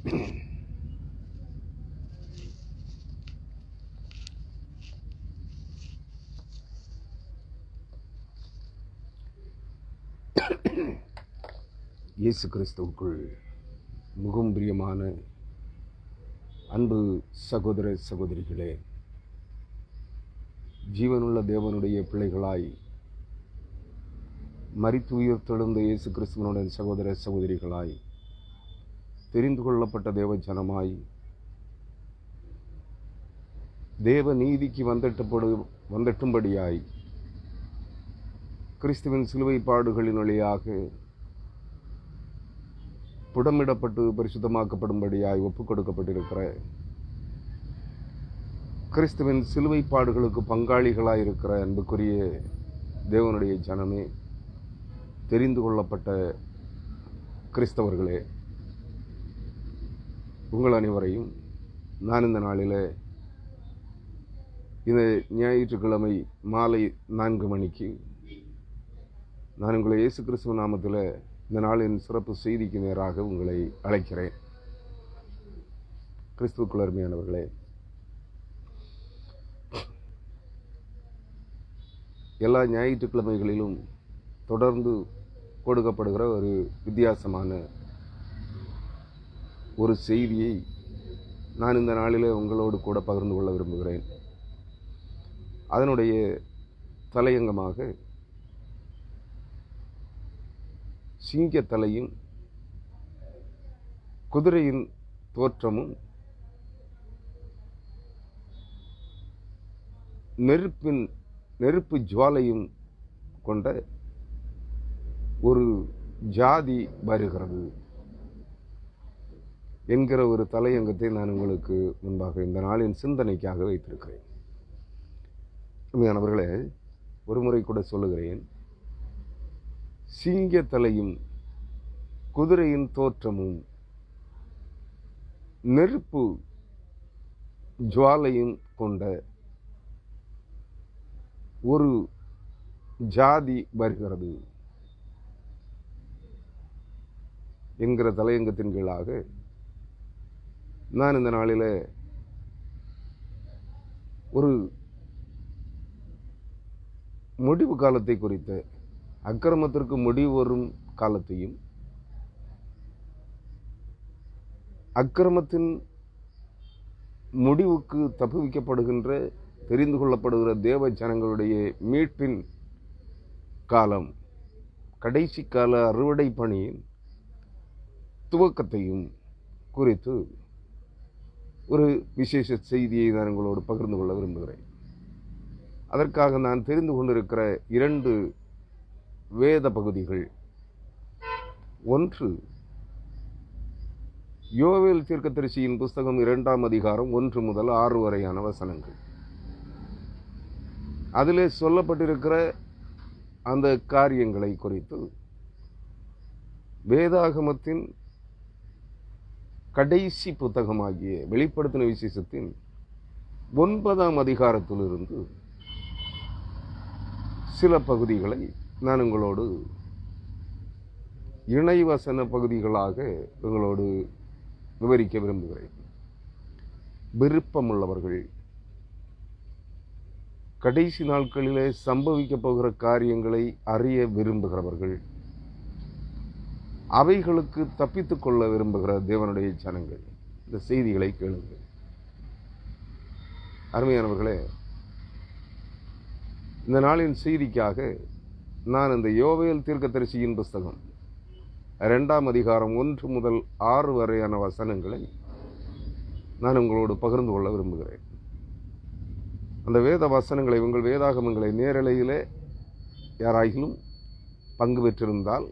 இயேசு கிறிஸ்துவுக்குள் மிகவும் பிரியமான அன்பு சகோதர சகோதரிகளே, ஜீவனுள்ள தேவனுடைய பிள்ளைகளாய் மரித்து உயிர்த்தெழுந்த இயேசு கிறிஸ்துவனுடைய சகோதர சகோதரிகளாய் தெரிந்து கொள்ளப்பட்ட தேவ ஜனமாய் தேவ நீதிக்கு வந்தெட்டும்படியாய் கிறிஸ்துவின் சிலுவை பாடுகளின் வழியாக புடமிடப்பட்டு பரிசுத்தமாக்கப்படும்படியாய் ஒப்புக் கொடுக்கப்பட்டிருக்கிற கிறிஸ்துவின் சிலுவை பாடுகளுக்கு பங்காளிகளாய் இருக்கிற அன்புக்குரிய தேவனுடைய ஜனமே, தெரிந்து கொள்ளப்பட்ட கிறிஸ்தவர்களே, உங்கள் அனைவரையும் நான் இந்த நாளில் இந்த ஞாயிற்றுக்கிழமை மாலை 4 மணிக்கு நான் உங்களை இயேசு கிறிஸ்துவ நாமத்தில் இந்த நாளின் சிறப்பு செய்திக்கு நேராக உங்களை அழைக்கிறேன். கிறிஸ்துவுக்குள் அருமையானவர்களே, எல்லா ஞாயிற்றுக்கிழமைகளிலும் தொடர்ந்து கொடுக்கப்படுகிற ஒரு வித்தியாசமான ஒரு செய்தியை நான் இந்த நாளில் உங்களோடு கூட பகிர்ந்து கொள்ள விரும்புகிறேன். அதனுடைய தலையங்கமாக சிங்கத்தலையும் குதிரையின் தோற்றமும் நெருப்பு ஜுவாலையும் கொண்ட ஒரு ஜாதி வருகிறது என்கிற ஒரு தலையங்கத்தை நான் உங்களுக்கு முன்பாக இந்த நாளின் சிந்தனைக்காக வைத்திருக்கிறேன். உண்மையானவர்களே, ஒரு முறை கூட சொல்லுகிறேன், சிங்கத்தலையும் குதிரையின் தோற்றமும் நெருப்பு ஜுவாலையும் கொண்ட ஒரு ஜாதி வருகிறது என்கிற தலையங்கத்தின் கீழாக நான் இந்த நாளில் ஒரு முடிவு காலத்தை குறித்த, அக்கிரமத்திற்கு முடிவு வரும் காலத்தையும் அக்கிரமத்தின் முடிவுக்கு தப்புவிக்கப்படுகின்ற, தெரிந்து கொள்ளப்படுகிற தேவ ஜனங்களுடைய மீட்பின் காலம், கடைசி கால அறுவடை பணியின் துவக்கத்தையும் குறித்து ஒரு விசேஷ செய்தியை நான் உங்களோடு பகிர்ந்து கொள்ள விரும்புகிறேன். அதற்காக நான் தெரிந்து கொண்டிருக்கிற 2 வேத பகுதிகள். ஒன்று, யோவேல் தீர்க்கதரிசியின் புஸ்தகம் 2ஆம் அதிகாரம் 1 முதல் 6 வரையான வசனங்கள். அதிலே சொல்லப்பட்டிருக்கிற அந்த காரியங்களை குறித்து வேதாகமத்தின் கடைசி புத்தகமாகிய வெளிப்படுத்தின விசேஷத்தின் 9ஆம் அதிகாரத்திலிருந்து சில பகுதிகளை நான் உங்களோடு இணைவசன பகுதிகளாக உங்களோடு விவரிக்க விரும்புகிறேன். விருப்பமுள்ளவர்கள், கடைசி நாட்களிலே சம்பவிக்கப் போகிற காரியங்களை அறிய விரும்புகிறவர்கள், அவைகளுக்கு தப்பித்துக் கொள்ள விரும்புகிற தேவனுடைய ஜனங்கள், இந்த செய்திகளை கேளுங்கள். அருமையானவர்களே, இந்த நாளின் செய்திக்காக நான் இந்த யோவேல் தீர்க்கதரிசியின் புஸ்தகம் 2ஆம் அதிகாரம் 1 முதல் 6 வரையான வசனங்களை நான் உங்களோடு பகிர்ந்து கொள்ள விரும்புகிறேன். அந்த வேத வசனங்களை, உங்கள் வேதாகமங்களை நேரலையிலே யாராயிலும் பங்கு பெற்றிருந்தால்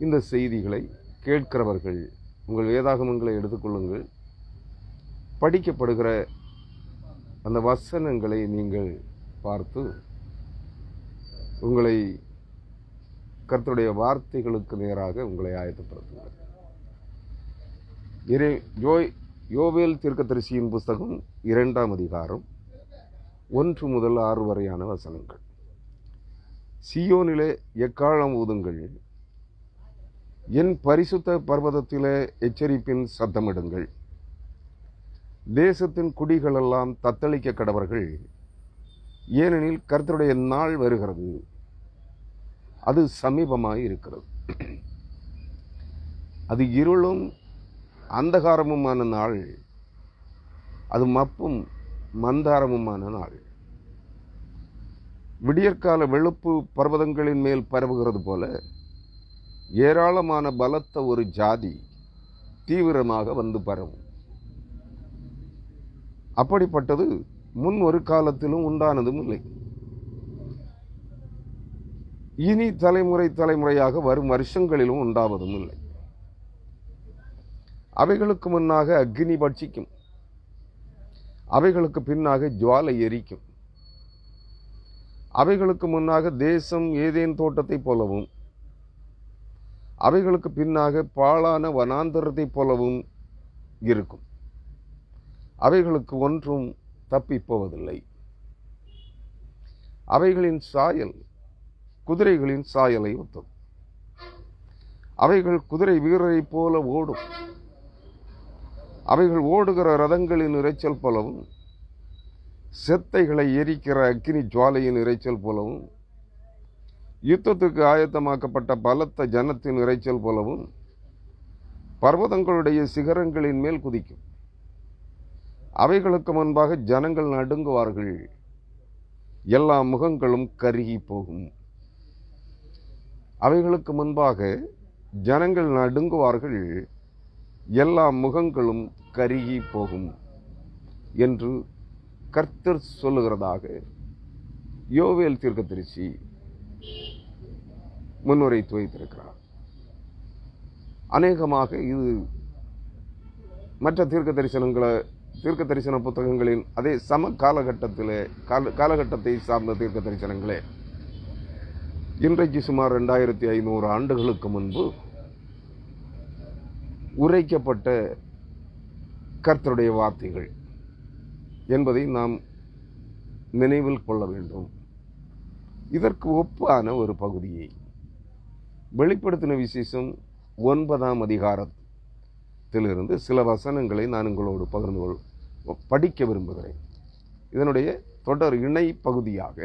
இந்த செய்திகளை கேட்கிறவர்கள் உங்கள் வேதாகமங்களை எடுத்துக்கொள்ளுங்கள். படிக்கப்படுகிற அந்த வசனங்களை நீங்கள் பார்த்து உங்களை கர்த்தருடைய வார்த்தைகளுக்கு நேராக உங்களை ஆயத்தப்படுத்துங்கள். யோவேல் தீர்க்கதரிசியின் புஸ்தகம் 2ஆம் அதிகாரம் 1 முதல் 6 வரையான வசனங்கள். சீயோனிலே எக்காளம் ஊதுங்கள், என் பரிசுத்த பர்வதத்திலே எச்சரிப்பின் சத்தமிடுங்கள். தேசத்தின் குடிகளெல்லாம் தத்தளிக்க கடவர்கள். ஏனெனில் கர்த்தருடைய நாள் வருகிறது, அது சமீபமாய் இருக்கிறது. அது இருளும் அந்தகாரமுமான நாள், அது மப்பும் மந்தாரமுமான நாள். விடியற்கால வெளுப்பு பர்வதங்களின் மேல் பரவுகிறது போல ஏராளமான பலத்த ஒரு ஜாதி தீவிரமாக வந்து பரவும். அப்படிப்பட்டது முன் ஒரு காலத்திலும் உண்டானதும் இல்லை. இனி தலைமுறையாக வரும் வருஷங்களிலும் உண்டாவதும் இல்லை. அவைகளுக்கு முன்னாக அக்னி பட்சிக்கும், அவைகளுக்கு பின்னாக ஜுவாலை எரிக்கும். அவைகளுக்கு முன்னாக தேசம் ஏதேன் தோட்டத்தைப் போலவும், அவைகளுக்கு பின்னாக பாழான வனாந்தரத்தைப் போலவும் இருக்கும். அவைகளுக்கு ஒன்றும் தப்பிப்போவதில்லை. அவைகளின் சாயல் குதிரைகளின் சாயலை ஒத்தது. அவைகள் குதிரை வீரரைப் போல ஓடும். அவைகள் ஓடுகிற ரதங்களின் இரைச்சல் போலவும், செத்தைகளை எரிக்கிற அக்கினி ஜுவாலையின் இரைச்சல் போலவும், யுத்தத்துக்கு ஆயத்தமாக்கப்பட்ட பலத்த ஜனத்தின் இரைச்சல் போலவும் பர்வதங்களுடைய சிகரங்களின் மேல் குதிக்கும். அவைகளுக்கு முன்பாக ஜனங்கள் நடுங்குவார்கள், எல்லா முகங்களும் கருகி போகும். அவைகளுக்கு முன்பாக ஜனங்கள் நடுங்குவார்கள், எல்லா முகங்களும் கருகி போகும் என்று கர்த்தர் சொல்லுகிறதாக யோவேல் தீர்க்கதரிசி முன்னுரைத்து வைத்திருக்கிறார். அநேகமாக இது மற்ற தீர்க்க தரிசன புத்தகங்களின் அதே சம காலகட்டத்தை சார்ந்த தீர்க்க தரிசனங்களே இன்றைக்கு சுமார் 2500 ஆண்டுகளுக்கு முன்பு உரைக்கப்பட்ட கர்த்தருடைய வார்த்தைகள் என்பதை நாம் நினைவில் கொள்ள வேண்டும். இதற்கு ஒப்பான ஒரு பகுதியை வெளிப்படுத்தின விசேஷம் 9ஆம் அதிகாரத்திலிருந்து சில வசனங்களை நான் உங்களோடு படிக்க விரும்புகிறேன். இதனுடைய தொடர் இணை பகுதியாக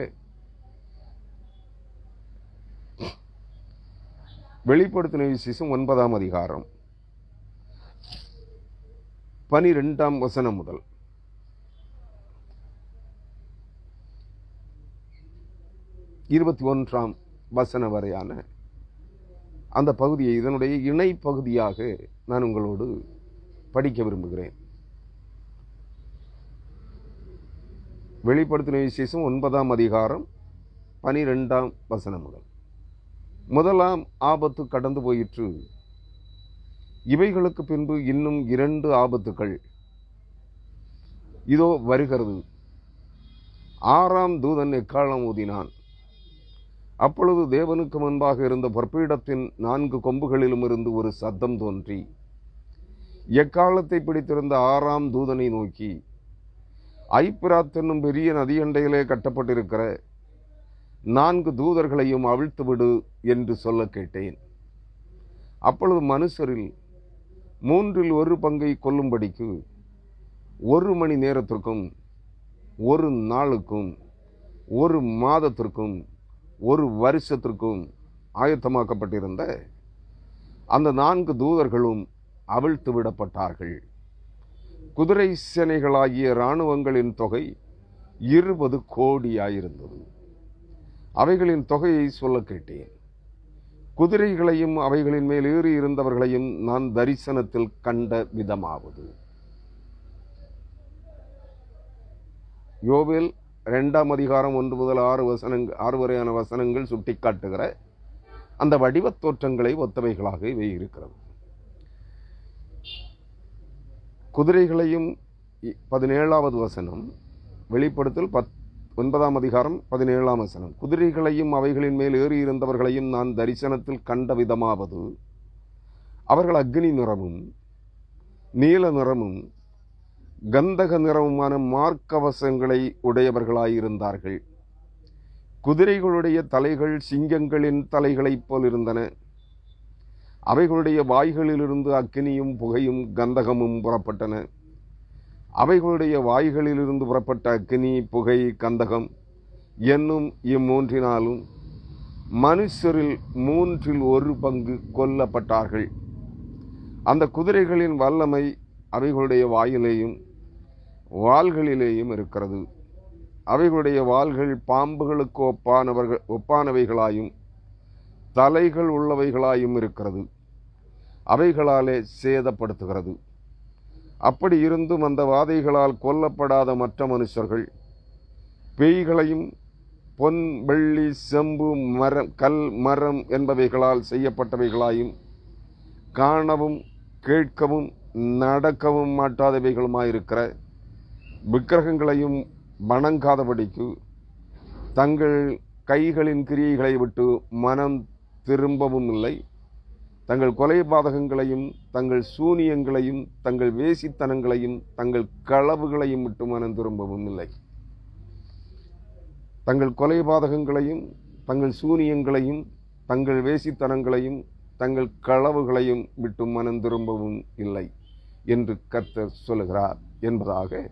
வெளிப்படுத்தின விசேஷம் 9ஆம் அதிகாரம் 12ஆம் வசனம் முதல் 21ஆம் வசனம் வரையான அந்த பகுதியை இதனுடைய இணை பகுதியாக நான் உங்களோடு படிக்க விரும்புகிறேன். வெளிப்படுத்தின விசேஷம் 9ஆம் அதிகாரம் 12ஆம் வசனம் முதல். முதலாம் ஆபத்து கடந்து போயிற்று, இவைகளுக்கு பின்பு இன்னும் 2 ஆபத்துக்கள் இதோ வருகிறது. 6ஆம் தூதன் எக்காளம் ஊதினான். அப்பொழுது தேவனுக்கு முன்பாக இருந்த பற்பீடத்தின் 4 கொம்புகளிலும் இருந்து ஒரு சத்தம் தோன்றி எக்காலத்தை பிடித்திருந்த 6ஆம் தூதனை நோக்கி, ஐப்பிராத் என்னும் பெரிய நதியண்டையிலே கட்டப்பட்டிருக்கிற 4 தூதர்களையும் அவிழ்த்து விடு என்று சொல்ல கேட்டேன். அப்பொழுது மனுஷரில் 1/3 பங்கை கொல்லும்படிக்கு 1 மணி நேரத்திற்கும் 1 நாளுக்கும் 1 மாதத்திற்கும் 1 வருஷத்திற்கும் ஆயத்தமாக்கப்பட்டிருந்த அந்த 4 தூதர்களும் அவிழ்த்து விடப்பட்டார்கள். குதிரை சேனைகளாகிய இராணுவங்களின் தொகை 20 கோடியாயிருந்தது. அவைகளின் தொகையை சொல்ல கேட்டேன். குதிரைகளையும் அவைகளின் மேல் ஏறி இருந்தவர்களையும் நான் தரிசனத்தில் கண்ட விதமாவது. யோவேல் 2ஆம் அதிகாரம் 1 முதல் 6 வரையான வசனங்கள் சுட்டிக்காட்டுகிற அந்த வடிவத் தோற்றங்களை ஒத்தவைகளாக இவை இருக்கிறது. குதிரைகளையும் 17வது வசனம், வெளிப்படுத்தல் 9ஆம் அதிகாரம் 17ஆம் வசனம், குதிரைகளையும் அவைகளின் மேல் ஏறி இருந்தவர்களையும் நான் தரிசனத்தில் கண்ட விதமாவது, அவர்கள் அக்னி நிறமும் நீல நிறமும் கந்தக நிறமுமான மார்க்கவசங்களை உடையவர்களாயிருந்தார்கள். குதிரைகளுடைய தலைகள் சிங்கங்களின் தலைகளைப் போல் இருந்தன. அவைகளுடைய வாய்களிலிருந்து அக்கினியும் புகையும் கந்தகமும் புறப்பட்டன. அவைகளுடைய வாய்களிலிருந்து புறப்பட்ட அக்கினி, புகை, கந்தகம் என்னும் இம்மூன்றினாலும் மனுஷரில் 1/3 கொல்லப்பட்டார்கள். அந்த குதிரைகளின் வல்லமை அவைகளுடைய வாயிலேயும் வாள்களிலேயும் இருக்கிறது. அவைகளுடைய வாள்கள் பாம்புகளுக்கு ஒப்பானவைகளாயும் தலைகள் உள்ளவைகளாயும் இருக்கிறது. அவைகளாலே சேதப்படுத்துகிறது. அப்படி இருந்தும் அந்த வாதைகளால் கொல்லப்படாத மற்ற மனுஷர்கள் பேய்களையும் பொன், வெள்ளி, செம்பு, மரம், கல், மரம் என்பவைகளால் செய்யப்பட்டவைகளாயும் காணவும் கேட்கவும் நடக்கவும் மாட்டாதவைகளுமாயிருக்கிற விக்கிரகங்களையும் வணங்காதபடிக்கு தங்கள் கைகளின் கிரியைகளை விட்டு மனம் திரும்பவும் இல்லை. தங்கள் கொலைபாதகங்களையும் தங்கள் சூனியங்களையும் தங்கள் வேசித்தனங்களையும் தங்கள் களவுகளையும் விட்டு மனம் திரும்பவும் இல்லை. தங்கள் கொலைபாதகங்களையும் தங்கள் சூனியங்களையும் தங்கள் வேசித்தனங்களையும் தங்கள் களவுகளையும் விட்டு மனம் திரும்பவும் இல்லை என்று கர்த்தர் சொல்லுகிறார் என்பதாக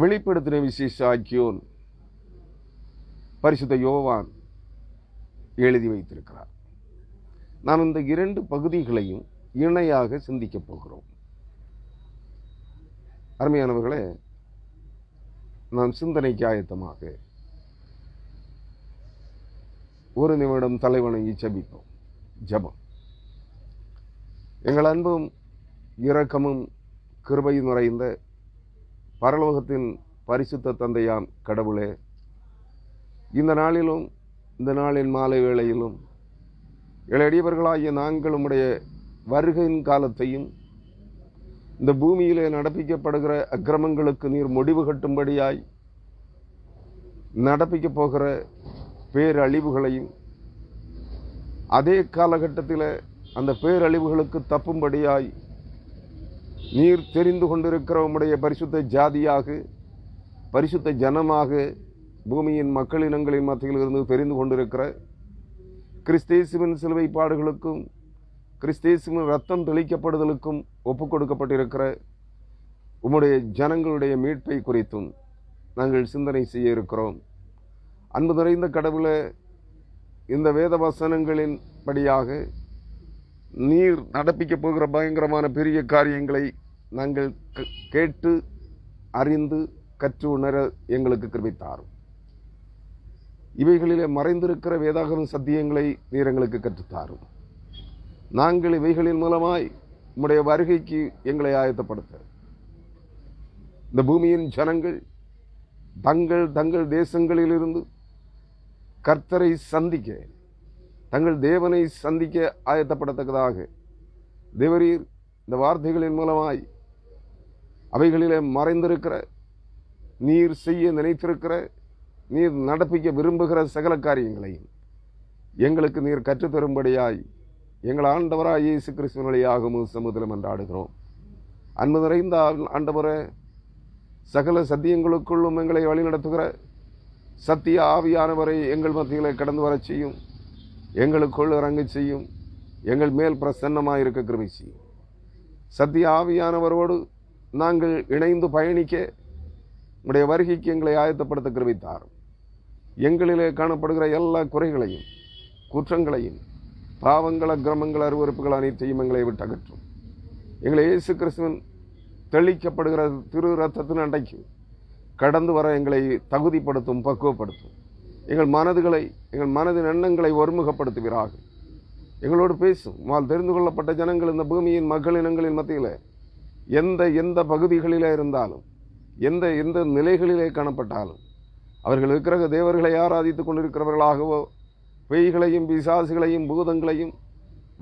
வெளிப்படுத்தின விசேஷாக்கியோன் பரிசுத்த யோவான் எழுதி வைத்திருக்கிறார். நாம் இந்த 2 பகுதிகளையும் இணையாக சிந்திக்கப் போகிறோம். அருமையானவர்களே, நாம் சிந்தனைக்கு ஆயத்தமாக ஒரு நிமிடம் தலைவணங்கி ஜெபிப்போம். ஜெபம். எங்கள் அன்பும் இரக்கமும் கிருபையும் நிறைந்த பரலோகத்தின் பரிசுத்த தந்தையாம் கடவுளே, இந்த நாளிலும் இந்த நாளின் மாலை வேளையிலும் எளியவர்களாகிய நாங்கள் உம்முடைய வருகையின் காலத்தையும் இந்த பூமியிலே நடப்பிக்கப்படுகிற அக்கிரமங்களுக்கு நீர் முடிவு கட்டும்படியாய் நடப்பிக்கப் போகிற பேரழிவுகளையும் அதே காலகட்டத்தில் அந்த பேரழிவுகளுக்கு தப்பும்படியாய் நீர் தெரிந்து கொண்டிருக்கிற உம்முடைய பரிசுத்த ஜாதியாக பரிசுத்த ஜனமாக பூமியின் மக்களினங்களின் மத்தியில் இருந்து தெரிந்து கொண்டிருக்கிற கிறிஸ்தேசுவின் சிலுவை பாடுகளுக்கும் கிறிஸ்தேசுவின் ரத்தம் தெளிக்கப்படுதலுக்கும் ஒப்புக் கொடுக்கப்பட்டிருக்கிற உம்முடைய ஜனங்களுடைய மீட்பை குறித்தும் நாங்கள் சிந்தனை செய்ய இருக்கிறோம். அன்பு நிறைந்த கடவுளே, இந்த வேத வசனங்களின் படியாக நீர் நடப்பிக்கப் போகிற பயங்கரமான பெரிய காரியங்களை நாங்கள் கேட்டு அறிந்து கற்று உணர எங்களுக்கு கிருபை தாரும். இவைகளிலே மறைந்திருக்கிற வேதாகம சத்தியங்களை நீர் எங்களுக்கு கற்றுத்தாரும். நாங்கள் இவைகளின் மூலமாய் உம்முடைய வருகைக்கு எங்களை ஆயத்தப்படுத்த இந்த பூமியின் ஜனங்கள் தங்கள் தங்கள் தேசங்களிலிருந்து கர்த்தரை சந்திக்க தங்கள் தேவனை சந்திக்க ஆயத்தப்படத்தக்கதாக தேவரீர் இந்த வார்த்தைகளின் மூலமாய் அவைகளிலே மறைந்திருக்கிற நீர் செய்ய நினைத்திருக்கிற நீர் நடப்பிக்க விரும்புகிற சகல காரியங்களையும் எங்களுக்கு நீர் கற்றுத்தரும்படியாய் எங்கள் ஆண்டவராய் இயேசு கிறிஸ்துவின் வழியாக சமுதிரம் என்றாடுகிறோம். அன்பு நிறைந்த ஆண்டவரே, சகல சத்தியங்களுக்குள்ளும் எங்களை வழிநடத்துகிற சத்திய ஆவியானவரை எங்கள் மத்தியிலே கடந்து வரச் செய்யும். எங்களுக்குள் இறங்க செய்யும். எங்கள் மேல் பிரசன்னமாக இருக்க கிருபை செய்யும். சத்திய ஆவியானவரோடு நாங்கள் இணைந்து பயணிக்க உடைய வருகைக்கு எங்களை ஆயத்தப்படுத்த கிருபை தாரும். எங்களிலே காணப்படுகிற எல்லா குறைகளையும் குற்றங்களையும் பாவங்கள் அக்கிரமங்கள் அருவருப்புகள் அனைத்தையும் எங்களை விட்டு அகற்றும். எங்களை இயேசு கிறிஸ்துவின் தெளிக்கப்படுகிற திரு ரத்தத்தின் அண்டைக்கு கடந்து வர எங்களை தகுதிப்படுத்தும், பக்குவப்படுத்தும். எங்கள் மனதுகளை எங்கள் மனதின் எண்ணங்களை ஒருமுகப்படுத்துவீராக. எங்களோடு பேசும். தெரிந்து கொள்ளப்பட்ட ஜனங்கள் இந்த பூமியின் மக்களினங்களின் மத்தியில் எந்த பகுதிகளிலே இருந்தாலும் எந்த நிலைகளிலே காணப்பட்டாலும் அவர்கள் விக்கிரக தேவர்களை ஆராதித்துக் கொண்டிருக்கிறவர்களாகவோ பேய்களையும் பிசாசுகளையும் பூதங்களையும்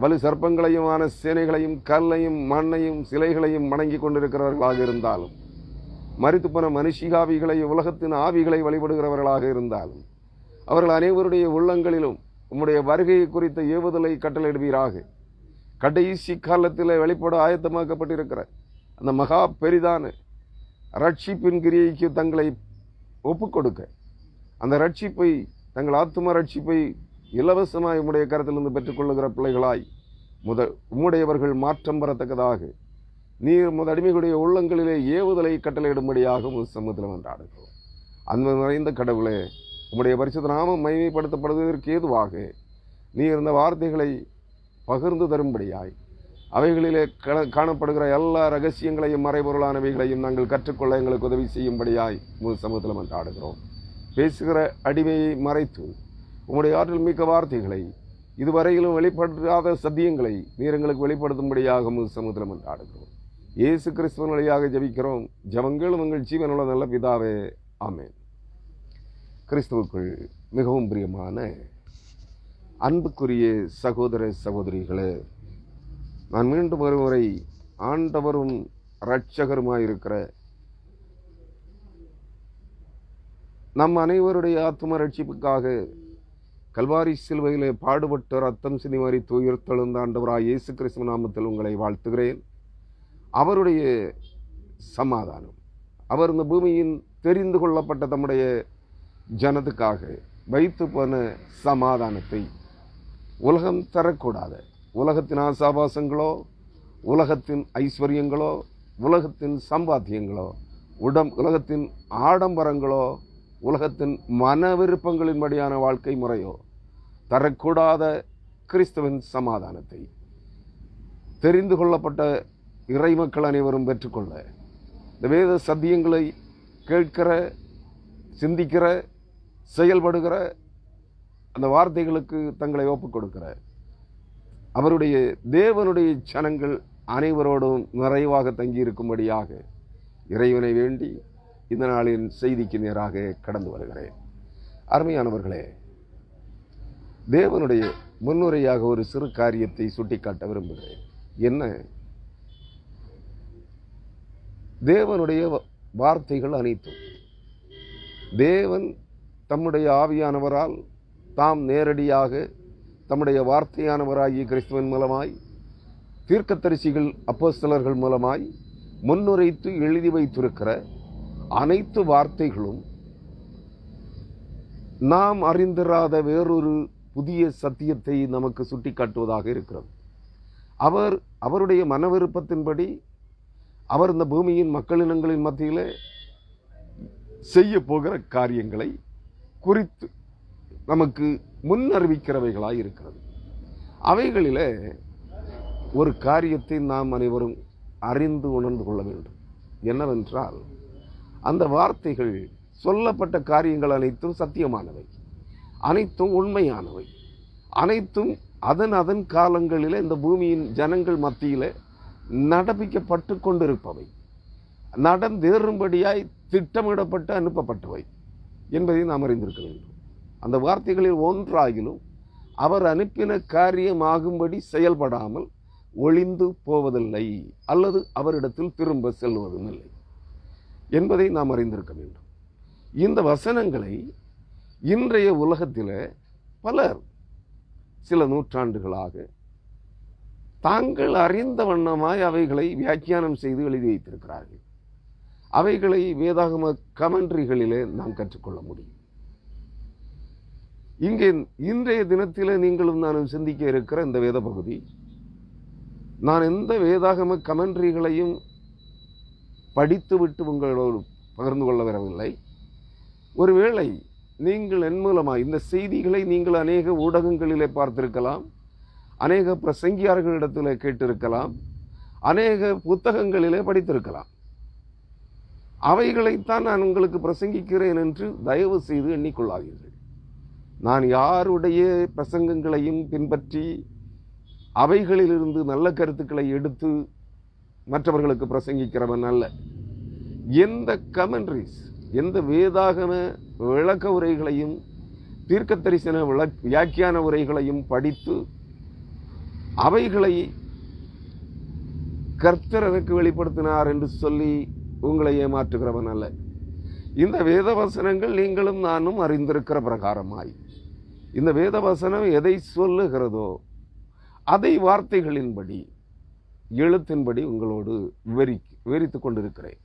வலு சர்ப்பங்களையுமான சேனைகளையும் கல்லையும் மண்ணையும் சிலைகளையும் வணங்கி கொண்டிருக்கிறவர்களாக இருந்தாலும் மரித்து போன மனுஷிகாவிகளை உலகத்தின் ஆவிகளை வழிபடுகிறவர்களாக இருந்தாலும் அவர்கள் அனைவருடைய உள்ளங்களிலும் உம்முடைய வருகையை குறித்த ஏவுதலை கட்டளையிடுவீராக. கடைசி காலத்தில் வெளிப்பட ஆயத்தமாக்கப்பட்டிருக்கிற அந்த மகா பெரிதான ரட்சிப்பின் கிரியைக்கு தங்களை ஒப்புக்கொடுக்க அந்த ரட்சிப்பை தங்கள் ஆத்தும ரட்சிப்பை இலவசமாய் உம்முடைய கரத்திலிருந்து பெற்றுக்கொள்ளுகிற பிள்ளைகளாய் உம்முடையவர்கள் மாற்றம் பெறத்தக்கதாக நீர் அடிமைகளுடைய உள்ளங்களிலே ஏவுதலை கட்டளையிடும்படியாக சமூகத்தில் மன்றாடுகிறோம். அன்பு நிறைந்த கடவுளே, உம்முடைய பரிசுத்த நாமம் மகிமைப்படுத்தப்படுவதற்கு ஏதுவாக நீர் இந்த வார்த்தைகளை பகிர்ந்து தரும்படியாய் அவைகளிலே காணப்படுகிற எல்லா ரகசியங்களையும் மறைபொருளானவைகளையும் நாங்கள் கற்றுக்கொள்ள எங்களுக்கு உதவி செய்யும்படியாய் சமூகத்தில் மன்றாடுகிறோம். பேசுகிற அடிமையை மறைத்து உம்முடைய ஆற்றல் மிக்க வார்த்தைகளை இதுவரையிலும் வெளிப்படுத்தாத சத்தியங்களை நீர் எங்களுக்கு வெளிப்படுத்தும்படியாக சமூகத்தில் மன்றாடுகிறோம். இயேசு கிறிஸ்துவின் வழியாக ஜெபிக்கிறோம். ஜெபங்களும் எங்கள் ஜீவனுள்ள நல்ல பிதாவே, ஆமென். கிறிஸ்துவுக்குள் மிகவும் பிரியமான அன்புக்குரிய சகோதர சகோதரிகளே, நான் மீண்டும் ஒருமுறை ஆண்டவரும் இரட்சகருமாயிருக்கிற நம் அனைவருடைய ஆத்தும ரட்சிப்புக்காக கல்வாரி சிலுவையிலே பாடுபட்டு ரத்தம் சிந்தி மரித்து உயிர்த்தெழுந்த ஆண்டவராய் இயேசு கிறிஸ்து நாமத்தில் உங்களை வாழ்த்துகிறேன். அவருடைய சமாதானம், அவர் இந்த பூமியின் தெரிந்து கொள்ளப்பட்ட தம்முடைய ஜனத்துக்காக வைத்து போன சமாதானத்தை உலகம் தரக்கூடாது. உலகத்தின் ஆசாபாசங்களோ, உலகத்தின் ஐஸ்வர்யங்களோ, உலகத்தின் சம்பாத்தியங்களோ, உலகத்தின் ஆடம்பரங்களோ, உலகத்தின் மன விருப்பங்களின்படியான வாழ்க்கை முறையோ தரக்கூடாத கிறிஸ்துவின் சமாதானத்தை தெரிந்து கொள்ளப்பட்ட இறைமக்கள் அனைவரும் பெற்றுக்கொள்ள இந்த வேத சத்தியங்களை கேட்கிற, சிந்திக்கிற, செயல்படுகிற, அந்த வார்த்தைகளுக்கு தங்களை ஒப்புக் கொடுக்கிற அவருடைய தேவனுடைய ஜனங்கள் அனைவரோடும் நிறைவாக தங்கியிருக்கும்படியாக இறைவனை வேண்டி இந்த நாளின் செய்திக்கு நேராக கடந்து வருகிறேன். அருமையானவர்களே, தேவனுடைய முன்னுரையாக ஒரு சிறு காரியத்தை சுட்டிக்காட்ட விரும்புகிறேன். என்ன? தேவனுடைய வார்த்தைகள் அனைத்தும் தேவன் தம்முடைய ஆவியானவரால் தாம் நேரடியாக தம்முடைய வார்த்தையானவராகிய கிறிஸ்துவின் மூலமாய் தீர்க்கதரிசிகள் அப்போஸ்தலர்கள் மூலமாய் முன்னுரைத்து எழுதி வைத்திருக்கிற அனைத்து வார்த்தைகளும் நாம் அறிந்திராத வேறொரு புதிய சத்தியத்தை நமக்கு சுட்டிக்காட்டுவதாக இருக்கிறது. அவருடைய மன விருப்பத்தின்படி அவர் இந்த பூமியின் மக்களினங்களின் மத்தியிலே செய்ய போகிற காரியங்களை குறித்து நமக்கு முன் அறிவிக்கிறவைகளாய் இருக்கிறது. அவைகளிலே ஒரு காரியத்தை நாம் அனைவரும் அறிந்து உணர்ந்து கொள்ள வேண்டும். என்னவென்றால், அந்த வார்த்தைகள் சொல்லப்பட்ட காரியங்கள் அனைத்தும் சத்தியமானவை, அனைத்தும் உண்மையானவை, அனைத்தும் அதன் காலங்களிலே இந்த பூமியின் ஜனங்கள் மத்தியிலே நடப்பிக்கப்பட்டு கொண்டிருப்பவை, நடந்தேறும்படியாய் திட்டமிடப்பட்டு அனுப்பப்பட்டவை என்பதை நாம் அறிந்திருக்க வேண்டும். அந்த வார்த்தைகளில் ஒன்றாகிலும் அவர் அனுப்பின காரியமாகும்படி செயல்படாமல் ஒளிந்து போவதில்லை, அல்லது அவரிடத்தில் திரும்ப செல்வதும் இல்லை என்பதை நாம் அறிந்திருக்க வேண்டும். இந்த வசனங்களை இன்றைய உலகத்தில் பலர் சில நூற்றாண்டுகளாக தாங்கள் அறிந்த வண்ணமாய் அவைகளை வியாக்கியானம் செய்து எழுதி வைத்திருக்கிறார்கள். அவைகளை வேதாகம கமெண்ட்ரிகளிலே நாம் கற்றுக்கொள்ள முடியும். இங்கே இன்றைய தினத்தில் நீங்களும் நானும் சிந்திக்க இருக்கிற இந்த வேத பகுதி, நான் எந்த வேதாகம கமெண்ட்ரிகளையும் படித்துவிட்டு உங்களோடு பகிர்ந்து கொள்ள வரவில்லை. ஒருவேளை நீங்கள் என் மூலமாக இந்த செய்திகளை நீங்கள் அநேக ஊடகங்களிலே பார்த்திருக்கலாம், அநேக பிரசங்கியார்களிடத்தில் கேட்டிருக்கலாம், அநேக புத்தகங்களிலே படித்திருக்கலாம். அவைகளைத்தான் நான் உங்களுக்கு பிரசங்கிக்கிறேன் என்று தயவு செய்து எண்ணிக்கொள்ளாதீர்கள். நான் யாருடைய பிரசங்கங்களையும் பின்பற்றி அவைகளிலிருந்து நல்ல கருத்துக்களை எடுத்து மற்றவர்களுக்கு பிரசங்கிக்கிறவன் அல்ல. எந்த கமெண்ட்ரிஸ், எந்த வேதாகம விளக்க உரைகளையும் தீர்க்க தரிசன வியாக்கியான உரைகளையும் படித்து அவைகளை கர்த்தர் எனக்கு வெளிப்படுத்தினார் என்று சொல்லி உங்களை ஏமாற்றுகிறவன் அல்ல. இந்த வேத வசனங்கள் நீங்களும் நானும் அறிந்திருக்கிற பிரகாரமாய் இந்த வேத வசனம் எதை சொல்லுகிறதோ அதை வார்த்தைகளின்படி எழுத்தின்படி உங்களோடு விவரித்து கொண்டிருக்கிறேன்.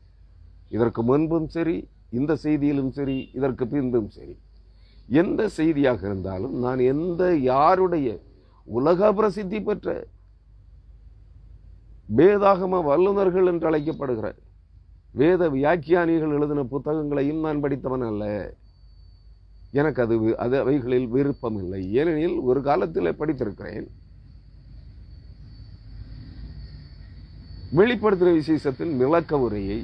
இதற்கு முன்பும் சரி, இந்த செய்தியிலும் சரி, இதற்கு பின்பும் சரி, எந்த செய்தியாக இருந்தாலும் நான் யாருடைய உலக பிரசித்தி பெற்ற வேதாகம வல்லுநர்கள் என்று அழைக்கப்படுகிற வேத வியாக்கியானிகள் எழுதின புத்தகங்களையும் நான் படித்தவன் அல்ல. எனக்கு அவைகளில் விருப்பம் இல்லை. ஏனெனில் ஒரு காலத்தில் படித்திருக்கிறேன். வெளிப்படுத்தின விசேஷத்தின் விளக்க உரையை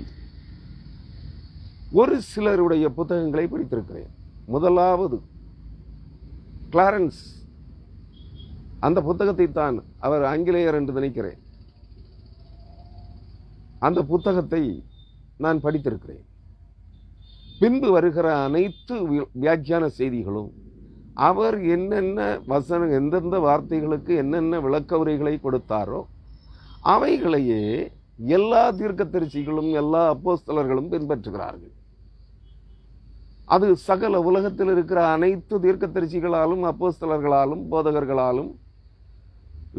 ஒரு சிலருடைய புத்தகங்களை படித்திருக்கிறேன். முதலாவது கிளாரன்ஸ், அந்த புத்தகத்தை தான், அவர் ஆங்கிலேயர் என்று நினைக்கிறேன், அந்த புத்தகத்தை நான் படித்திருக்கிறேன். பின்பு வருகிற அனைத்து வியாக்கியான செய்திகளும் அவர் என்னென்ன வசனம், எந்தெந்த வார்த்தைகளுக்கு என்னென்ன விளக்க உரைகளை கொடுத்தாரோ அவைகளையே எல்லா தீர்க்கதரிசிகளும் எல்லா அப்போஸ்தலர்களும் பின்பற்றுகிறார்கள். அது சகல உலகத்தில் இருக்கிற அனைத்து தீர்க்கதரிசிகளாலும் அப்போஸ்தலர்களாலும் போதகர்களாலும்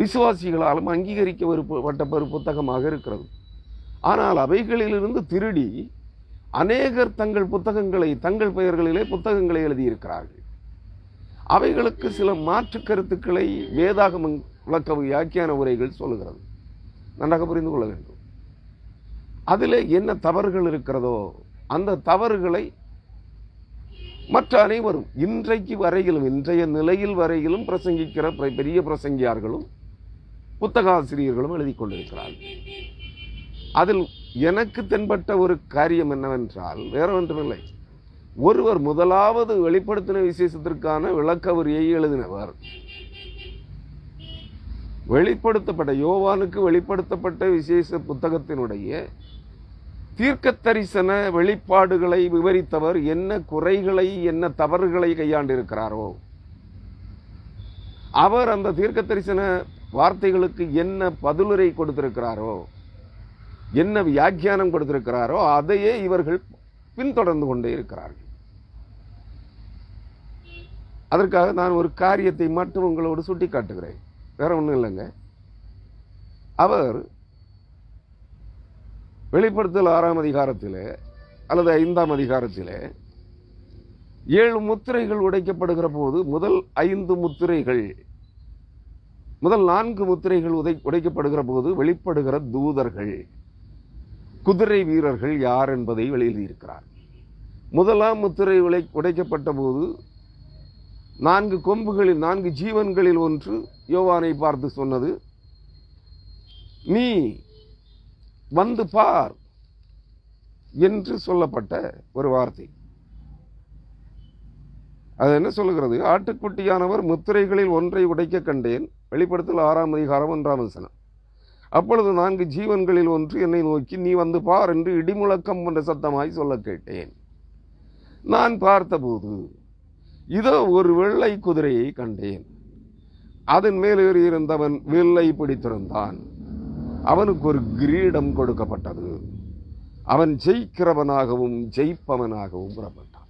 விசுவாசிகளாலும் அங்கீகரிக்கப்பட்ட ஒரு புத்தகமாக இருக்கிறது. ஆனால் அவைகளிலிருந்து திருடி அநேகர் தங்கள் புத்தகங்களை, தங்கள் பெயர்களிலே புத்தகங்களை எழுதியிருக்கிறார்கள். அவைகளுக்கு சில மாற்று கருத்துக்களை வேதாகம விளக்க வியாக்கியான உரைகள் சொல்லுகிறது. நன்றாக புரிந்து கொள்ள வேண்டும். அதில் என்ன தவறுகள் இருக்கிறதோ அந்த தவறுகளை மற்ற அனைவரும் இன்றைக்கு வரையிலும், இன்றைய நிலையில் வரையிலும் பிரசங்கிக்கிற பெரிய பிரசங்கியார்களும் புத்தகாசிரியர்களும் எழுதி கொண்டிருக்கிறார்கள். அதில் எனக்கு தென்பட்ட ஒரு காரியம் என்னவென்றால் வேற ஒன்றுமில்லை. ஒருவர் முதலாவது வெளிப்படுத்தின விசேஷத்திற்கான விளக்க உரையை எழுதினவர், வெளிப்படுத்தப்பட்ட யோவானுக்கு வெளிப்படுத்தப்பட்ட விசேஷ புத்தகத்தினுடைய தீர்க்க தரிசன வெளிப்பாடுகளை விவரித்தவர் என்ன குறைகளை, என்ன தவறுகளை கையாண்டிருக்கிறாரோ, அவர் அந்த தீர்க்க தரிசன வார்த்தைகளுக்கு என்ன பதிலுரை கொடுத்திருக்கிறாரோ, என்ன வியாக்கியானம் கொடுத்திருக்கிறாரோ அதையே இவர்கள் பின்தொடர்ந்து கொண்டே இருக்கிறார்கள். அதற்காக நான் ஒரு காரியத்தை மட்டும் உங்களோடு சுட்டி காட்டுகிறேன். வேற ஒன்றும் இல்லைங்க. அவர் வெளிப்படுத்தல் 6ஆம் அதிகாரத்தில் அல்லது 5ஆம் அதிகாரத்தில் 7 முத்திரைகள் உடைக்கப்படுகிற போது முதல் 5 முத்திரைகள், முதல் 4 முத்திரைகள் உடைக்கப்படுகிற போது வெளிப்படுகிற தூதர்கள், குதிரை வீரர்கள் யார் என்பதை எழுதியிருக்கிறார். முதலாம் முத்திரை உடைக்கப்பட்ட போது 4 கொம்புகளில் 4 ஜீவன்களில் ஒன்று யோவானை பார்த்து சொன்னது, நீ வந்து பார் என்று சொல்லப்பட்ட ஒரு வார்த்தை. அது என்ன சொல்லுகிறது? ஆட்டுக்குட்டியானவர் முத்திரைகளில் ஒன்றை உடைக்க கண்டேன். வெளிப்படுத்தல் 6ஆம் அதிகாரம் 1ஆம் வசனம். அப்பொழுது 4 ஜீவன்களில் ஒன்று என்னை நோக்கி, நீ வந்து பார் என்று இடிமுழக்கம் போன்ற சத்தமாய் சொல்ல கேட்டேன். நான் பார்த்தபோது இதோ ஒரு வெள்ளை குதிரையை கண்டேன். அதன் மேல் ஏறியிருந்தவன் வில்லை பிடித்திருந்தான். அவனுக்கு ஒரு கிரீடம் கொடுக்கப்பட்டது. அவன் ஜெயிக்கிறவனாகவும் ஜெயிப்பவனாகவும் புறப்பட்டான்.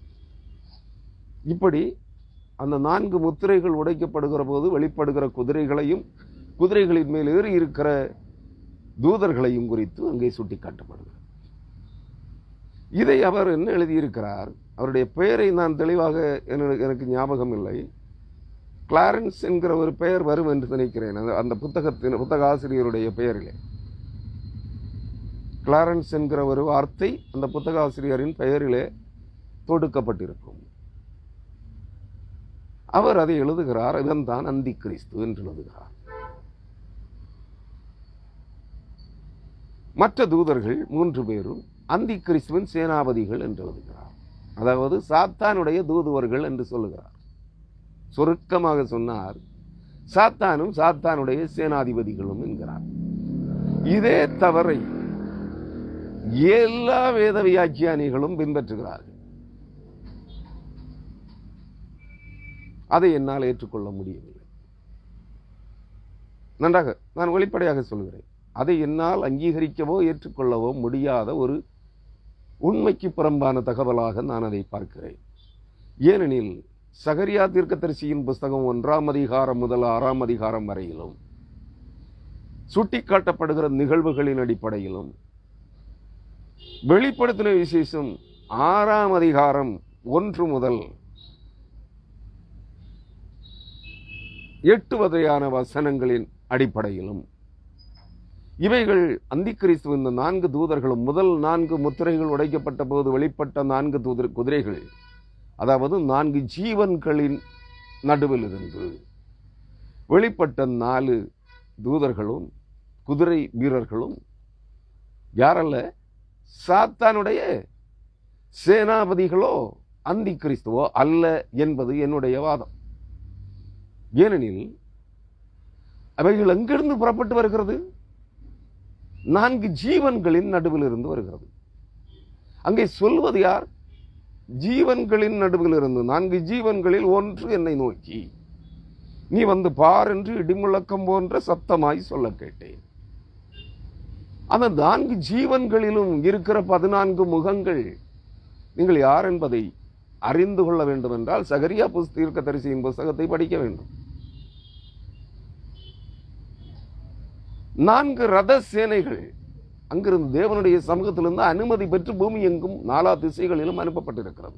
இப்படி அந்த 4 முத்திரைகள் உடைக்கப்படுகிற போது வெளிப்படுகிற குதிரைகளையும் குதிரைகளின் மேல் ஏறி இருக்கிற தூதர்களையும் குறித்து அங்கே சுட்டி காட்டப்படுகிறது. இதை அவர் என்ன எழுதியிருக்கிறார்? அவருடைய பெயரை நான் தெளிவாக எனக்கு ஞாபகம் இல்லை. கிளாரன்ஸ் என்கிற ஒரு பெயர் வரும் என்று நினைக்கிறேன். அந்த புத்தக ஆசிரியருடைய பெயரிலே கிளாரன்ஸ் என்கிற ஒரு வார்த்தை அந்த புத்தக ஆசிரியரின் பெயரிலே தொடுக்கப்பட்டிருக்கும். அவர் அதை எழுதுகிறார். இதன் தான் அந்தி கிறிஸ்து என்று எழுதுகிறார். மற்ற தூதர்கள் 3 பேரும் அந்தி கிறிஸ்துவின் சேனாபதிகள் என்று எழுதுகிறார். அதாவது சாத்தானுடைய தூதுவர்கள் என்று சொல்லுகிறார். சுருக்கமாக சொன்னார், சாத்தானும் சாத்தானுடைய சேனாதிபதிகளும் என்கிறார். இதே தவறை எல்லா வேத வியாக்கியானிகளும் பின்பற்றுகிறார்கள். அதை என்னால் ஏற்றுக்கொள்ள முடியவில்லை. நன்றாக நான் வெளிப்படையாக சொல்கிறேன். அதை என்னால் அங்கீகரிக்கவோ ஏற்றுக்கொள்ளவோ முடியாத ஒரு உண்மைக்கு புறம்பான தகவலாக நான் அதை பார்க்கிறேன். ஏனெனில் சகரியா தீர்க்கதரிசியின் புஸ்தகம் 1ஆம் அதிகாரம் முதல் 6ஆம் அதிகாரம் வரையிலும் சுட்டிக்காட்டப்படுகிற நிகழ்வுகளின் அடிப்படையிலும் வெளிப்படுத்தின விசேஷம் 6ஆம் அதிகாரம் 1 முதல் 8 வகையான வசனங்களின் அடிப்படையிலும் இவைகள் அந்திக்கிறிஸ்துவின் இந்த 4 தூதர்களும் முதல் 4 முத்திரைகள் உடைக்கப்பட்ட போது வெளிப்பட்ட 4 குதிரைகள், அதாவது 4 ஜீவன்களின் நடுவில் இருந்து வெளிப்பட்ட 4 தூதர்களும் குதிரை வீரர்களும் யாரல்ல? சாத்தானுடைய சேனாபதிகளோ அந்தி கிறிஸ்துவோ அல்ல என்பது என்னுடைய வாதம். ஏனெனில் அவைகள் எங்கிருந்து புறப்பட்டு வருகிறது? 4 ஜீவன்களின் நடுவில் இருந்து வருகிறது. அங்கே சொல்வது யார்? ஜீவன்களின் நடுவில் இருந்து 4 ஜீவன்களில் ஒன்று என்னை நோக்கி, நீ வந்து பார் என்று இடிமுழக்கம் போன்ற சத்தமாய் சொல்ல கேட்டேன். அந்த 4 ஜீவன்களிலும் இருக்கிற 14 முகங்கள் நீங்கள் யார் என்பதை அறிந்து கொள்ள வேண்டும் என்றால் சகரியா தீர்க்கதரிசியின் புஸ்தகத்தை படிக்க வேண்டும். 4 ரத சேனைகள் அங்கிருந்து தேவனுடைய சமூகத்திலிருந்து அனுமதி பெற்று பூமி எங்கும் 4 திசைகளிலும் அனுப்பப்பட்டிருக்கிறது.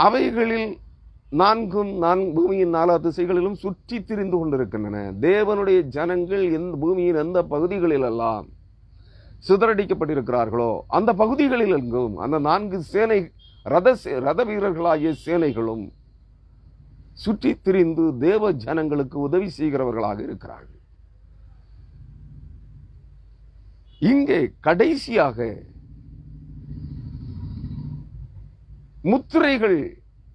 அவைகளில் 4 பூமியின் 4 திசைகளிலும் சுற்றி திரிந்து கொண்டிருக்கின்றன. தேவனுடைய ஜனங்கள் பூமியின் எந்த பகுதிகளில் எல்லாம் சிதறடிக்கப்பட்டிருக்கிறார்களோ அந்த பகுதிகளில் எங்கும் அந்த 4 சேனை ரத வீரர்களாகிய சேனைகளும் சுற்றி திரிந்து தேவ ஜனங்களுக்கு உதவி செய்கிறவர்களாக இருக்கிறார்கள். இங்கே கடைசியாக முத்திரைகள்,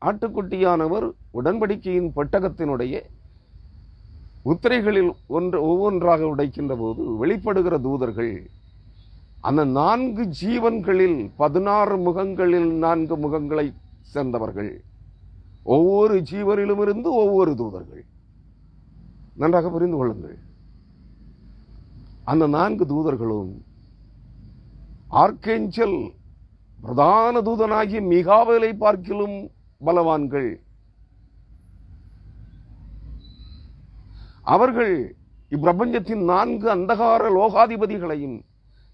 ஆட்டுக்குட்டியானவர் உடன்படிக்கையின் பெட்டகத்தினுடைய முத்திரைகளில் ஒவ்வொன்றாக உடைக்கின்ற போது வெளிப்படுகிற தூதர்கள் அந்த 4 ஜீவன்களில் 16 முகங்களில் 4 முகங்களை சேர்ந்தவர்கள். ஒவ்வொரு ஜீவனிலும் இருந்து ஒவ்வொரு தூதர்கள். நன்றாக புரிந்து கொள்ளுங்கள். அந்த 4 தூதர்களும் ஆர்க்கேஞ்சல் பிரதான தூதனாகிய மிகாவேலை பார்க்கிலும் பலவான்கள். அவர்கள் இப்பிரபஞ்சத்தின் 4 அந்தகார லோகாதிபதிகளையும்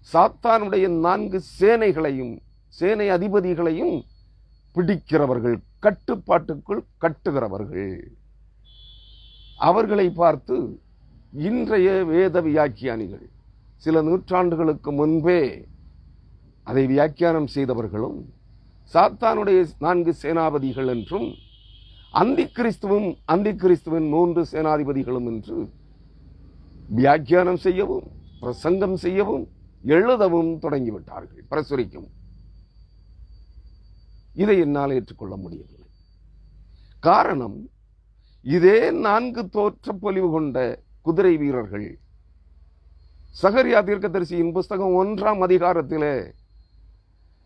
சாத்தானுடைய 4 சேனைகளையும் சேனை அதிபதிகளையும் பிடிக்கிறவர்கள், கட்டுப்பாட்டுக்குள் கட்டுகிறவர்கள். அவர்களை பார்த்து இன்றைய வேத வியாக்கியானிகள் சில நூற்றாண்டுகளுக்கு முன்பே அதை வியாக்கியானம் செய்தவர்களும் சாத்தானுடைய 4 சேனாபதிகள் என்றும் அந்தி கிறிஸ்துவின் 3 சேனாதிபதிகளும் என்று வியாக்கியானம் செய்யவும் பிரசங்கம் செய்யவும் எழுதவும் தொடங்கிவிட்டார்கள், பிரசுரிக்கும். இதை என்னால் ஏற்றுக்கொள்ள முடியவில்லை. காரணம், இதே 4 தோற்றப்பொலிவு கொண்ட குதிரை வீரர்கள் சகரியா தீர்க்கதரிசியின் புஸ்தகம் 1ஆம் அதிகாரத்திலே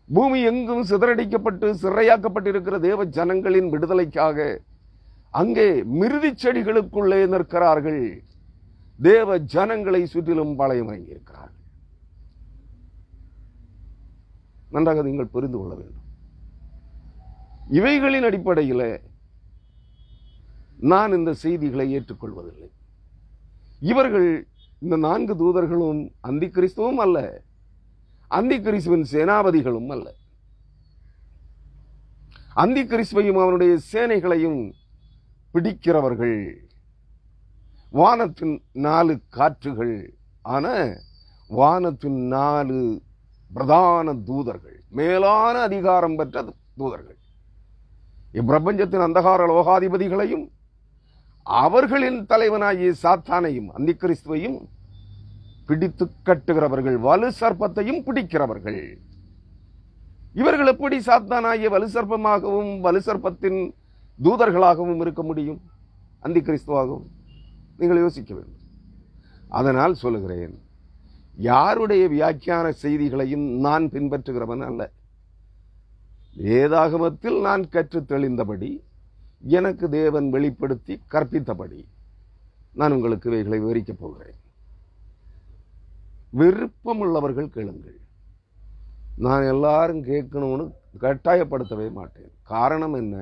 பூமி எங்கும் சிதறடிக்கப்பட்டு சிறையாக்கப்பட்டிருக்கிற தேவ ஜனங்களின் விடுதலைக்காக அங்கே மிருதி செடிகளுக்குள்ளே நிற்கிறார்கள். தேவ ஜனங்களை சுற்றிலும் பாளையம் இறங்கியிருக்கிறார்கள். நன்றாக நீங்கள் புரிந்து கொள்ள வேண்டும். இவைகளின் அடிப்படையில் நான் இந்த செய்திகளை ஏற்றுக்கொள்வதில்லை. இவர்கள் இந்த 4 தூதர்களும் அந்தி கிறிஸ்துவும் அல்ல, அந்தி கிறிஸ்துவின் சேனாபதிகளும் அல்ல. அந்தி கிறிஸ்துவையும் அவனுடைய சேனைகளையும் பிடிக்கிறவர்கள் வானத்தின் 4 காற்றுகள் ஆன வானத்தின் 4 பிரதான தூதர்கள், மேலான அதிகாரம் பெற்ற தூதர்கள். இப்பிரபஞ்சத்தின் அந்தகார லோகாதிபதிகளையும் அவர்களின் தலைவனாகிய சாத்தானையும் அந்தி கிறிஸ்துவையும் பிடித்து கட்டுகிறவர்கள், வலு சர்ப்பத்தையும் பிடிக்கிறவர்கள். இவர்கள் எப்படி சாத்தானாகிய வலு சர்ப்பமாகவும் வலு சர்ப்பத்தின் தூதர்களாகவும் இருக்க முடியும்? அந்தி கிறிஸ்துவாகவும் நீங்கள் யோசிக்க வேண்டும். அதனால் சொல்லுகிறேன், யாருடைய வியாக்கியான செய்திகளையும் நான் பின்பற்றுகிறவன் அல்ல. வேதாகமத்தில் நான் கற்று தெளிந்தபடி, எனக்கு தேவன் வெளிப்படுத்தி கற்பித்தபடி நான் உங்களுக்கு இவைகளை விவரிக்கப் போகிறேன். விருப்பமுள்ளவர்கள் கேளுங்கள். நான் எல்லாரும் கேட்கணும்னு கட்டாயப்படுத்தவே மாட்டேன். காரணம் என்ன?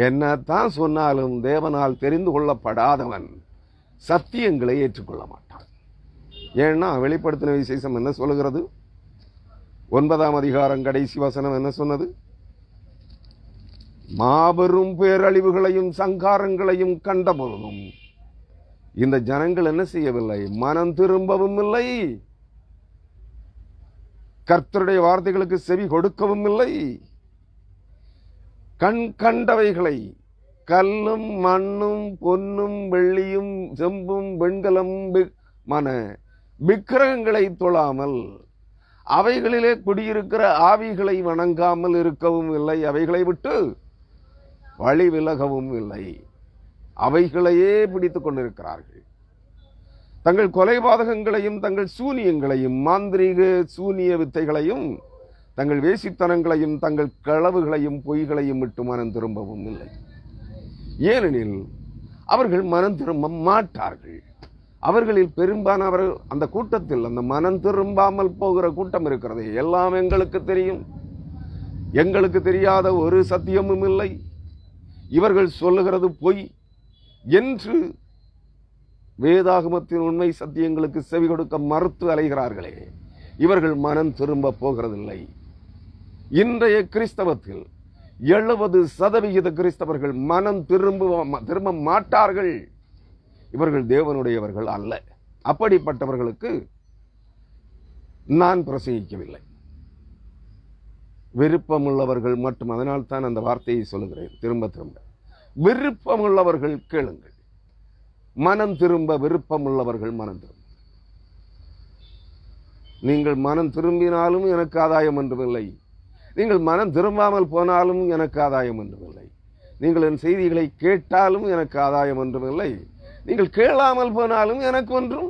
என்னத்தான் சொன்னாலும் தேவனால் தெரிந்து கொள்ளப்படாதவன் சத்தியங்களை ஏற்றுக்கொள்ள மாட்டான். ஏன்னா வெளிப்படுத்தின விசேஷம் என்ன சொல்லுகிறது? 9ஆம் அதிகாரம் கடைசி வசனம் என்ன சொன்னது? மாபெரும் பேரழிவுகளையும் சங்காரங்களையும் கண்டபொழுதும் இந்த ஜனங்கள் என்ன செய்யவில்லை? மனம் திரும்பவும் இல்லை, கர்த்தருடைய வார்த்தைகளுக்கு செவி கொடுக்கவும் இல்லை. கண் கண்டவைகளை, கல்லும் மண்ணும் பொன்னும் வெள்ளியும் செம்பும் வெண்கலம் விக்கிரகங்களை தொழாமல், அவைகளிலே குடியிருக்கிற ஆவிகளை வணங்காமல் இருக்கவும் இல்லை, அவைகளை விட்டு வழி விலகவும் இல்லை, அவைகளையே பிடித்துக் கொண்டிருக்கிறார்கள். தங்கள் கொலைபாதகங்களையும் தங்கள் சூனியங்களையும் மாந்திரீக சூனிய வித்தைகளையும் தங்கள் வேசித்தனங்களையும் தங்கள் களவுகளையும் பொய்களையும் விட்டு மனம் திரும்பவும் இல்லை. ஏனெனில் அவர்கள் மனம் திரும்ப மாட்டார்கள். அவர்களில் பெரும்பாலானவர் அந்த கூட்டத்தில், அந்த மனம் திரும்பாமல் போகிற கூட்டம் இருக்கிறது. எல்லாம் எங்களுக்கு தெரியும், எங்களுக்கு தெரியாத ஒரு சத்தியமும் இல்லை, இவர்கள் சொல்லுகிறது பொய் என்று வேதாகமத்தின் உண்மை சத்தியங்களுக்கு செவி கொடுக்க மறுத்து அலைகிறார்களே, இவர்கள் மனம் திரும்ப போகிறதில்லை. இன்றைய கிறிஸ்தவத்தில் 70% கிறிஸ்தவர்கள் மனம் திரும்ப மாட்டார்கள். இவர்கள் தேவனுடையவர்கள் அல்ல. அப்படிப்பட்டவர்களுக்கு நான் பிரசங்கிக்கவில்லை, விருப்பமுள்ளவர்கள் மட்டும். அதனால் தான் அந்த வார்த்தையை சொல்லுகிறேன் திரும்ப திரும்ப. விருப்பமுள்ளவர்கள் கேளுங்கள், மனம் திரும்ப விருப்பமுள்ளவர்கள் மனம் திரும்ப. நீங்கள் மனம் திரும்பினாலும் எனக்கு ஆதாயம் ஒன்றுமில்லை, நீங்கள் மனம் திரும்பாமல் போனாலும் எனக்கு ஆதாயம் ஒன்றுமில்லை. நீங்கள் என் செய்திகளை கேட்டாலும் எனக்கு ஆதாயம் ஒன்றுமில்லை, நீங்கள் கேளாமல் போனாலும் எனக்கு ஒன்றும்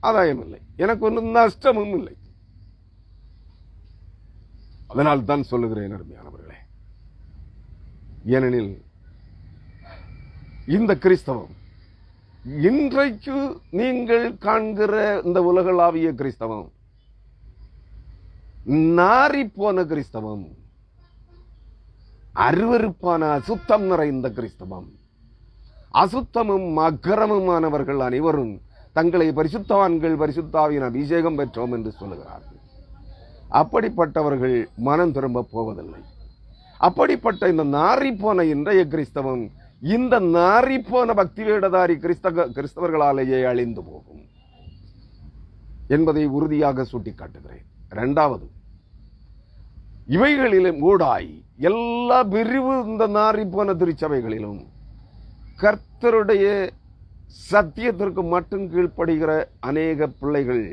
ஆதாயம் இல்லை, எனக்கு ஒன்றும் நஷ்டமும் இல்லை. அதனால் தான் சொல்லுகிறேன் அருமையானவர்களே, ஏனெனில் இந்த கிறிஸ்தவம், இன்றைக்கு நீங்கள் காண்கிற இந்த உலகளாவிய கிறிஸ்தவம் நாறிப்போன கிறிஸ்தவம், அருவருப்பான அசுத்தம் நிறைந்த கிறிஸ்தவம். அசுத்தமும் அக்கிரமுமானவர்கள் அனைவரும் தங்களை பரிசுத்தவான்கள், பரிசுத்தாவின் அபிஷேகம் பெற்றோம் என்று சொல்லுகிறார்கள். அப்படிப்பட்டவர்கள் மனம் திரும்ப போவதில்லை. அப்படிப்பட்ட இந்த நாறிப்போன இன்றைய கிறிஸ்தவம் இந்த நாறிப்போன பக்தி வேடதாரி கிறிஸ்தவர்களாலேயே அழிந்து போகும் என்பதை உறுதியாக சுட்டிக்காட்டுகிறேன். இரண்டாவது, இவைகளிலும் ஊடாய் எல்லா பிரிவு இந்த நாறிப்போன திருச்சபைகளிலும் கர்த்தருடைய சத்தியத்திற்கு மட்டும் கீழ்ப்படுகிற அநேக பிள்ளைகள்,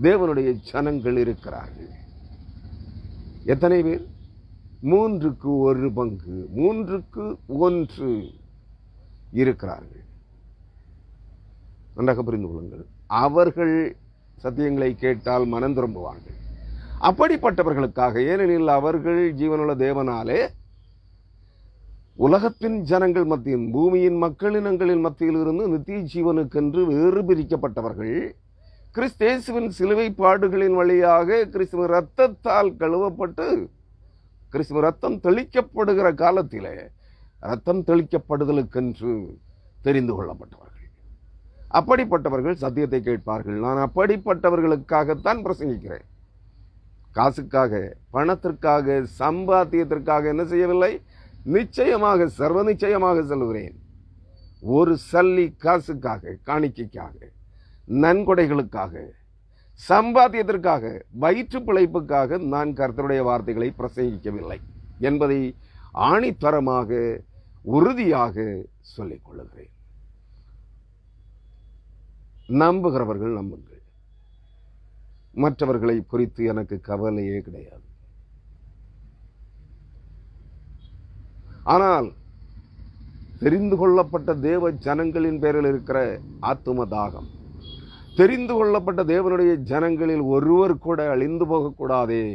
தேவனுடைய ஜனங்கள் இருக்கிறார்கள். எத்தனை பேர்? 3க்கு 1 பங்கு, 3க்கு 1 இருக்கிறார்கள். நன்றாக புரிந்து கொள்ளுங்கள். அவர்கள் சத்தியங்களை கேட்டால் மனம் திரும்புவார்கள். அப்படிப்பட்டவர்களுக்காக, ஏனெனில் அவர்கள் ஜீவனுள்ள தேவனாலே உலகத்தின் ஜனங்கள் மத்தியில், பூமியின் மக்களினங்களின் மத்தியில் இருந்து நித்திய ஜீவனுக்கென்று வேறு பிரிக்கப்பட்டவர்கள், கிறிஸ்தேசுவின் சிலுவை பாடுகளின் வழியாக கிறிஸ்துவ இரத்தத்தால் கழுவப்பட்டு கிறிஸ்துவ ரத்தம் தெளிக்கப்படுகிற காலத்திலே ரத்தம் தெளிக்கப்படுதலுக்கென்று தெரிந்து கொள்ளப்பட்டவர்கள். அப்படிப்பட்டவர்கள் சத்தியத்தை கேட்பார்கள். நான் அப்படிப்பட்டவர்களுக்காகத்தான் பிரசங்கிக்கிறேன். காசுக்காக, பணத்திற்காக, சம்பாத்தியத்திற்காக என்ன செய்யவில்லை. நிச்சயமாக, சர்வ நிச்சயமாக சொல்லுகிறேன், ஒரு சல்லி காசுக்காக, காணிக்கைக்காக, நன்கொடைகளுக்காக, சம்பாத்தியத்திற்காக, வயிற்று பிழைப்புக்காக நான் கர்த்தருடைய வார்த்தைகளை பிரசங்கிக்கவில்லை என்பதை ஆணித்தரமாக உறுதியாக சொல்லிக் கொள்ளுகிறேன். நம்புகிறவர்கள் நம்புங்கள், மற்றவர்களை குறித்து எனக்கு கவலையே கிடையாது. ஆனால் தெரிந்து கொள்ளப்பட்ட தேவ ஜனங்களின் பேரில் இருக்கிற ஆத்தும தாகம், தெரிந்து கொள்ளப்பட்ட தேவனுடைய ஜனங்களில் ஒருவர் கூட அழிந்து போகக்கூடாதே.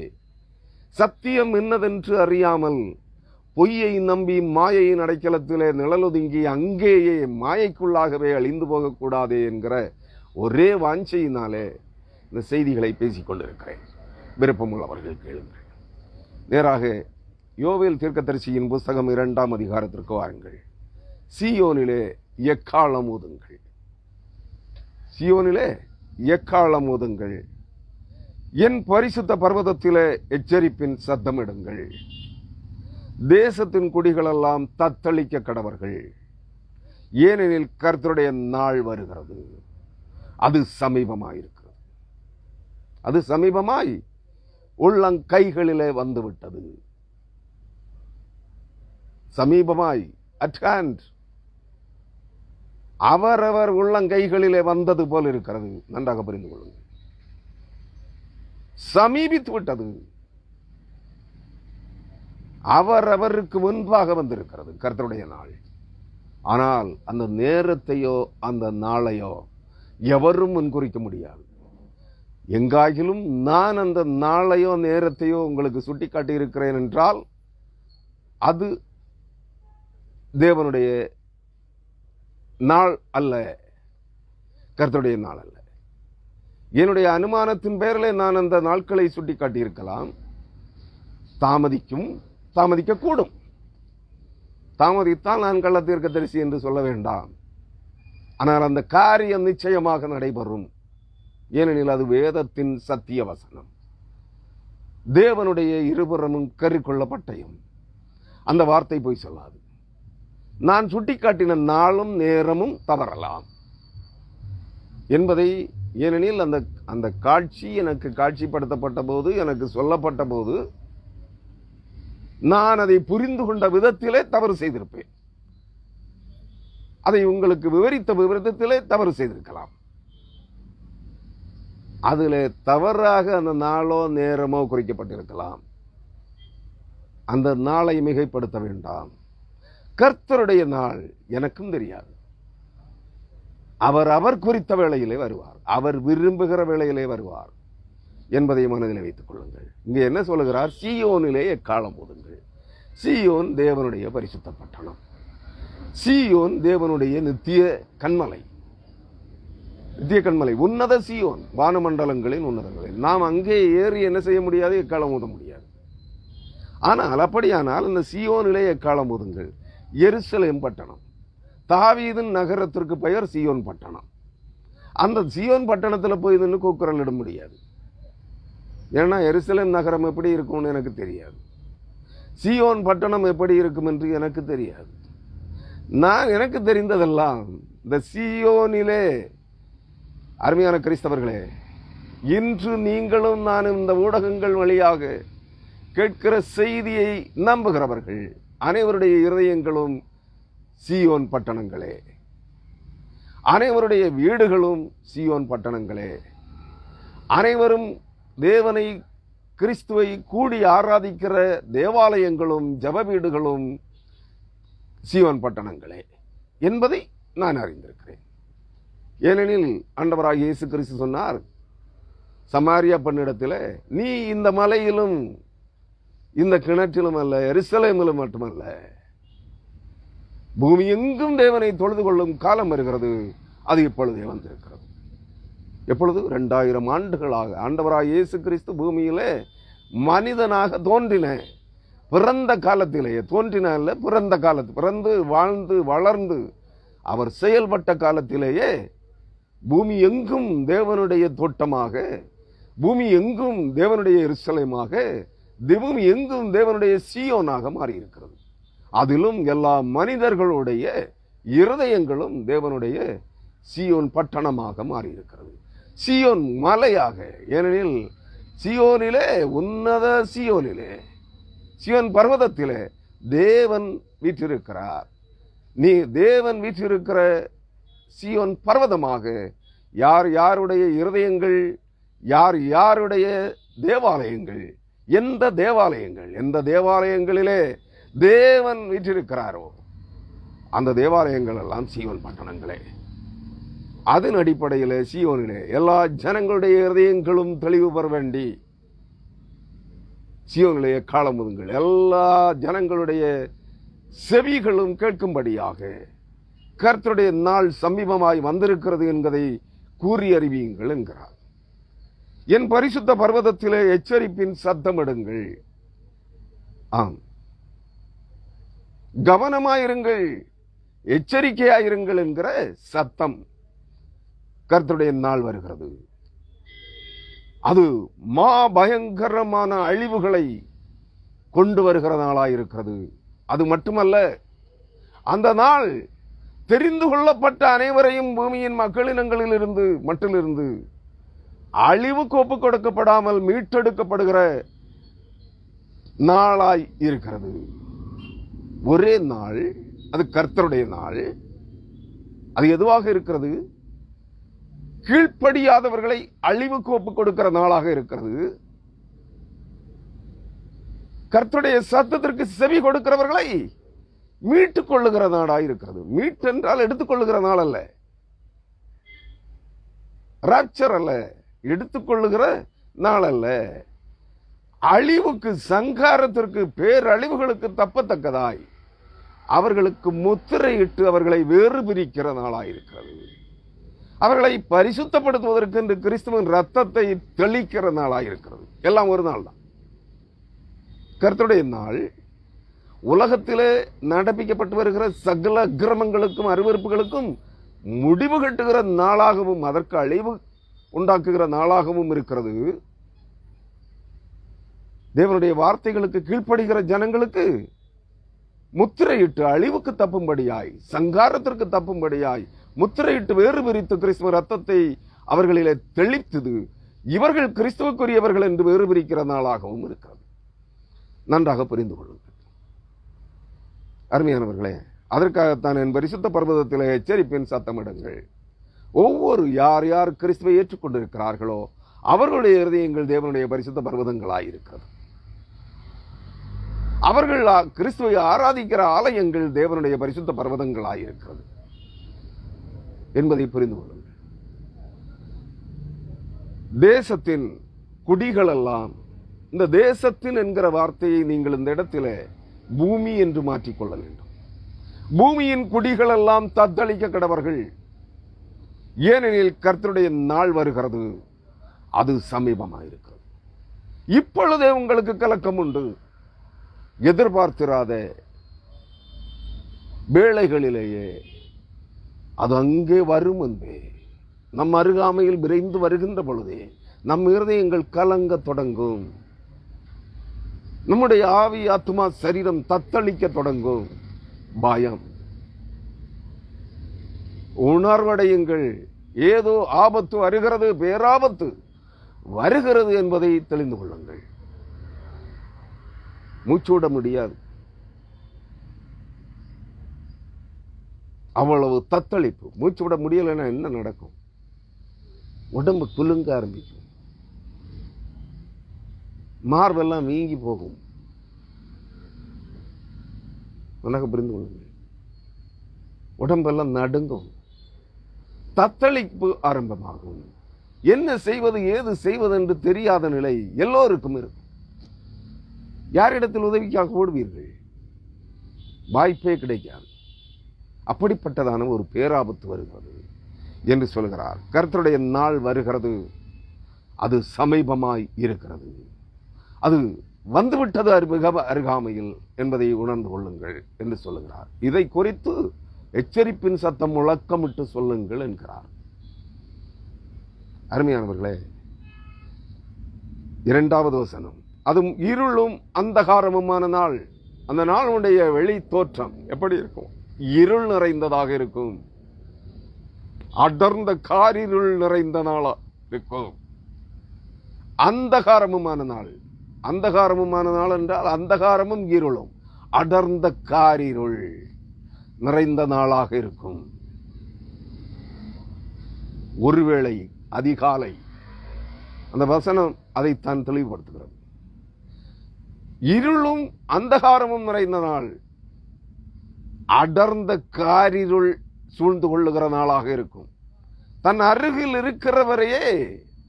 சத்தியம் என்னதென்று அறியாமல் பொய்யை நம்பி மாயையின் அடைக்கலத்திலே நிழலொதுங்கி அங்கேயே மாயைக்குள்ளாகவே அழிந்து போகக்கூடாதே என்கிற ஒரே வாஞ்சையினாலே இந்த செய்திகளை பேசிக் கொண்டிருக்கிறேன். விருப்பமுள்ளவர்கள் கேளுங்கள். நேராக யோவேல் தீர்க்கதரிசியின் புஸ்தகம் 2ஆம் அதிகாரத்திற்கு வாருங்கள். சீயோனிலே எக்காளம் ஊதுங்கள், சீயோனிலே எக்காளம் ஊதுங்கள், என் பரிசுத்த பர்வதத்திலே எச்சரிப்பின் சத்தமிடுங்கள். தேசத்தின் குடிகளெல்லாம் தத்தளிக்க கடவர்கள், ஏனெனில் கர்த்தருடைய நாள் வருகிறது, அது சமீபமாயிருக்கிறது. அது சமீபமாய் உள்ளங்கைகளிலே வந்துவிட்டது. சமீபமாய், அட் ஹேண்ட், அவரவர் உள்ளங்கைகளிலே வந்தது போல் இருக்கிறது. நன்றாக புரிந்து கொள்ளுங்கள். சமீபித்து விட்டது. அவரவருக்கு முன்பாக வந்திருக்கிறது கர்த்தருடைய நாள். ஆனால் அந்த நேரத்தையோ அந்த நாளையோ எவரும் முன்குறிக்க முடியாது. எங்காகிலும் நான் அந்த நாளையோ நேரத்தையோ உங்களுக்கு சுட்டிக்காட்டி இருக்கிறேன் என்றால் அது தேவனுடைய நாள் அல்ல, கர்த்தருடைய நாள் அல்ல. என்னுடைய அனுமானத்தின் பேரில் நான் அந்த நாட்களை சுட்டிக்காட்டி இருக்கலாம். தாமதிக்கக்கூடும். தாமதித்தால் நான் கள்ளத்தீர்க்கதரிசி என்று சொல்ல வேண்டாம். ஆனால் அந்த காரியம் நிச்சயமாக நடைபெறும். ஏனெனில் அது வேதத்தின் சத்திய வசனம். தேவனுடைய இருபுறமும் கருக்கொள்ளப்பட்டையும் அந்த வார்த்தை போய் சொல்லாது. நான் சுட்டிக்காட்டின நாளும் நேரமும் தவறலாம் என்பதை, ஏனெனில் அந்த காட்சி எனக்கு காட்சிப்படுத்தப்பட்ட போது, எனக்கு சொல்லப்பட்ட போது, நான் அதை புரிந்து கொண்ட விதத்திலே தவறு செய்திருப்பேன். அதை உங்களுக்கு விவரித்த விவரத்திலே தவறு செய்திருக்கலாம். அதில் தவறாக அந்த நாளோ நேரமோ குறிக்கப்பட்டிருக்கலாம். அந்த நாளை மிகைப்படுத்த வேண்டாம். கர்த்தருடைய நாள் எனக்கும் தெரியாது. அவர் குறித்த வேளையிலே வருவார், அவர் விரும்புகிற வேளையிலே வருவார் என்பதை மனதில் வைத்துக் கொள்ளுங்கள். இங்கே என்ன சொல்லுகிறார்? சீயோனிலே எக்காலம் ஊதுங்கள். சீயோன் தேவனுடைய பரிசுத்த பட்டணம். சீயோன் தேவனுடைய நித்திய கண்மலை. நித்திய கண்மலை, உன்னத சீயோன், வானமண்டலங்களின் உன்னதங்களில். நாம் அங்கே ஏறி என்ன செய்ய முடியாது? எக்காலம் ஊத முடியாது. ஆனால் அப்படியானால் இந்த சீயோனிலே எக்காலம் ஊதுங்கள். எருசலேம் பட்டணம், தாவீதின் நகரத்திற்கு பெயர் சீயோன் பட்டணம். அந்த சீயோன் பட்டணத்தில் போய் நின்று கூக்குரல் இட முடியாது. ஏன்னா எருசலேம் நகரம் எப்படி இருக்கும்னு எனக்கு தெரியாது. சீயோன் பட்டணம் எப்படி இருக்கும் என்று எனக்கு தெரியாது. எனக்கு தெரிந்ததெல்லாம் இந்த சீயோனிலே. அருமையான கிறிஸ்தவர்களே, இன்று நீங்களும் நானும் இந்த ஊடகங்கள் வழியாக கேட்கிற செய்தியை நம்புகிறவர்கள் அனைவருடைய இருதயங்களும் சீயோன் பட்டணங்களே. அனைவருடைய வீடுகளும் சீயோன் பட்டணங்களே. அனைவரும் தேவனை, கிறிஸ்துவை கூடி ஆராதிக்கிற தேவாலயங்களும் ஜப வீடுகளும் சீயோன் பட்டணங்களே என்பதை நான் அறிந்திருக்கிறேன். ஏனெனில் ஆண்டவராகிய இயேசு கிறிஸ்து சொன்னார் சமாரியா பெண்ணிடத்தில், நீ இந்த மலையிலும் இந்த கிணற்றிலும் அல்ல, எருசலேமிலும் மட்டுமல்ல, பூமி எங்கும் தேவனை தொழுது கொள்ளும் காலம் வருகிறது, அது இப்பொழுதே வந்திருக்கிறது. எப்பொழுது? 2000 ஆண்டுகளாக ஆண்டவராகிய இயேசு கிறிஸ்து பூமியிலே மனிதனாக தோன்றின பிறந்த காலத்திலேயே, தோன்றின அல்ல, பிறந்த காலத்து, பிறந்து வாழ்ந்து வளர்ந்து அவர் செயல்பட்ட காலத்திலேயே பூமி எங்கும் தேவனுடைய தோட்டமாக, பூமி எங்கும் தேவனுடைய எருசலேமாக, பூமி எங்கும் தேவனுடைய சீயோனாக மாறியிருக்கிறது. அதிலும் எல்லா மனிதர்களுடைய இருதயங்களும் தேவனுடைய சீயோன் பட்டணமாக மாறியிருக்கிறது. சீயோன் மலையாக, ஏனெனில் சீயோனிலே, உன்னத சீயோனிலே, சீயோன் பர்வதத்திலே தேவன் வீற்றிருக்கிறார். நீ தேவன் வீற்றிருக்கிற சீயோன் பர்வதமாக யார் யாருடைய இருதயங்கள், யார் யாருடைய தேவாலயங்கள், எந்த தேவாலயங்களிலே தேவன் வீற்றிருக்கிறாரோ அந்த தேவாலயங்கள் எல்லாம் சீயோன் பட்டணங்களே. அதன் அடிப்படையில் சீயோனிலே எல்லா ஜனங்களுடைய இருதயங்களும் தெளிவு பெற வேண்டி சீயோனிலே காலம் முதுங்கள். எல்லா ஜனங்களுடைய செவிகளும் கேட்கும்படியாக கர்த்தருடைய நாள் சமீபமாய் வந்திருக்கிறது என்பதை கூறி அறிவியுங்கள் என்கிறார். என் பரிசுத்த பர்வதத்திலே எச்சரிப்பின் சத்தமிடுங்கள். ஆம், கவனமாயிருங்கள், எச்சரிக்கையாயிருங்கள் என்கிற சத்தம். கர்த்தருடைய நாள் வருகிறது. அது பயங்கரமான அழிவுகளை கொண்டு வருகிற நாளாயிருக்கிறது. அது மட்டுமல்ல, அந்த நாள் தெரிந்து கொள்ளப்பட்ட அனைவரையும் பூமியின் மக்களினங்களிலிருந்து மட்டிலிருந்து அழிவுக்கு ஒப்புக் கொடுக்கப்படாமல் மீட்டெடுக்கப்படுகிற நாளாய் இருக்கிறது. ஒரே நாள், அது கர்த்தருடைய நாள். அது எதுவாக இருக்கிறது? கீழ்ப்படியாதவர்களை அழிவுக்கு ஒப்புக் கொடுக்கிற நாளாக இருக்கிறது. கர்த்தருடைய சத்தத்திற்கு செவி கொடுக்கிறவர்களை மீட்டுக் கொள்ளுகிற நாடாக இருக்கிறது. மீட்டென்றால் எடுத்துக்கொள்ளுகிற நாள் அல்ல, ராப்சர் அல்ல, எடுத்துக்கொள்ளுகிற நாள் அல்ல. அழிவுக்கு, சங்காரத்திற்கு, பேரழிவுகளுக்கு தப்பத்தக்கதாய் அவர்களுக்கு முத்திரையிட்டு அவர்களை வேறு பிரிக்கிற நாளாயிருக்கிறது. அவர்களை பரிசுத்தப்படுத்துவதற்கு என்று கிறிஸ்துவின் ரத்தத்தை தெளிக்கிற நாளாயிருக்கிறது. எல்லாம் ஒரு நாள் தான். கர்த்தருடைய நாள் உலகத்திலே நடப்பிக்கப்பட்டு வருகிற சகல அக்கிரமங்களுக்கும் அருவருப்புகளுக்கும் முடிவு கட்டுகிற நாளாகவும் அதற்கு அழிவு உண்டாக்குகிற நாளாகவும் இருக்கிறது. தேவனுடைய வார்த்தைகளுக்கு கீழ்ப்படுகிற ஜனங்களுக்கு முத்திரையிட்டு அழிவுக்கு தப்பும்படியாய், சங்காரத்திற்கு தப்பும்படியாய் முத்திரையிட்டு வேறு பிரித்து கிறிஸ்துவ ரத்தத்தை அவர்களிலே தெளித்தது இவர்கள் கிறிஸ்துவுக்குரியவர்கள் என்று வேறு பிரிக்கிற நாளாகவும் இருக்கிறது. நன்றாக புரிந்து கொள்ளுங்கள் அருமையானவர்களே. அதற்காகத்தான் என் பரிசுத்த பர்வதத்திலே எச்சரிப்பின் சத்தமிடுங்கள். ஒவ்வொரு யார் யார் கிறிஸ்துவை ஏற்றுக்கொண்டிருக்கிறார்களோ அவர்களுடைய இருதயங்கள் தேவனுடைய பரிசுத்த பர்வதங்களாயிருக்கிறது. அவர்கள் கிறிஸ்துவை ஆராதிக்கிற ஆலயங்கள் தேவனுடைய பரிசுத்த பர்வதங்களாயிருக்கிறது என்பதை புரிந்து கொள்ளுங்கள். தேசத்தின் குடிகள் எல்லாம், இந்த தேசத்தின் என்கிற வார்த்தையை நீங்கள் இந்த இடத்திலே பூமி என்று மாற்றிக்கொள்ள வேண்டும். பூமியின் குடிகள் எல்லாம் தத்தளிக்க கடவர்கள். ஏனெனில் கர்த்தருடைய நாள் வருகிறது, அது சமீபமாயிருக்கிறது. இப்பொழுதே உங்களுக்கு கலக்கம் உண்டு. எதிர்பார்த்திராத வேளைகளிலேயே அது அங்கே வரும் என்பே. நம் அருகாமையில் விரைந்து வருகின்ற பொழுதே நம் இருதயங்கள் கலங்க தொடங்கும். நம்முடைய ஆவி, ஆத்மா, சரீரம் தத்தளிக்க தொடங்கும். பயம், உணர்வடையுங்கள். ஏதோ ஆபத்து வருகிறது, பேராபத்து வருகிறது என்பதை தெளிந்து கொள்ளுங்கள். மூச்சுவிட முடியாது, அவ்வளவு தத்தளிப்பு. மூச்சு விட முடியலைன்னா என்ன நடக்கும்? உடம்பு குலுங்க ஆரம்பிக்கும், மார்பெல்லாம் வீங்கி போகும். உனக்கு புரிந்து கொள்ளுங்கள். உடம்பெல்லாம் நடுங்கும், தத்தளிப்பு ஆரம்பமாகும். என்ன செய்வது, ஏது செய்வது என்று தெரியாத நிலை எல்லோருக்கும் இருக்கும். யாரிடத்தில் உதவிக்காக ஓடுவீர்கள்? வாய்ப்பே கிடைக்காது. அப்படிப்பட்டதான ஒரு பேராபத்து வருகிறது என்று சொல்கிறார். கர்த்தருடைய நாள் வருகிறது, அது சமீபமாய் இருக்கிறது, அது வந்துவிட்டது அருகாமையில் என்பதை உணர்ந்து கொள்ளுங்கள் என்று சொல்லுகிறார். இதை குறித்து எச்சரிப்பின் சத்தம் முழக்கமிட்டு சொல்லுங்கள் என்கிறார். அருமையானவர்களே, 2வது வசனம், அதுவும் இருளும் அந்தகாரமுமான நாள். அந்த நாளுடைய வெளி தோற்றம் எப்படி இருக்கும்? இருள் நிறைந்ததாக இருக்கும். அடர்ந்த காரிருள் நிறைந்த நாளா இருக்கும். அந்தகாரமுமான நாள். அந்தகாரமுமான நாள் என்றால் அந்தகாரமும் இருளும் அடர்ந்த காரிருள் நிறைந்த நாளாக இருக்கும். ஒருவேளை அதிகாலை, அந்த வசனம் அதைத்தான் தெளிவுபடுத்துகிறது. இருளும் அந்தகாரமும் நிறைந்த நாள், அடர்ந்த காரிருள் சூழ்ந்து கொள்ளுகிற நாளாக இருக்கும். தன் அருகில் இருக்கிறவரையே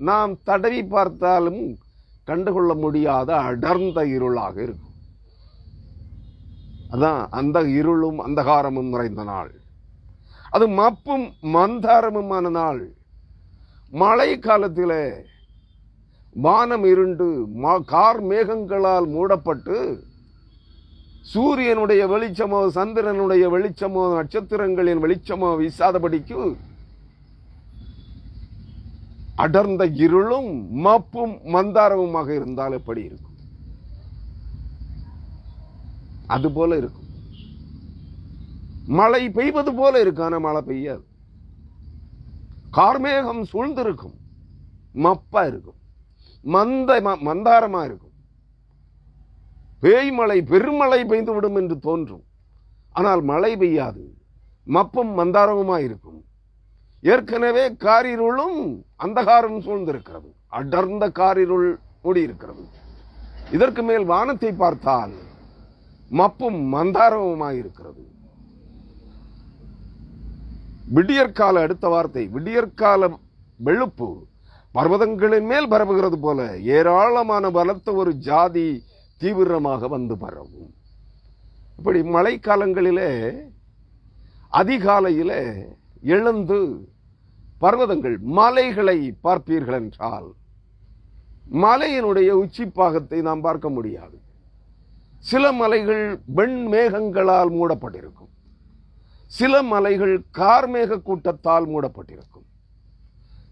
நாம் தடவி பார்த்தாலும் கண்டுகொள்ள முடியாத அடர்ந்த இருளாக இருக்கும். அதான் அந்த இருளும் அந்தகாரமும் நிறைந்த நாள். அது மப்பும் மந்தாரமுமான நாள். மழை காலத்திலே வானம் இருண்டு கார் மேகங்களால் மூடப்பட்டு சூரியனுடைய வெளிச்சமோ, சந்திரனுடைய வெளிச்சமோ, நட்சத்திரங்களின் வெளிச்சமோ வீசாதபடிக்கு அடர்ந்த இருளும் மப்பும் மந்தாரமுமாக இருந்தால் எப்படி இருக்கும்? அதுபோல இருக்கும். மழை பெய்வது போல இருக்கு, ஆனா மழை பெய்யாது. கார்மேகம் சூழ்ந்திருக்கும், மப்பா இருக்கும், மந்தாரமா இருக்கும். பேய்மழை பெருமழை பெய்து விடும் என்று தோன்றும், ஆனால் மழை பெய்யாது, மப்பும் மந்தாரமுமா இருக்கும். ஏற்கனவே காரிருளும் அந்தகாரம் சூழ்ந்திருக்கிறது, அடர்ந்த காரிருள் மூடியிருக்கிறது. இதற்கு மேல் வானத்தை பார்த்தால் மப்பும் மந்தாரமுமாயிருக்கிறது. விடியற்கால, அடுத்த வார்த்தை, விடியற்கால வெளுப்பு பர்வதங்களின் மேல் பரவுகிறது போல ஏராளமான பலத்த ஒரு ஜாதி தீவிரமாக வந்து பரவும். இப்படி மழைக்காலங்களிலே அதிகாலையிலே எழுந்து பர்வதங்கள், மலைகளை பார்ப்பீர்கள் என்றால் மலையினுடைய உச்சி பாகத்தை நாம் பார்க்க முடியாது. சில மலைகள் வெண்மேகங்களால் மூடப்பட்டிருக்கும், சில மலைகள் கார்மேக கூட்டத்தால் மூடப்பட்டிருக்கும்,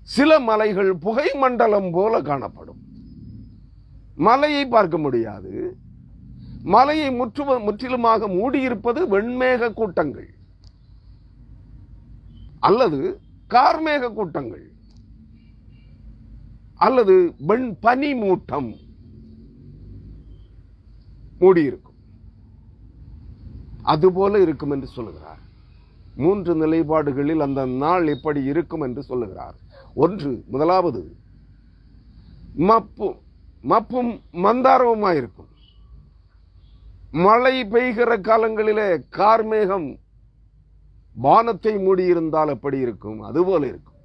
சில மலைகள் புகை மண்டலம் போல காணப்படும். மலையை பார்க்க முடியாது. மலையை முற்றிலுமாக மூடியிருப்பது வெண்மேக கூட்டங்கள் அல்லது கார்மேக கூட்டங்கள் அல்லது வெண் பனி மூட்டம் மூடியிருக்கும். அதுபோல இருக்கும் என்று சொல்லுகிறார். 3 நிலைப்பாடுகளில் அந்த நாள் எப்படி இருக்கும் என்று சொல்லுகிறார். ஒன்று, முதலாவது மப்பும் மந்தாரமுமாயிருக்கும். மழை பெய்கிற காலங்களிலே கார்மேகம் வானத்தை மூடியிருந்தால் எப்படி இருக்கும், அதுபோல இருக்கும்.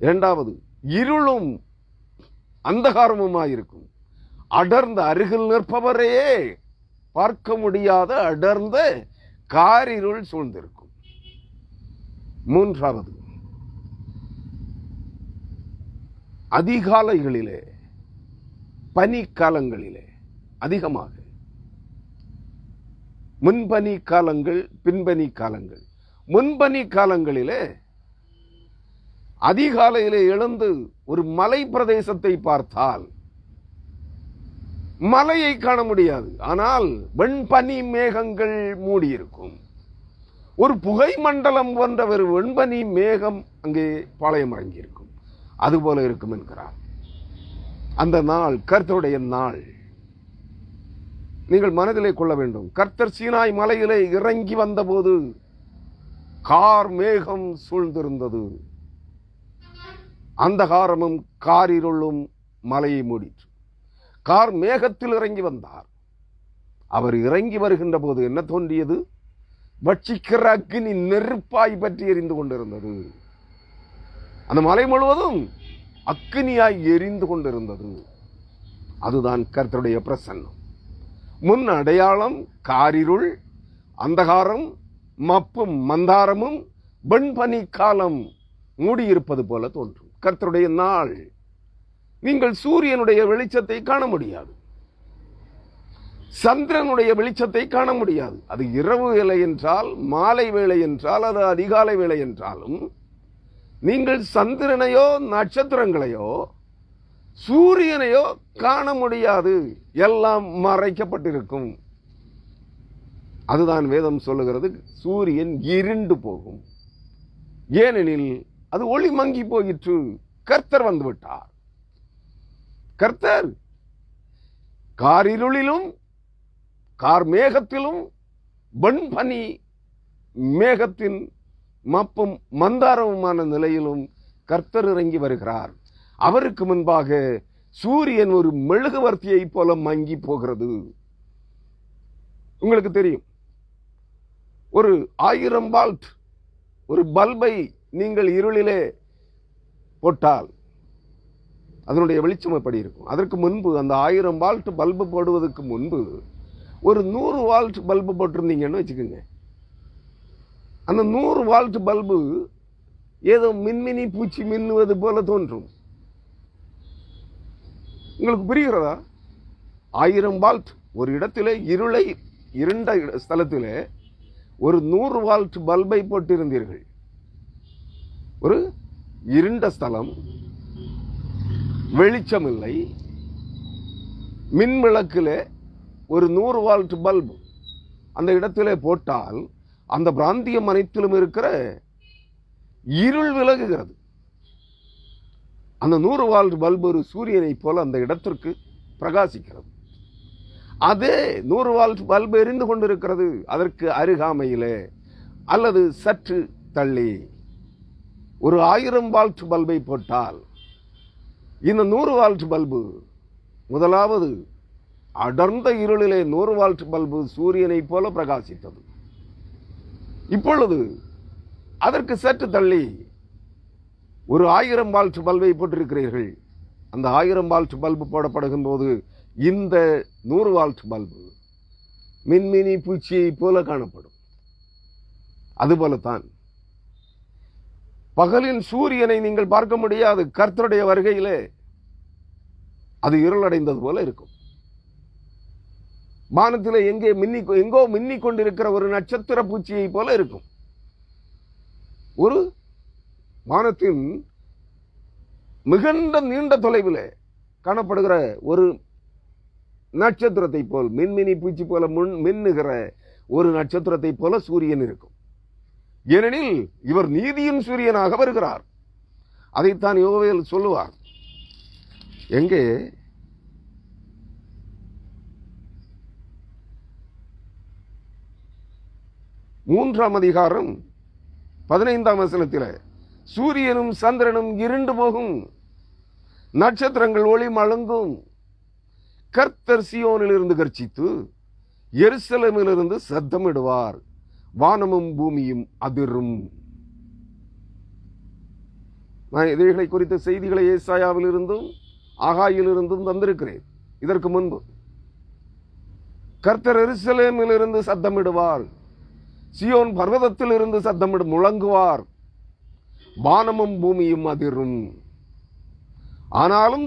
இரண்டாவது, இருளும் அந்தகாரமுமாயிருக்கும். அடர்ந்த, அருகில் நிற்பவரையே பார்க்க முடியாத அடர்ந்த காரிருள் சூழ்ந்திருக்கும். மூன்றாவது, அதிகாலைகளிலே, பனிக்காலங்களிலே அதிகமாக, முன்பனி காலங்கள், பின்பனி காலங்கள். முன்பனி காலங்களிலே அதிகாலையிலே எழுந்து ஒரு மலை பிரதேசத்தை பார்த்தால் மலையை காண முடியாது, ஆனால் வெண்பனி மேகங்கள் மூடியிருக்கும். ஒரு புகை மண்டலம் போன்ற ஒரு வெண்பனி மேகம் அங்கே பாளையம் இறங்கியிருக்கும். அதுபோல இருக்கும் என்கிறார். அந்த நாள் கர்த்தருடைய நாள். நீங்கள் மனதிலே கொள்ள வேண்டும். கர்த்தர் சீனாய் மலையிலே இறங்கி வந்தபோது கார் மேகம் சூழ்ந்திருந்தது, அந்தகாரமும் காரிருளும் மலையை மூடிற்று. கார் மேகத்தில் இறங்கி வந்தார். அவர் இறங்கி வருகின்ற போது என்ன தோன்றியது? பட்சிக்கிற அக்கினி நெருப்பாய் பற்றி எரிந்து கொண்டிருந்தது. அந்த மலை முழுவதும் அக்கினியாய் எரிந்து கொண்டிருந்தது. அதுதான் கர்த்தருடைய பிரசன்னம். முன் அடையாளம் காரிருள், அந்தகாரம், மப்பும் மந்தாரமும் வெண்பனி காலம் மூடியிருப்பது போல தோன்றும். கர்த்தருடைய நாள். நீங்கள் சூரியனுடைய வெளிச்சத்தை காண முடியாது, சந்திரனுடைய வெளிச்சத்தை காண முடியாது. அது இரவு வேளை என்றால், மாலை வேளை என்றால், அது அதிகாலை வேளை என்றாலும் நீங்கள் சந்திரனையோ நட்சத்திரங்களையோ சூரியனையோ காண முடியாது. எல்லாம் மறைக்கப்பட்டிருக்கும். அதுதான் வேதம் சொல்லுகிறது, சூரியன் இருண்டு போகும். ஏனெனில் அது ஒளி மங்கி போயிற்று. கர்த்தர் வந்து விட்டார். கர்த்தர் காரிருளிலும் கார் மேகத்திலும் வெண்பனி மேகத்தின் மப்பும் மந்தாரமுமான நிலையிலும் கர்த்தர் இறங்கி வருகிறார். அவருக்கு முன்பாக சூரியன் ஒரு மெழுகுவர்த்தியை போல மங்கி போகிறது. உங்களுக்கு தெரியும், ஒரு 1000 வால்ட் ஒரு பல்பை நீங்கள் இருளிலே போட்டால் அதனுடைய வெளிச்சம் எப்படி இருக்கும்? அதற்கு முன்பு, அந்த 1000 வால்ட் பல்பு போடுவதற்கு முன்பு ஒரு 100 வால்ட் பல்பு போட்டிருந்தீங்கன்னு வச்சுக்கோங்க. அந்த 100 வால்ட் பல்பு ஏதோ மின்மினி பூச்சி மின்னுவது போல தோன்றும். உங்களுக்கு புரிகிறதா? 1000 வால்ட் ஒரு இடத்திலே, இருண்ட ஸ்தலத்திலே ஒரு 100 வால்ட் பல்பை போட்டிருந்தீர்கள். ஒரு இருண்ட ஸ்தலம், வெளிச்சம் இல்லை, மின் விளக்கிலே ஒரு 100 வால்ட் பல்பு அந்த இடத்திலே போட்டால் அந்த பிராந்தியம் அனைத்திலும் இருக்கிற இருள் விலகுகிறது. அந்த 100 வால்ட் பல்பு ஒரு சூரியனை போல அந்த இடத்திற்கு பிரகாசிக்கிறது. அதே 100 வால்ட் பல்பு எரிந்து கொண்டிருக்கிறது. அதற்கு அருகாமையிலே அல்லது சற்று தள்ளி ஒரு 1000 வால்ட் பல்பை போட்டால் இந்த 100 வால்ட் பல்பு முதலாவது அடர்ந்த இருளிலே 100 வால்ட் பல்பு சூரியனை போல பிரகாசித்தது. இப்பொழுது அதற்கு சற்று தள்ளி ஒரு 1000 வால்ட் பல்பை போட்டிருக்கிறீர்கள். அந்த 1000 வால்ட் பல்பு போடப்படுகின்ற போது இந்த 100 வால்ட் பல்பு மின்மினி பூச்சியை போல காணப்படும். அதுபோலத்தான் பகலின் சூரியனை நீங்கள் பார்க்க முடியாது. கர்த்தருடைய வருகையிலே அது இருளடைந்தது போல இருக்கும். வானத்திலே எங்கோ மின்னிக் கொண்டிருக்கிற ஒரு நட்சத்திர பூச்சியை போல இருக்கும். ஒரு வானத்தின் மிகுந்த நீண்ட தொலைவில் காணப்படுகிற ஒரு நட்சத்திரத்தை போல், மின்மினி பூச்சி போல மின்னுகிற ஒரு நட்சத்திரத்தை போல சூரியன் இருக்கும். ஏனெனில் இவர் நீதியின் சூரியனாக வருகிறார். அதைத்தான் யோவேல் சொல்லுவார். எங்கே? மூன்றாம் அதிகாரம் 15ஆம் வசனத்தில் சூரியனும் சந்திரனும் இருண்டு போகும், நட்சத்திரங்கள் ஒளி மழுங்கும், கர்த்தர் சீயோனிலிருந்து கர்ச்சித்து எருசலேமிலிருந்து சத்தமிடுவார், வானமும் பூமியும் அதிரும். நான் இவைகளை குறித்த செய்திகளை ஏசாயாவில் இருந்தும் ஆகாயிலிருந்தும் தந்திருக்கிறேன். இதற்கு முன்பு கர்த்தர் எருசலேமிலிருந்து சத்தமிடுவார், சியோன் பர்வதத்தில் இருந்து சத்தமிடு முழங்குவார், வானமும் பூமியும் அதிரும். ஆனாலும்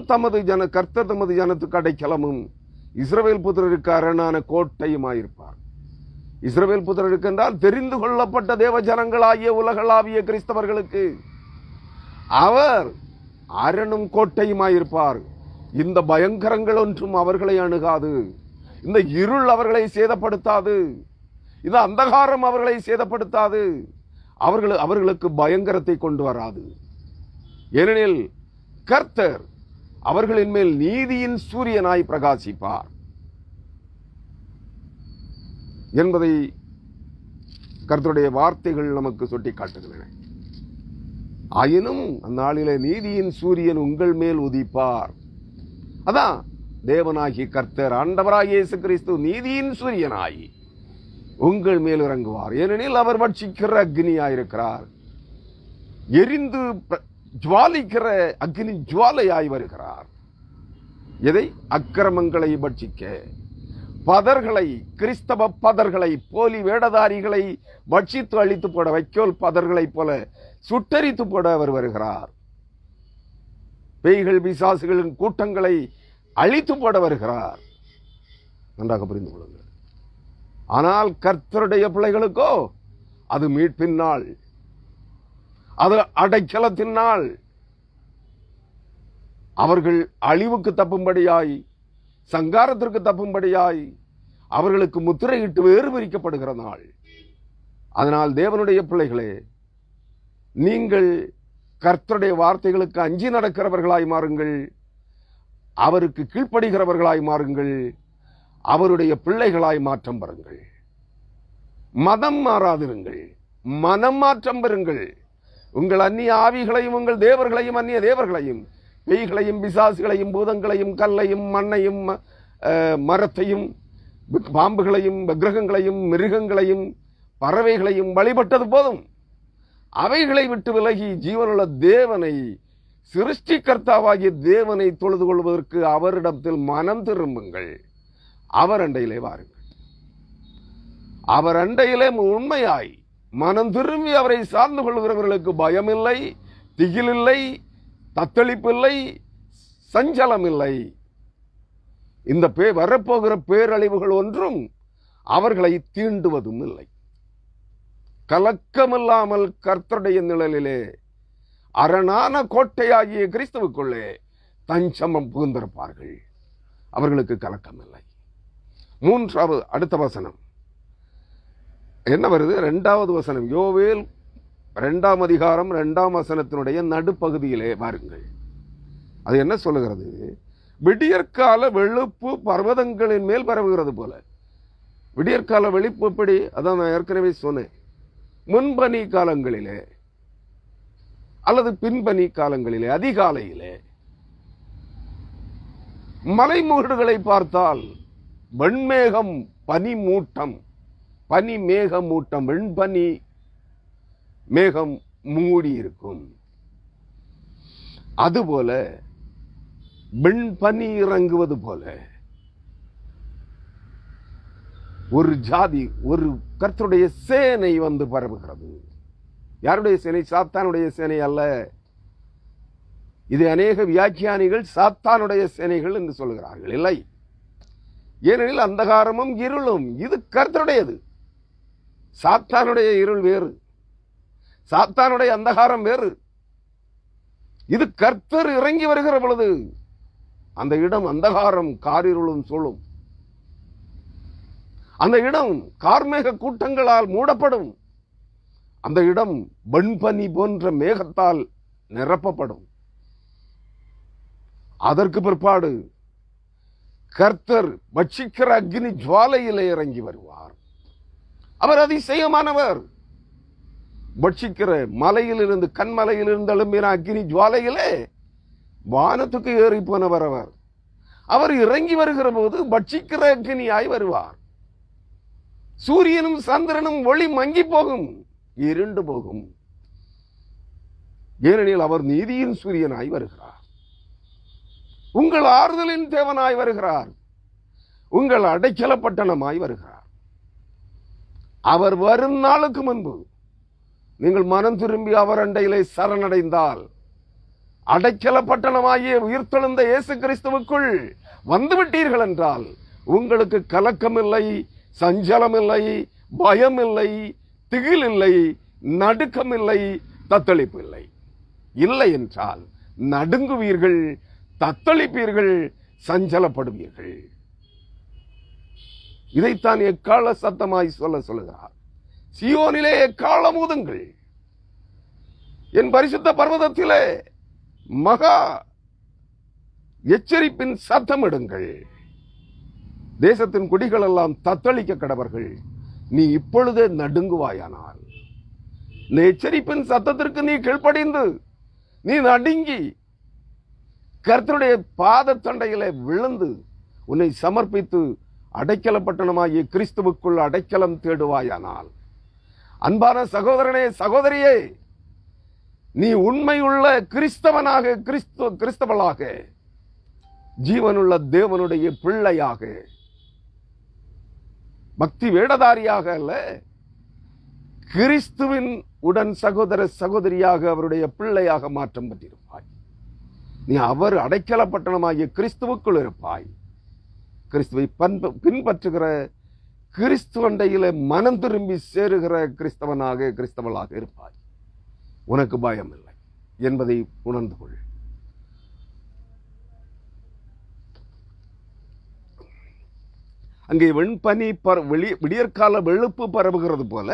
கர்த்தர் தமது ஜனத்துக்கு அடைக்கலமும் இஸ்ரவேல் புத்திரருக்கு அரணான கோட்டையுமாயிருப்பார். இஸ்ரவேல் புத்திரருக்கு என்றால் தெரிந்து கொள்ளப்பட்ட தேவ ஜனங்களாகிய உலகளாவிய கிறிஸ்தவர்களுக்கு அவர் அரணும் கோட்டையுமாயிருப்பார். இந்த பயங்கரங்கள் ஒன்றும் அவர்களை அணுகாது, இந்த இருள் அவர்களை சேதப்படுத்தாது, இந்த அந்தகாரம் அவர்களை சேதப்படுத்தாது, அவர்களுக்கு பயங்கரத்தை கொண்டு வராது. ஏனெனில் கர்த்தர் அவர்களின் மேல் நீதியின் சூரியனாய் பிரகாசிப்பார் என்பதை கர்த்தருடைய வார்த்தைகள் நமக்கு சுட்டி காட்டுகின்றன. ஆயினும் அந்நாளிலே நீதியின் சூரியன் உங்கள் மேல் உதிப்பார். அதான் தேவனாகி கர்த்தர் ஆண்டவராகிய இயேசு கிறிஸ்து நீதியின் சூரியனாய் உங்கள் மேல் இறங்குவார். ஏனெனில் அவர் பட்சிக்கிற அக்னியாயிருக்கிறார், எரிந்து ஜுவாலிக்கிற அக்னி ஜுவாலையாய் வருகிறார். எதை? அக்கிரமங்களை பட்சிக்க, பதர்களை, கிறிஸ்தவ பதர்களை, போலி வேடதாரிகளை பட்சித்து அழித்து போட, வைக்கோல் பதர்களைப் போல சுட்டரித்து போட அவர் வருகிறார். பேய்கள் பிசாசுகளின் கூட்டங்களை அழித்து போட வருகிறார். நன்றாக புரிந்து கொள்ளுங்கள். ஆனால் கர்த்தருடைய பிள்ளைகளுக்கோ அது மீட்பின் நாள், அது அடைக்கலத்தின் நாள். அவர்கள் அழிவுக்கு தப்பும்படியாய், சங்காரத்திற்கு தப்பும்படியாய் அவர்களுக்கு முத்திரையிட்டு வேறு பிரிக்கப்படுகிற நாள். அதனால் தேவனுடைய பிள்ளைகளே, நீங்கள் கர்த்தருடைய வார்த்தைகளுக்கு அஞ்சி நடக்கிறவர்களாய் மாறுங்கள், அவருக்கு கீழ்ப்படுகிறவர்களாய் மாறுங்கள், அவருடைய பிள்ளைகளாய் மாற்றம் பெறுங்கள். மதம் மாறாதிருங்கள், மனம் மாற்றம் பெறுங்கள். உங்கள் அந்நிய ஆவிகளையும் உங்கள் தேவர்களையும் அந்நிய தேவர்களையும் பேய்களையும் பிசாசுகளையும் பூதங்களையும் கல்லையும் மண்ணையும் மரத்தையும் பாம்புகளையும் விக்கிரகங்களையும் மிருகங்களையும் பறவைகளையும் வழிபட்டது போதும். அவைகளை விட்டு விலகி ஜீவனுள்ள தேவனை, சிருஷ்டிகர்த்தாவாகிய தேவனை தொழுது கொள்வதற்கு அவரிடத்தில் மனம் திரும்புங்கள். அவர் அண்டையிலே வாருங்கள். அவர் அண்டையிலே உண்மையாய் மனம் திரும்பி அவரை சார்ந்து கொள்கிறவர்களுக்கு பயமில்லை, திகிலில்லை, தத்தளிப்பில்லை, சஞ்சலம் இல்லை. இந்த வரப்போகிற பேரழிவுகள் ஒன்றும் அவர்களை தீண்டுவதும் இல்லை. கலக்கமில்லாமல் கர்த்தருடைய நிழலிலே அரணான கோட்டையாகிய கிறிஸ்துவுக்குள்ளே தஞ்சமம் புகுந்திருப்பார்கள். அவர்களுக்கு கலக்கம் இல்லை. மூன்றாவது அடுத்த வசனம், என்ன வருது? 2வது வசனம், யோவேல் 2ஆம் அதிகாரம் 2ஆம் வசனத்தினுடைய நடுப்பகுதியிலே பாருங்கள். அது என்ன சொல்லுகிறது? விடியற்கால வெளுப்பு பர்வதங்களின் மேல் பரவுகிறது போல. விடியற்கால வெளிப்பு எப்படி? அதான் நான் ஏற்கனவே சொன்னேன். முன்பனி காலங்களிலே அல்லது பின்பனி காலங்களிலே, அதிகாலையிலே மலைமுகடுகளை பார்த்தால் வெண்மேகம் பனிமூட்டம், பனி மேகமூட்டம், வெண்பனி மேகம் மூடி இருக்கும். அதுபோல வெண்பனி இறங்குவது போல ஒரு ஜாதி, ஒரு கர்த்தருடைய சேனை வந்து பரவுகிறது. யாருடைய சேனை? சாத்தானுடைய சேனை அல்ல. இது அநேக வியாக்கியானிகள் சாத்தானுடைய சேனைகள் என்று சொல்கிறார்கள். இல்லை, ஏனெனில் அந்தகாரமும் இருளும் இது கர்த்தருடையது. சாத்தானுடைய இருள் வேறு, சாத்தானுடைய அந்தகாரம் வேறு. இது கர்த்தர் இறங்கி வருகிற பொழுது அந்த இடம் அந்தகாரம் காரிருளும் சூழும். அந்த இடம் கார்மேக கூட்டங்களால் மூடப்படும். அந்த இடம் வெண்பனி போன்ற மேகத்தால் நிரப்பப்படும். அதற்கு பிற்பாடு கர்த்தர் பட்சிக்கிற அக்னி ஜுவாலையிலே இறங்கி வருவார். அவர் அதிசயமானவர். பட்சிக்கிற மலையிலிருந்து, கண்மலையிலிருந்து எழும்பின அக்னி ஜுவாலையிலே வானத்துக்கு ஏறி போனவர் அவர். அவர் இறங்கி வருகிற போது பட்சிக்கிற அக்னியாய் வருவார். சூரியனும் சந்திரனும் ஒளி மங்கி போகும், இருண்டு போகும். ஏனெனில் அவர் நீதியின் சூரியனாய் வருகிறார். உங்கள் ஆறுதலின் தேவனாய் வருகிறார். உங்கள் அடைக்கல பட்டணமாய் வருகிறார். அவர் வரும் நாளுக்கு முன்பு நீங்கள் மனம் திரும்பி அவர் அண்டையிலே சரணடைந்தால், அடைக்கல பட்டணமாகிய உயிர்த்தெழுந்த இயேசு கிறிஸ்துவுக்குள் வந்துவிட்டீர்கள் என்றால், உங்களுக்கு கலக்கம் இல்லை, சஞ்சலம் இல்லை, பயம் இல்லை, திகில் இல்லை, நடுக்கம் இல்லை, தத்தளிப்பு இல்லை. இல்லை என்றால் நடுங்குவீர்கள், தத்தளிப்பீர்கள், சஞ்சலப்படுவீர்கள். இதைத்தான் எக்கால சத்தமாய் சொல்லுகிறார். சியோனிலே எக்காலம் ஊதுங்கள், என் பரிசுத்த பர்வதத்திலே மகா எச்சரிப்பின் சத்தமிடுங்கள். தேசத்தின் குடிகள் எல்லாம் தத்தளிக்க கடவர்கள். நீ இப்பொழுதே நடுங்குவாயானால், இந்த எச்சரிப்பின் சத்தத்திற்கு நீ கீழ்ப்படிந்து நீ நடுங்கி கர்த்தருடைய பாத தண்டையிலே விழுந்து உன்னை சமர்ப்பித்து அடைக்கல பட்டணமாகிய கிறிஸ்துவுக்குள் அடைக்கலம் தேடுவாயானால், அன்பான சகோதரனே, சகோதரியே, நீ உண்மையுள்ள கிறிஸ்தவனாக, கிறிஸ்தவளாக, ஜீவனுள்ள தேவனுடைய பிள்ளையாக, பக்தி வேடதாரியாக அல்ல, கிறிஸ்துவின் உடன் சகோதர சகோதரியாக, அவருடைய பிள்ளையாக மாற்றம் பெற்றிருப்பாய். நீ அவர் அடைக்கல பட்டணமாகிய கிறிஸ்துவுக்குள் இருப்பாய். கிறிஸ்துவை பின்பற்றுகிற, கிறிஸ்துவண்டையில மனம் திரும்பி சேருகிற கிறிஸ்தவனாக, கிறிஸ்தவளாக இருப்பாய். உனக்கு பயம் இல்லை என்பதை உணர்ந்து கொள். அங்கே வெண்பனி விடியற்கால வெளுப்பு பரவுகிறது போல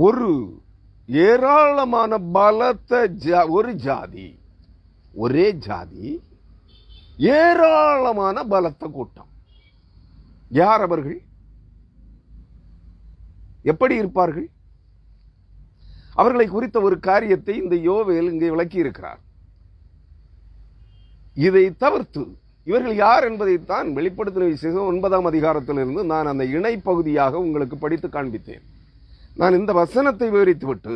ஒரு ஏராளமான பலத்த ஒரு ஜாதி, ஒரே ஜாதி, ஏராளமான பலத்த கூட்டம். யார் அவர்கள்? எப்படி இருப்பார்கள்? அவர்களை குறித்த ஒரு காரியத்தை இந்த யோவேல் இங்கே விளக்கி இருக்கிறார். இதை தவிர்த்து இவர்கள் யார் என்பதைத்தான் வெளிப்படுத்தின விசேஷம் 9ஆம் அதிகாரத்திலிருந்து நான் அந்த இணை பகுதியாக உங்களுக்கு படித்து காண்பித்தேன். நான் இந்த வசனத்தை விவரித்துவிட்டு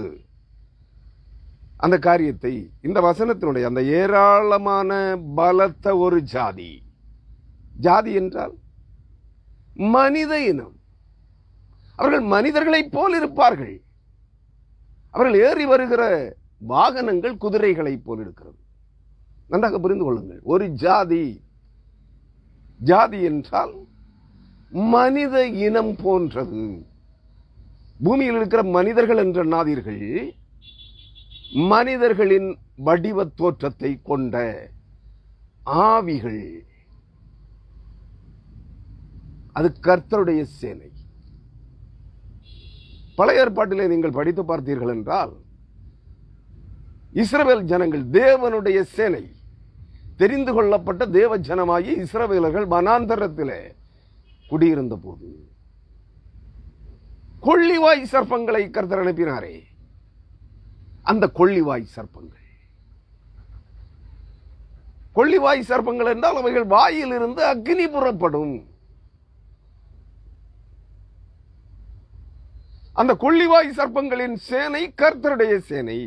அந்த காரியத்தை, இந்த வசனத்தினுடைய அந்த ஏராளமான பலத்த ஒரு ஜாதி, ஜாதி என்றால் மனித இனம். அவர்கள் மனிதர்களைப் போல் இருப்பார்கள். அவர்கள் ஏறி வருகிற வாகனங்கள் குதிரைகளைப் போல் இருக்கிறது. நன்றாக புரிந்து கொள்ளுங்கள். ஒரு ஜாதி, ஜாதி என்றால் மனித இனம் போன்றது. பூமியில் இருக்கிற மனிதர்கள் என்ற நாதீர்கள் மனிதர்களின் வடிவ தோற்றத்தை கொண்ட ஆவிகள். அது கர்த்தருடைய சேனை. பழைய ஏற்பாட்டிலே நீங்கள் படித்து பார்த்தீர்கள் என்றால் இஸ்ரவேல் ஜனங்கள் தேவனுடைய சேனை, தெரிந்து கொள்ளப்பட்ட தேவ ஜனமாகி இஸ்ரவேலர்கள் வனாந்தரத்திலே குடியிருந்த போது கொள்ளிவாய் சர்ப்பங்களை கர்த்தர் அனுப்பினாரே, அந்த கொள்ளிவாய் சர்ப்பங்கள் என்றால் அவைகள் வாயில் இருந்து அக்னி புறப்படும். அந்த கொள்ளிவாய் சர்ப்பங்களின் சேனை கர்த்தருடைய சேனை.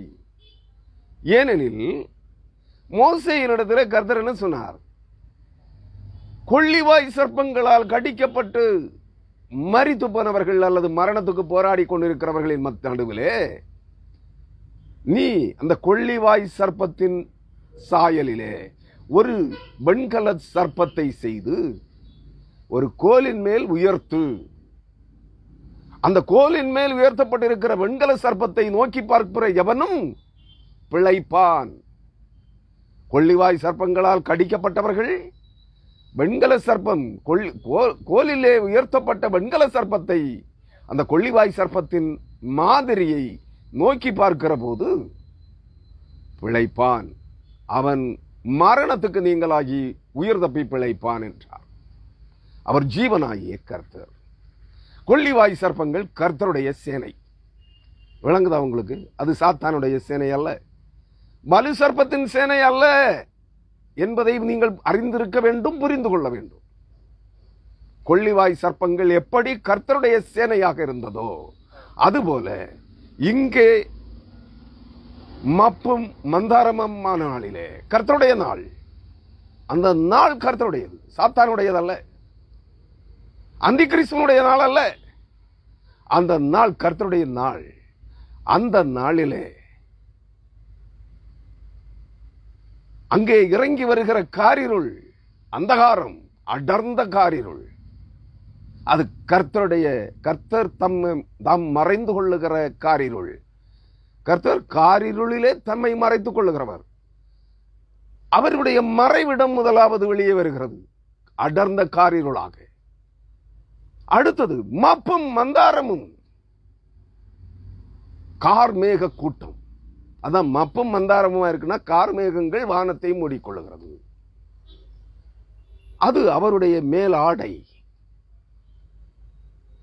ஏனெனில் மோசேயினிடத்தில் கர்த்தர் என்ன சொன்னார்? கொள்ளிவாய் சர்ப்பங்களால் கடிக்கப்பட்டு மரித்து போனவர்கள் அல்லது மரணத்துக்கு போராடி கொண்டிருக்கிறவர்களின் நடுவிலே நீ அந்த கொள்ளிவாய் சர்ப்பத்தின் சாயலிலே ஒரு வெண்கல சர்ப்பத்தை செய்து ஒரு கோலின் மேல் உயர்த்து. அந்த கோலின் மேல் உயர்த்தப்பட்டிருக்கிற வெண்கல சர்ப்பத்தை நோக்கி பார்க்கிற எவனும் பிழைப்பான். கொள்ளிவாய் சர்ப்பங்களால் கடிக்கப்பட்டவர்கள் வெண்கல சர்ப்பம், கோலிலே உயர்த்தப்பட்ட வெண்கல சர்ப்பத்தை, அந்த கொள்ளிவாய் சர்ப்பத்தின் மாதிரியை நோக்கி பார்க்கிற போது பிழைப்பான். அவன் மரணத்துக்கு நீங்களாகி உயிர் தப்பி பிழைப்பான் என்றார். அவர் ஜீவனாகிய கர்த்தர். கொள்ளிவாய் சர்ப்பங்கள் கர்த்தருடைய சேனை. விளங்குதா உங்களுக்கு? அது சாத்தானுடைய சேனை அல்ல, வலு சர்ப்பத்தின் சேனை அல்ல என்பதை நீங்கள் அறிந்திருக்க வேண்டும், புரிந்து கொள்ள வேண்டும். கொள்ளிவாய் சர்ப்பங்கள் எப்படி கர்த்தருடைய சேனையாக இருந்ததோ அதுபோல இங்கே மப்பும் மந்தாரமான நாளிலே கர்த்தருடைய நாள், அந்த நாள் கர்த்தருடையது, சாத்தானுடையதல்ல, அந்தி கிறிஸ்துவனுடைய நாள் அல்ல. அந்த நாள் கர்த்தருடைய நாள். அந்த நாளிலே அங்கே இறங்கி வருகிற காரிருள், அந்தகாரம், அடர்ந்த காரிருள், அது கர்த்தர் தாம் மறைந்து கொள்ளுகிற காரிருள். கர்த்தர் காரிருளிலே தம்மை மறைத்துக் கொள்ளுகிறவர். அவருடைய மறைவிடம் முதலாவது வெளியே வருகிறது, அடர்ந்த காரிருளாக. அடுத்தது மப்பும் மந்தாரமும், கார்மேக கூட்டம். அதான் மப்பும் மந்தாரமுமா இருக்குன்னா கார்மேகங்கள் வானத்தை மூடிக்கொள்ளுகிறது. அது அவருடைய மேல் ஆடை.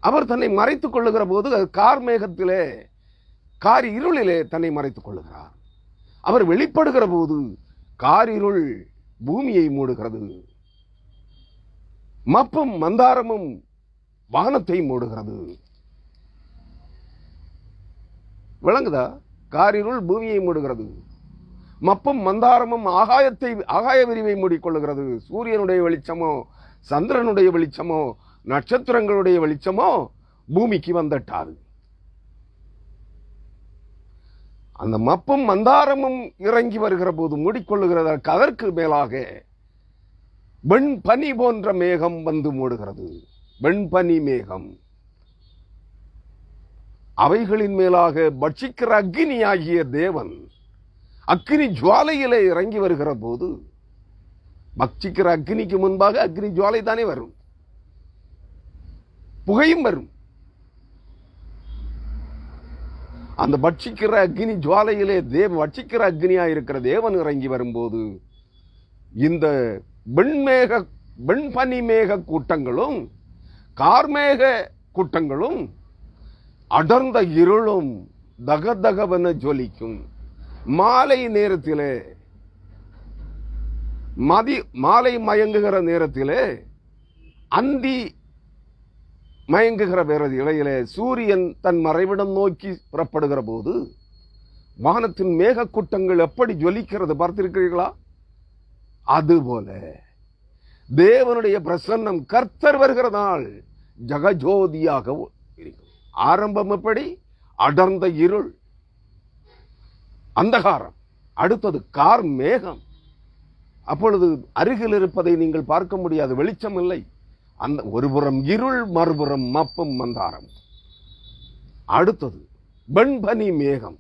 அவர் தன்னை மறைத்துக் கொள்ளுகிற போது கார்மேகத்திலே, கார் இருளிலே தன்னை மறைத்துக் கொள்ளுகிறார். அவர் வெளிப்படுகிற போது காரிருள் பூமியை மூடுகிறது. மப்பும் மந்தாரமும் வானத்தை மூடுகிறது. விளங்குதா? காரிருள் பூமியை மூடுகிறது, மப்பும் மந்தாரமும் ஆகாய விரிவை மூடிக்கொள்ளுகிறது. சூரியனுடைய வெளிச்சமோ, சந்திரனுடைய வெளிச்சமோ, நட்சத்திரங்களுடைய வெளிச்சமோ பூமிக்கு வந்துட்டாது. அந்த மப்பும் மந்தாரமும் இறங்கி வருகிற போது மூடிக்கொள்ளுகிறது. அதற்கு மேலாக வெண்பனி போன்ற மேகம் வந்து மூடுகிறது. வெண்பனி மேகம், அவைகளின் மேலாக பட்சிக்கிற அக்னியாகிய தேவன் அக்னி ஜுவாலையிலே இறங்கி வருகிற போது, பட்சிக்கிற அக்னிக்கு முன்பாக அக்னி ஜுவாலை தானே வரும், புகையும் வரும். அந்த பட்சிக்கிற அக்னி ஜுவாலையிலே பட்சிக்கிற அக்னியா இருக்கிற தேவன் இறங்கி வரும்போது இந்த வெண்பனி மேக கூட்டங்களும் கார்மேக கூட்டங்களும் அடர்ந்த இருளும் தகதகவென ஜொலிக்கும். மாலை நேரத்திலே, மாலை மயங்குகிற நேரத்திலே, அந்தி மயங்குகிற வேளையிலே சூரியன் தன் மறைவிடம் நோக்கி புறப்படுகிற போது வானத்தின் மேக கூட்டங்கள் எப்படி ஜொலிக்கிறது பார்த்திருக்கிறீர்களா? அதுபோல தேவனுடைய பிரசன்னம், கர்த்தர் வருகிற நாள் ஜகஜோதியாக இருக்கும். ஆரம்பம் எப்படி? அடர்ந்த இருள், அந்தகாரம். அடுத்தது கார் மேகம். அப்பொழுது அருகில் இருப்பதை நீங்கள் பார்க்க முடியாது, வெளிச்சம் இல்லை. அந்த ஒருபுறம் இருள், மறுபுறம் மப்பும் மந்தாரம். அடுத்தது வெண்பனி மேகம்.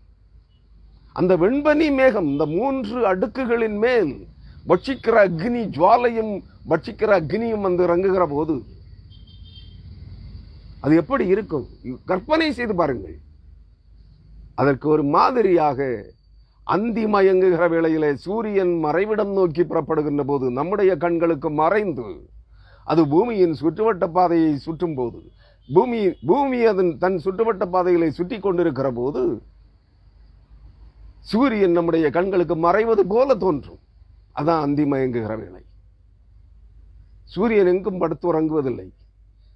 அந்த வெண்பனி மேகம் இந்த 3 அடுக்குகளின் மேல் பட்சிக்கிற அக்னி ஜுவாலையும் பட்சிக்கிற அக்னியும் வந்து இறங்குகிற போது அது எப்படி இருக்கும்? கற்பனை செய்து பாருங்கள். அதற்கு ஒரு மாதிரியாக அந்தி மயங்குகிற வேளையிலே சூரியன் மறைவிடம் நோக்கி புறப்படுகின்ற போது நம்முடைய கண்களுக்கு மறைந்து அது பூமியின் சுற்றுவட்ட பாதையை சுற்றும் போது, பூமி அதன் தன் சுற்றுவட்ட பாதைகளை சுற்றி கொண்டிருக்கிற போது சூரியன் நம்முடைய கண்களுக்கு மறைவது போல தோன்றும். அதான் அந்தி மயங்குகிற வேளை. சூரியன் எங்கும் படுத்து உறங்குவதில்லை,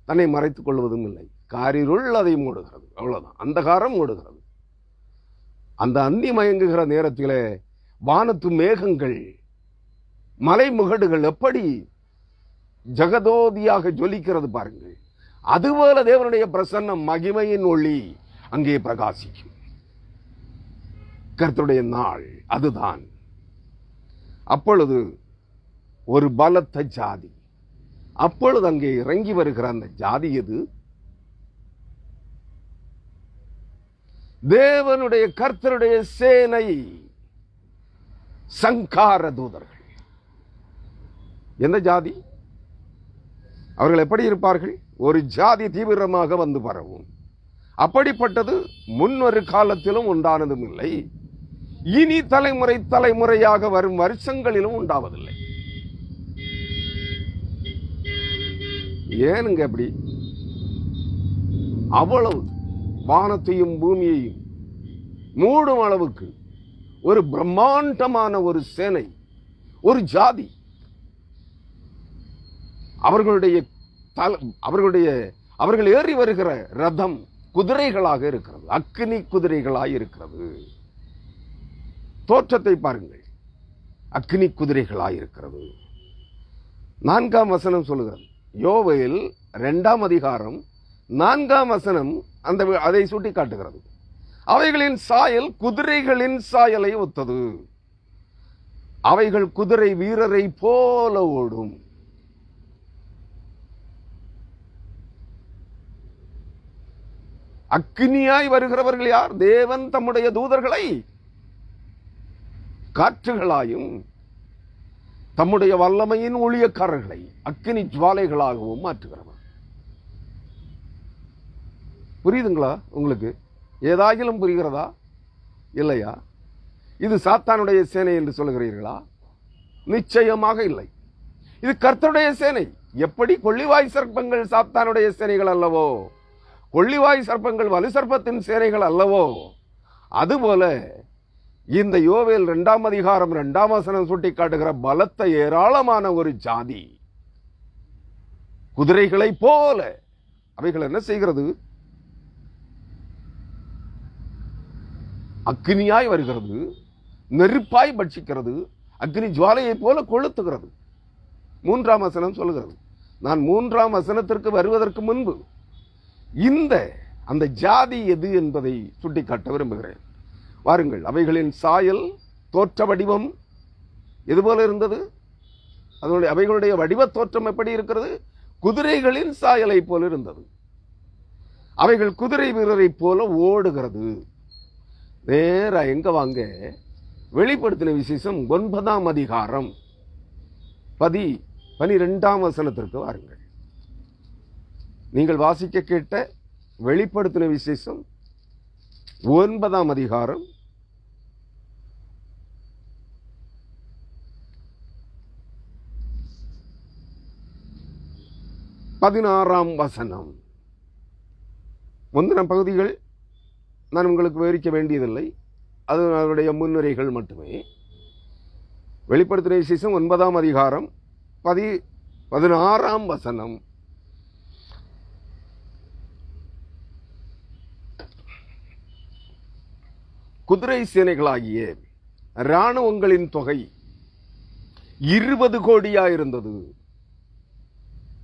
தன்னை மறைத்துக் கொள்வதும் இல்லை. காரிருள் அதை மூடுகிறது, அவ்வளவுதான். அந்தகாரம் மூடுகிறது. அந்த அந்தி மயங்குகிற நேரத்திலே வானத்து மேகங்கள், மலைமுகடுகள் எப்படி ஜகதோதியாக ஜொலிக்கிறது பாருங்கள். அதுபோல தேவனுடைய பிரசன்னம், மகிமையின் ஒளி அங்கே பிரகாசிக்கும். கர்த்தருடைய நாள் அதுதான். அப்பொழுது ஒரு பலத்த ஜாதி, அப்பொழுது அங்கே இறங்கி வருகிற அந்த ஜாதி எது? தேவனுடைய கர்த்தருடைய சேனை, சங்கார தூதர்கள். எந்த ஜாதி? அவர்கள் எப்படி இருப்பார்கள்? ஒரு ஜாதி தீவிரமாக வந்து பரவும். அப்படிப்பட்டது முன்னொரு காலத்திலும் உண்டானதும் இல்லை, இனி தலைமுறையாக வரும் வருஷங்களிலும் உண்டாவதில்லை. ஏனுங்க அப்படி? அவ்வளவு வானத்தையும் பூமியையும் மூடும் அளவுக்கு ஒரு பிரம்மாண்டமான ஒரு சேனை, ஒரு ஜாதி. அவர்கள் ஏறி வருகிற ரதம் குதிரைகளாக இருக்கிறது, அக்கினி குதிரைகளாக இருக்கிறது. தோற்றத்தை பாருங்கள், அக்கினி குதிரைகளாக இருக்கிறது. 4ஆம் வசனம் சொல்லுகிறது, யோவேல் 2ஆம் அதிகாரம் 4ஆம் வசனம் அதை சுட்டி காட்டுகிறது. அவைகளின் சாயல் குதிரைகளின் சாயலை ஒத்தது, அவைகள் குதிரை வீரரை போல ஓடும். அக்கினியாய் வருகிறவர்கள் யார்? தேவன் தம்முடைய தூதர்களை காற்றுகளாயும் தம்முடைய வல்லமையின் ஊழியக்காரர்களை அக்கினி ஜுவாலைகளாகவும் மாற்றுகிறவர். புரியுதுங்களா உங்களுக்கு? ஏதாகிலும் புரிகிறதா? இல்லையா? இது சாத்தானுடைய சேனை என்று சொல்லுகிறீர்களா? நிச்சயமாக இல்லை. இது கர்த்தருடைய சேனை. எப்படி கொள்ளிவாய் சர்ப்பங்கள் சாத்தானுடைய சேனைகள் அல்லவோ, கொள்ளிவாய் சர்ப்பங்கள் வலு சர்ப்பத்தின் சேனைகள் அல்லவோ, அதுபோல இந்த யோவேல் 2ஆம் அதிகாரம் 2ஆம் வசனம் சுட்டி காட்டுகிற பலத்த ஏராளமான ஒரு ஜாதி குதிரைகளை போல. அவைகள் என்ன செய்கிறது? அக்னியாய் வருகிறது, நெருப்பாய் பட்சிக்கிறது, அக்னி ஜுவாலையை போல கொளுத்துகிறது. 3ஆம் வசனம் சொல்லுகிறது. நான் 3ஆம் வசனத்திற்கு வருவதற்கு முன்பு அந்த ஜாதி எது என்பதை சுட்டிக்காட்ட விரும்புகிறேன். வாருங்கள். அவைகளின் சாயல், தோற்ற வடிவம் எதுபோல இருந்தது? அவைகளுடைய வடிவ தோற்றம் எப்படி இருக்கிறது? குதிரைகளின் சாயலை போல இருந்தது. அவைகள் குதிரை வீரரை போல ஓடுகிறது. நேர எங்க வாங்க, வெளிப்படுத்தின விசேஷம் 9ஆம் அதிகாரம் 12ஆம் வசனத்திற்கு வாருங்கள். நீங்கள் வாசிக்க கேட்ட வெளிப்படுத்தின விசேஷம் 9ஆம் அதிகாரம் 16ஆம் வசனம். முந்தின பகுதிகள் நான் உங்களுக்கு விவரிக்க வேண்டியதில்லை, அது அவருடைய முன்னுரைகள் மட்டுமே. வெளிப்படுத்தின விசேஷம் 9ஆம் அதிகாரம் 16ஆம் வசனம். குதிரை சேனைகளாகிய இராணுவங்களின் தொகை 20 கோடியாயிருந்தது.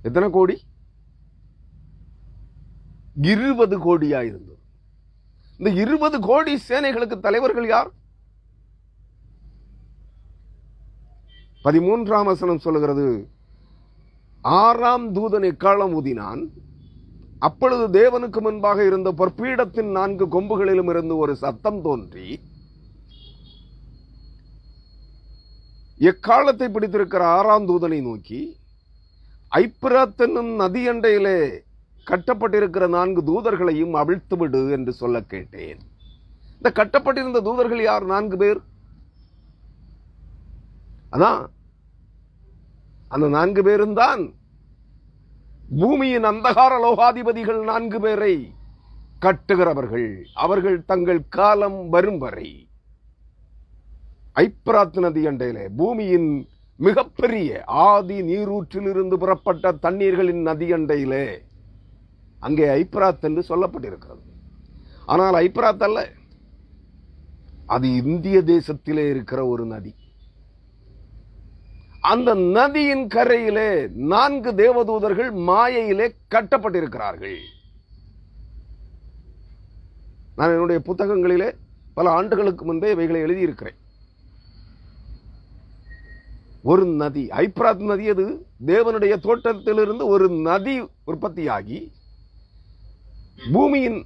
எத்தனை கோடி? 20 கோடியாயிருந்தது. இந்த 20 கோடி சேனைகளுக்கு தலைவர்கள் யார்? 13ஆம் வசனம் சொல்லுகிறது, 6ஆம் தூதன் எக்காளம் ஊதினான். அப்பொழுது தேவனுக்கு முன்பாக இருந்த பொற்பீடத்தின் 4 கொம்புகளிலும் இருந்து ஒரு சத்தம் தோன்றி, எக்காலத்தை பிடித்திருக்கிற 6ஆம் தூதனை நோக்கி, ஐப்பிராத் என்னும் நதி அண்டையிலே கட்டப்பட்டிருக்கிற 4 தூதர்களையும் அவிழ்த்து விடு என்று சொல்ல கேட்டேன். இந்த கட்டப்பட்டிருந்த தூதர்கள் யார்? 4 பேர். அதான் அந்த 4 பேரும் தான் பூமியின் அந்தகார லோகாதிபதிகள் 4 பேரை கட்டுகிறவர்கள். அவர்கள் தங்கள் காலம் வரும் வரை ஐப்பிராத் நதி அண்டையிலே பூமியின் மிகப்பெரிய ஆதி நீரூற்றிலிருந்து புறப்பட்ட தண்ணீர்களின் நதி அண்டையிலே அங்கே ஐப்பிராத் என்று சொல்லப்பட்டிருக்கிறது. ஆனால் ஐப்பிராத் அல்ல, அது இந்திய தேசத்திலே இருக்கிற ஒரு நதி. அந்த நதியின் கரையிலே 4 தேவதூதர்கள் மாயையிலே கட்டப்பட்டிருக்கிறார்கள். நான் என்னுடைய புத்தகங்களிலே பல ஆண்டுகளுக்கு முன்பே இவைகளை எழுதியிருக்கிறேன். ஒரு நதி, ஐப்பிராத் நதி, அது தேவனுடைய தோட்டத்திலிருந்து ஒரு நதி உற்பத்தியாகி பூமியின்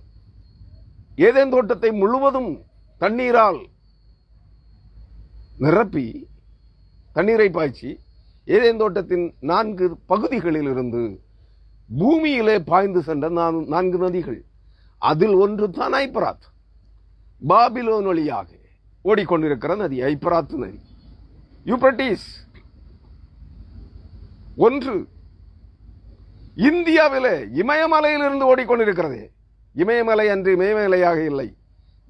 ஏதேன் தோட்டத்தை முழுவதும் தண்ணீரால் நிரப்பி தண்ணீரை பாய்ச்சி ஏதேன் தோட்டத்தின் 4 பகுதிகளில் இருந்து பூமியிலே பாய்ந்து சென்ற 4 நதிகள். அதில் ஒன்று தான் ஐப்பிராத். பாபிலோன் வழியாக ஓடிக்கொண்டிருக்கிற நதி ஐப்பிராத் நதி. யூப்ரட்டிஸ் ஒன்று இந்தியாவிலே இமயமலையிலிருந்து ஓடிக்கொண்டிருக்கிறது. இமயமலை அன்று இமயமலையாக இல்லை,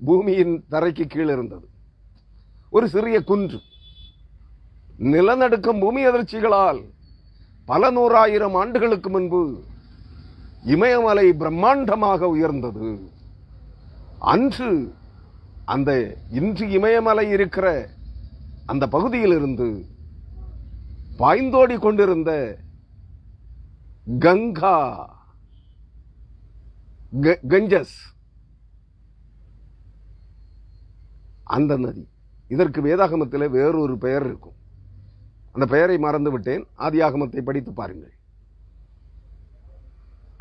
பூமியின் தரைக்கு கீழ் இருந்தது ஒரு சிறிய குன்று. நிலநடுக்கம், பூமி அதிர்ச்சிகளால் பல 100,000 ஆண்டுகளுக்கு முன்பு இமயமலை பிரம்மாண்டமாக உயர்ந்தது. அன்று அந்த இன்று இமயமலை இருக்கிற அந்த பகுதியிலிருந்து பாய்ந்தோடி கொண்டிருந்த கஞ்சஸ் அந்த நதி. இதற்கு வேதாகமத்தில் வேறொரு பெயர் இருக்கும், அந்த பெயரை மறந்து விட்டேன். ஆதியாகமத்தை படித்து பாருங்கள்.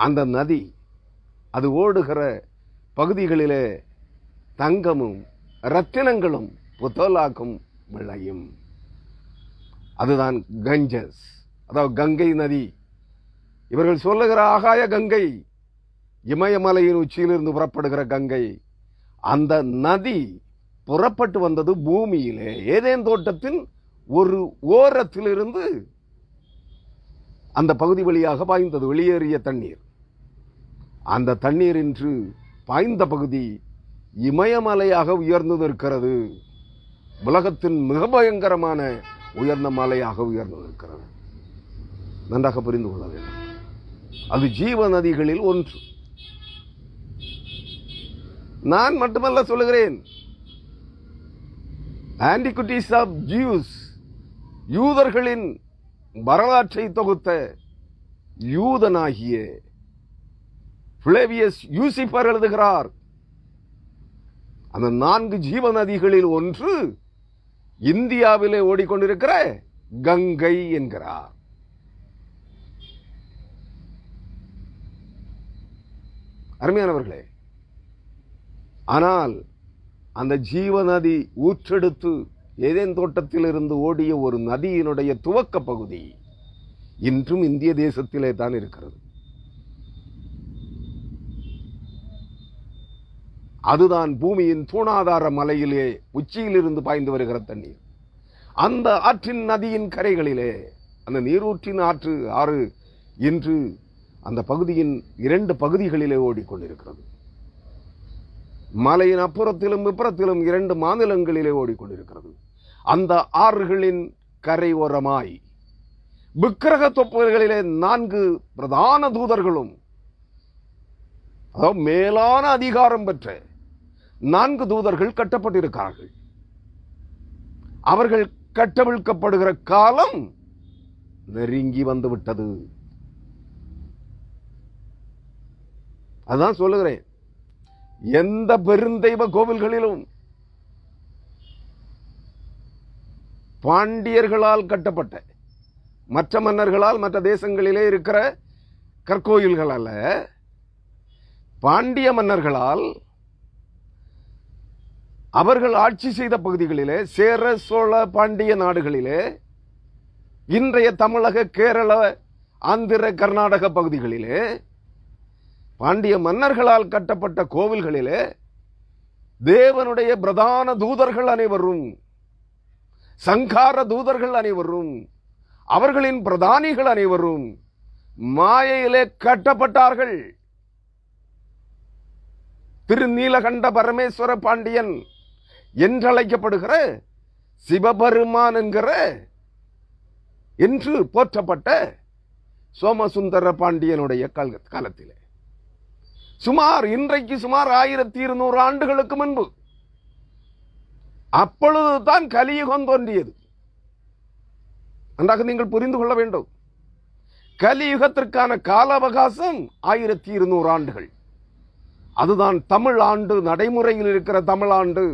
அந்த நதி அது ஓடுகிற பகுதிகளிலே தங்கமும் ரத்தினங்களும் புத்தலாக்கும் விளையும். அதுதான் கஞ்சஸ், அதாவது கங்கை நதி. இவர்கள் சொல்லுகிற ஆகாய கங்கை, இமயமலையின் உச்சியிலிருந்து புறப்படுகிற கங்கை. அந்த நதி புறப்பட்டு வந்தது பூமியிலே ஏதேன் தோட்டத்தின் ஒரு ஓரத்திலிருந்து அந்த பகுதி வழியாக பாய்ந்தது வெளியேறிய தண்ணீர். அந்த தண்ணீர் இன்று பாய்ந்த பகுதி இமயமலையாக உயர்ந்து நிற்கிறது. உலகத்தின் மிக பயங்கரமான உயர்ந்த மலையாக உயர்ந்து நிற்கிறது. நன்றாக புரிந்து கொள்ள வேண்டும். அது ஜீவ நதிகளில் ஒன்று. நான் மட்டுமல்ல சொல்லுகிறேன், ஆன்டிகுட்டிஸ் ஆஃப் ஜூஸ், யூதர்களின் வரலாற்றை தொகுத்த யூதனாகிய பிளேவியஸ் யூசிபர் எழுதுகிறார், அந்த 4 ஜீவ நதிகளில் ஒன்று இந்தியாவிலே ஓடிக்கொண்டிருக்கிற கங்கை என்கிறார். அருமையானவர்களே, ஆனால் அந்த ஜீவ நதி ஊற்றெடுத்து ஏதேன் தோட்டத்தில் இருந்து ஓடிய ஒரு நதியினுடைய துவக்க பகுதி இன்றும் இந்திய தேசத்திலே தான் இருக்கிறது. அதுதான் பூமியின் தூணாதார மலையிலே உச்சியிலிருந்து பாய்ந்து வருகிற தண்ணீர். அந்த ஆற்றின் நதியின் கரைகளிலே அந்த நீரூற்றின் ஆறு இன்று அந்த பகுதியின் 2 பகுதிகளிலே ஓடிக்கொண்டிருக்கிறது. மலையின் அப்புறத்திலும் இப்புறத்திலும் 2 மாநிலங்களிலே ஓடிக்கொண்டிருக்கிறது. அந்த ஆறுகளின் கரை ஓரமாய் விக்கிரக தொப்புகளிலே 4 பிரதான தூதர்களும், அதாவது மேலான அதிகாரம் பெற்ற 4 தூதர்கள் கட்டப்பட்டிருக்கிறார்கள். அவர்கள் கட்டவிழ்க்கப்படுகிற காலம் நெருங்கி வந்துவிட்டது. அதான் சொல்லுகிறேன், எந்த பெருந்தெய்வ கோவில்களிலும் பாண்டியர்களால் கட்டப்பட்ட, மற்ற மன்னர்களால் மற்ற தேசங்களிலே இருக்கிற கற்கோயில்கள் அல்ல, பாண்டிய மன்னர்களால் அவர்கள் ஆட்சி செய்த பகுதிகளிலே, சேர சோழ பாண்டிய நாடுகளிலே, இன்றைய தமிழக, கேரள, ஆந்திர, கர்நாடக பகுதிகளிலே பாண்டிய மன்னர்களால் கட்டப்பட்ட கோவில்களிலே தேவனுடைய பிரதான தூதர்கள் அனைவரும், சங்கார தூதர்கள் அனைவரும், அவர்களின் பிரதானிகள் அனைவரும் மாயையிலே கட்டப்பட்டார்கள். திருநீலகண்ட பரமேஸ்வர பாண்டியன் என்றழைக்கப்படுகிற சிவபெருமான் என்று போற்றப்பட்ட சோமசுந்தர பாண்டியனுடைய காலத்திலே இன்றைக்கு சுமார் 1200 ஆண்டுகளுக்கு முன்பு, அப்பொழுதுதான் கலியுகம் தோன்றியது. நன்றாக நீங்கள் புரிந்து கொள்ள வேண்டும். கலியுகத்திற்கான கால அவகாசம் 1200 ஆண்டுகள். அதுதான் தமிழ் ஆண்டு, நடைமுறையில் இருக்கிற தமிழாண்டு,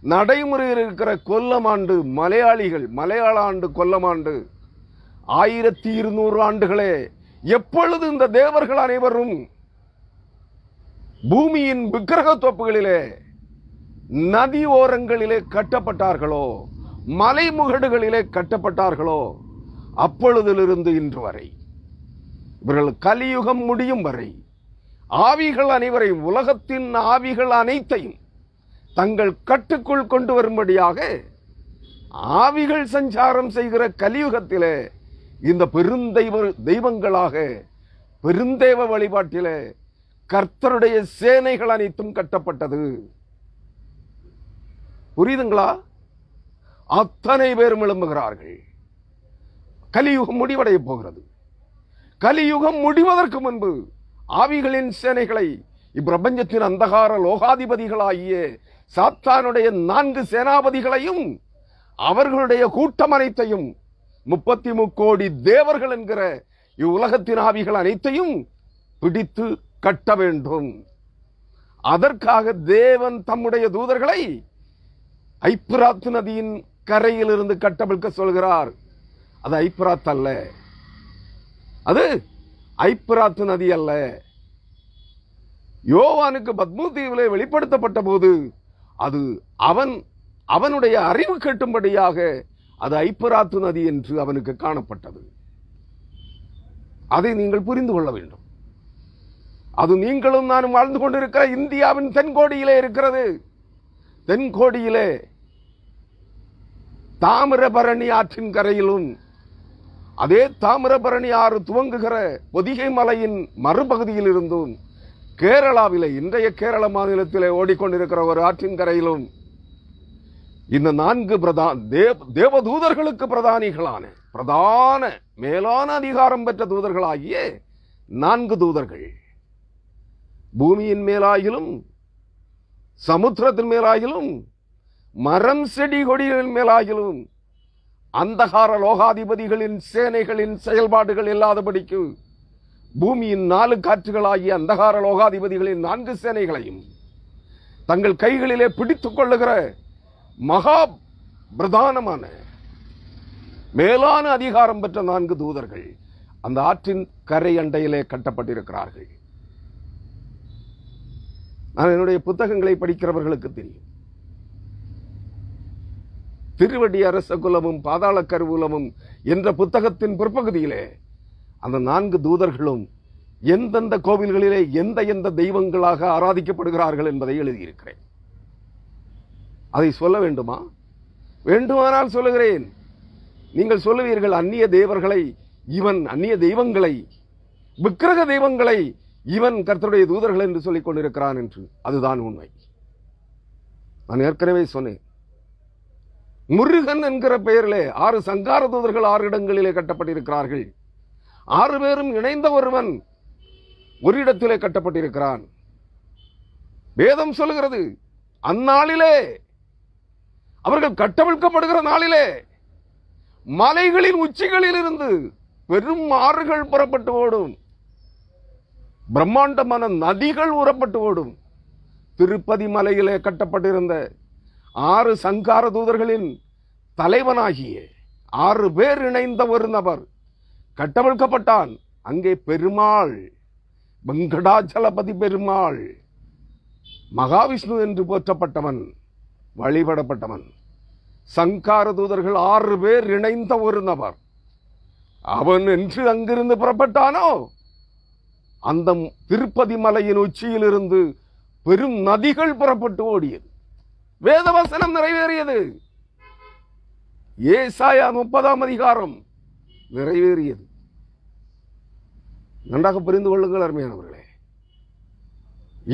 நடைமுறையில் இருக்கிற கொல்லமாண்டு, மலையாள ஆண்டு கொல்லமாண்டு 1200 ஆண்டுகளே. எப்பொழுது இந்த தேவர்கள் அனைவரும் பூமியின் விக்கிரக தோப்புகளிலே, நதி ஓரங்களிலே கட்டப்பட்டார்களோ, மலைமுகடுகளிலே கட்டப்பட்டார்களோ, அப்பொழுதிலிருந்து இன்று வரை, இவர்கள் கலியுகம் முடியும் வரை ஆவிகள் அனைவரையும், உலகத்தின் ஆவிகள் அனைத்தையும் தங்கள் கட்டுக்குள் கொண்டு வரும்படியாக ஆவிகள் சஞ்சாரம் செய்கிற கலியுகத்திலே இந்த தெய்வங்களாக பெருந்தேவ வழிபாட்டிலே கர்த்தருடைய சேனைகள் அனைத்தும் கட்டப்பட்டது. புரியுதுங்களா? அத்தனை பேரும் எழும்புகிறார்கள். கலியுகம் முடிவடைய போகிறது. கலியுகம் முடிவதற்கு முன்பு ஆவிகளின் சேனைகளை, இப்பிரபஞ்சத்தின் அந்தகார லோகாதிபதிகளாகிய சாத்தானுடைய 4 சேனாபதிகளையும் அவர்களுடைய கூட்டம் அனைத்தையும், 33 கோடி தேவர்கள் என்கிற இவ்வுலகத்தின் ஆவிகள் அனைத்தையும் பிடித்து கட்ட வேண்டும். அதற்காக தேவன் தம்முடைய தூதர்களை ஐப்பிராத்து நதியின் கரையில் இருந்து கட்டவிழ்க்க சொல்கிறார். அது ஐப்பிராத் அல்ல, அது ஐப்பிராத்து நதி அல்ல. யோவானுக்கு பத்மு தீவிலே வெளிப்படுத்தப்பட்ட போது அது அவனுடைய அறிவு கட்டும்படியாக அது ஐப்பிராத்து நதி என்று அவனுக்கு காணப்பட்டது. அதை நீங்கள் புரிந்து கொள்ள வேண்டும். அது நீங்களும் நானும் வாழ்ந்து கொண்டிருக்கிற இந்தியாவின் தென்கோடியிலே இருக்கிறது. தென்கோடியிலே தாமிரபரணி ஆற்றின் கரையிலும், அதே தாமிரபரணி ஆறு துவங்குகிற பொதிகை மலையின் மறுபகுதியில் இருந்தும், கேரளாவிலே, இன்றைய கேரள மாநிலத்திலே ஓடிக்கொண்டிருக்கிற ஒரு ஆற்றின் கரையிலும் இந்த 4 தேவதூதர்களுக்கு பிரதான மேலான அதிகாரம் பெற்ற தூதர்களாகிய 4 தூதர்கள் பூமியின் மேலாயிலும், சமுத்திரத்தின் மேலாயிலும், மரம் செடி கொடிகளின் மேலாயிலும் அந்தகார லோகாதிபதிகளின் சேனைகளின் செயல்பாடுகள் இல்லாதபடிக்கு பூமியின் 4 காற்றுகளாகிய அந்தகார லோகாதிபதிகளின் 4 சேனைகளையும் தங்கள் கைகளிலே பிடித்துக் கொள்ளுகிற மகா பிரதானமான மேலான அதிகாரம் பெற்ற 4 தூதர்கள் அந்த ஆற்றின் கரை அண்டையிலே கட்டப்பட்டிருக்கிறார்கள். நான் என்னுடைய புத்தகங்களை படிக்கிறவர்களுக்கு தெரியும். திருவடி அரச குலமும் பாதாள கருவூலமும் என்ற புத்தகத்தின் பிற்பகுதியிலே அந்த 4 தூதர்களும் எந்தெந்த கோவில்களிலே எந்த தெய்வங்களாக ஆராதிக்கப்படுகிறார்கள் என்பதை எழுதியிருக்கிறேன். அதை சொல்ல வேண்டுமா? வேண்டுமானால் சொல்லுகிறேன். நீங்கள் சொல்லுவீர்கள், அந்நிய தேவர்களை இவன், அந்நிய தெய்வங்களை, விக்கிரக தெய்வங்களை இவன் கர்த்தருடைய தூதர்கள் என்று சொல்லிக் கொண்டிருக்கிறான் என்று. அதுதான் உண்மை. நான் ஏற்கனவே சொன்னேன், முருகன் என்கிற பெயரிலே 6 சங்கார தூதர்கள் 6 இடங்களிலே கட்டப்பட்டிருக்கிறார்கள். 6 பேரும் இணைந்த ஒருவன் ஒரு இடத்திலே கட்டப்பட்டிருக்கிறான். வேதம் சொல்லுகிறது, அந்நாளிலே, அவர்கள் கட்டவிழ்க்கப்படுகிற நாளிலே மலைகளின் உச்சிகளில் இருந்து பெரும் ஆறுகள் புறப்பட்டு ஓடும், பிரம்மாண்டமான நதிகள் உறப்பட்டு ஓடும். திருப்பதி மலையிலே கட்டப்பட்டிருந்த 6 சங்கார தூதர்களின் தலைவனாகிய 6 பேர் இணைந்த ஒரு நபர் கட்டவிழ்க்கப்பட்டான். அங்கே பெருமாள், வெங்கடாச்சலபதி பெருமாள், மகாவிஷ்ணு என்று போற்றப்பட்டவன், வழிபடப்பட்டவன். சங்கார தூதர்கள் 6 பேர் இணைந்த ஒரு நபர். அவன் என்று அங்கிருந்து புறப்பட்டானோ அந்த திருப்பதி மலையின் உச்சியிலிருந்து பெரும் நதிகள் புறப்பட்டு ஓடியது. வேதவசனம் நிறைவேறியது. ஏசாயா 30ஆம் அதிகாரம் நிறைவேறியது. நன்றாக புரிந்து கொள்ளுங்கள் அருமையானவர்களே.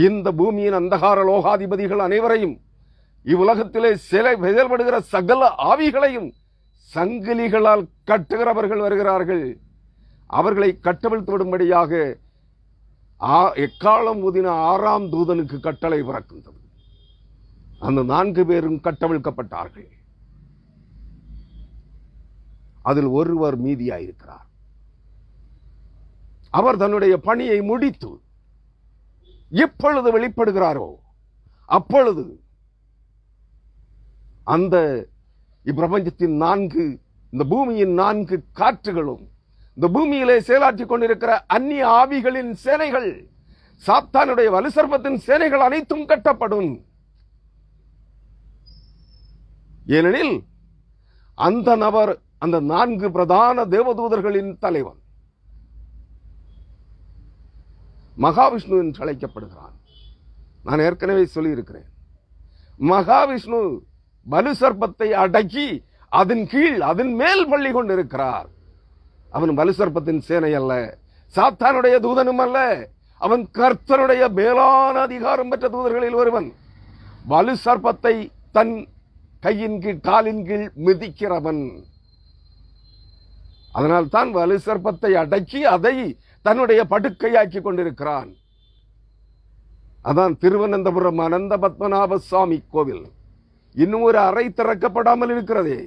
இந்த பூமியின் அந்தகார லோகாதிபதிகள் அனைவரையும், இவ்வுலகத்திலே செயல்படுகிற சகல ஆவிகளையும் சங்கிலிகளால் கட்டுகிறவர்கள் வருகிறார்கள். அவர்களை கட்டவிழ்த்து விடும்படியாக எக்காலம் ஊதின 6ஆம் தூதனுக்கு கட்டளை பிறக்கின்றது. அந்த 4 பேரும் கட்டவிழ்க்கப்பட்டார்கள். அதில் ஒருவர் மீதியாயிருக்கிறார். அவர் தன்னுடைய பணியை முடித்து எப்பொழுது வெளிப்படுகிறாரோ அப்பொழுது அந்த இப்பிரபஞ்சத்தின் 4, இந்த பூமியின் 4 காற்றுகளும், இந்த பூமியிலே செயலாற்றிக் கொண்டிருக்கிற அந்நிய ஆவிகளின் சேனைகள், சாத்தானுடைய வலுசர்ப்பத்தின் சேனைகள் அனைத்தும் கட்டப்படும். ஏனெனில் அந்த நபர் அந்த 4 பிரதான தேவதூதர்களின் தலைவன் மகாவிஷ்ணு என்று அழைக்கப்படுகிறான். நான் ஏற்கனவே சொல்லியிருக்கிறேன், மகாவிஷ்ணு வலுசர்ப்பத்தை அடக்கி அதன் கீழ், அதன் மேல் பள்ளி கொண்டிருக்கிறார். அவன் வலுசர்ப்பத்தின் சேனை அல்ல, சாத்தானுடைய தூதனும் அல்ல. அவன் கர்த்தருடைய மேலான அதிகாரம் பெற்ற தூதர்களில் ஒருவன். வலுசர்ப்பத்தை தன் கையின் கீழ், காலின் கீழ் மிதிக்கிறவன். அதனால் தான் வலுசர்ப்பத்தை அடக்கி அதை தன்னுடைய படுக்கையாக்கி கொண்டிருக்கிறான். அதான் திருவனந்தபுரம் அனந்த பத்மநாப சுவாமி கோவில் இன்னும் ஒரு அறை திறக்கப்படாமல் இருக்கிறதே.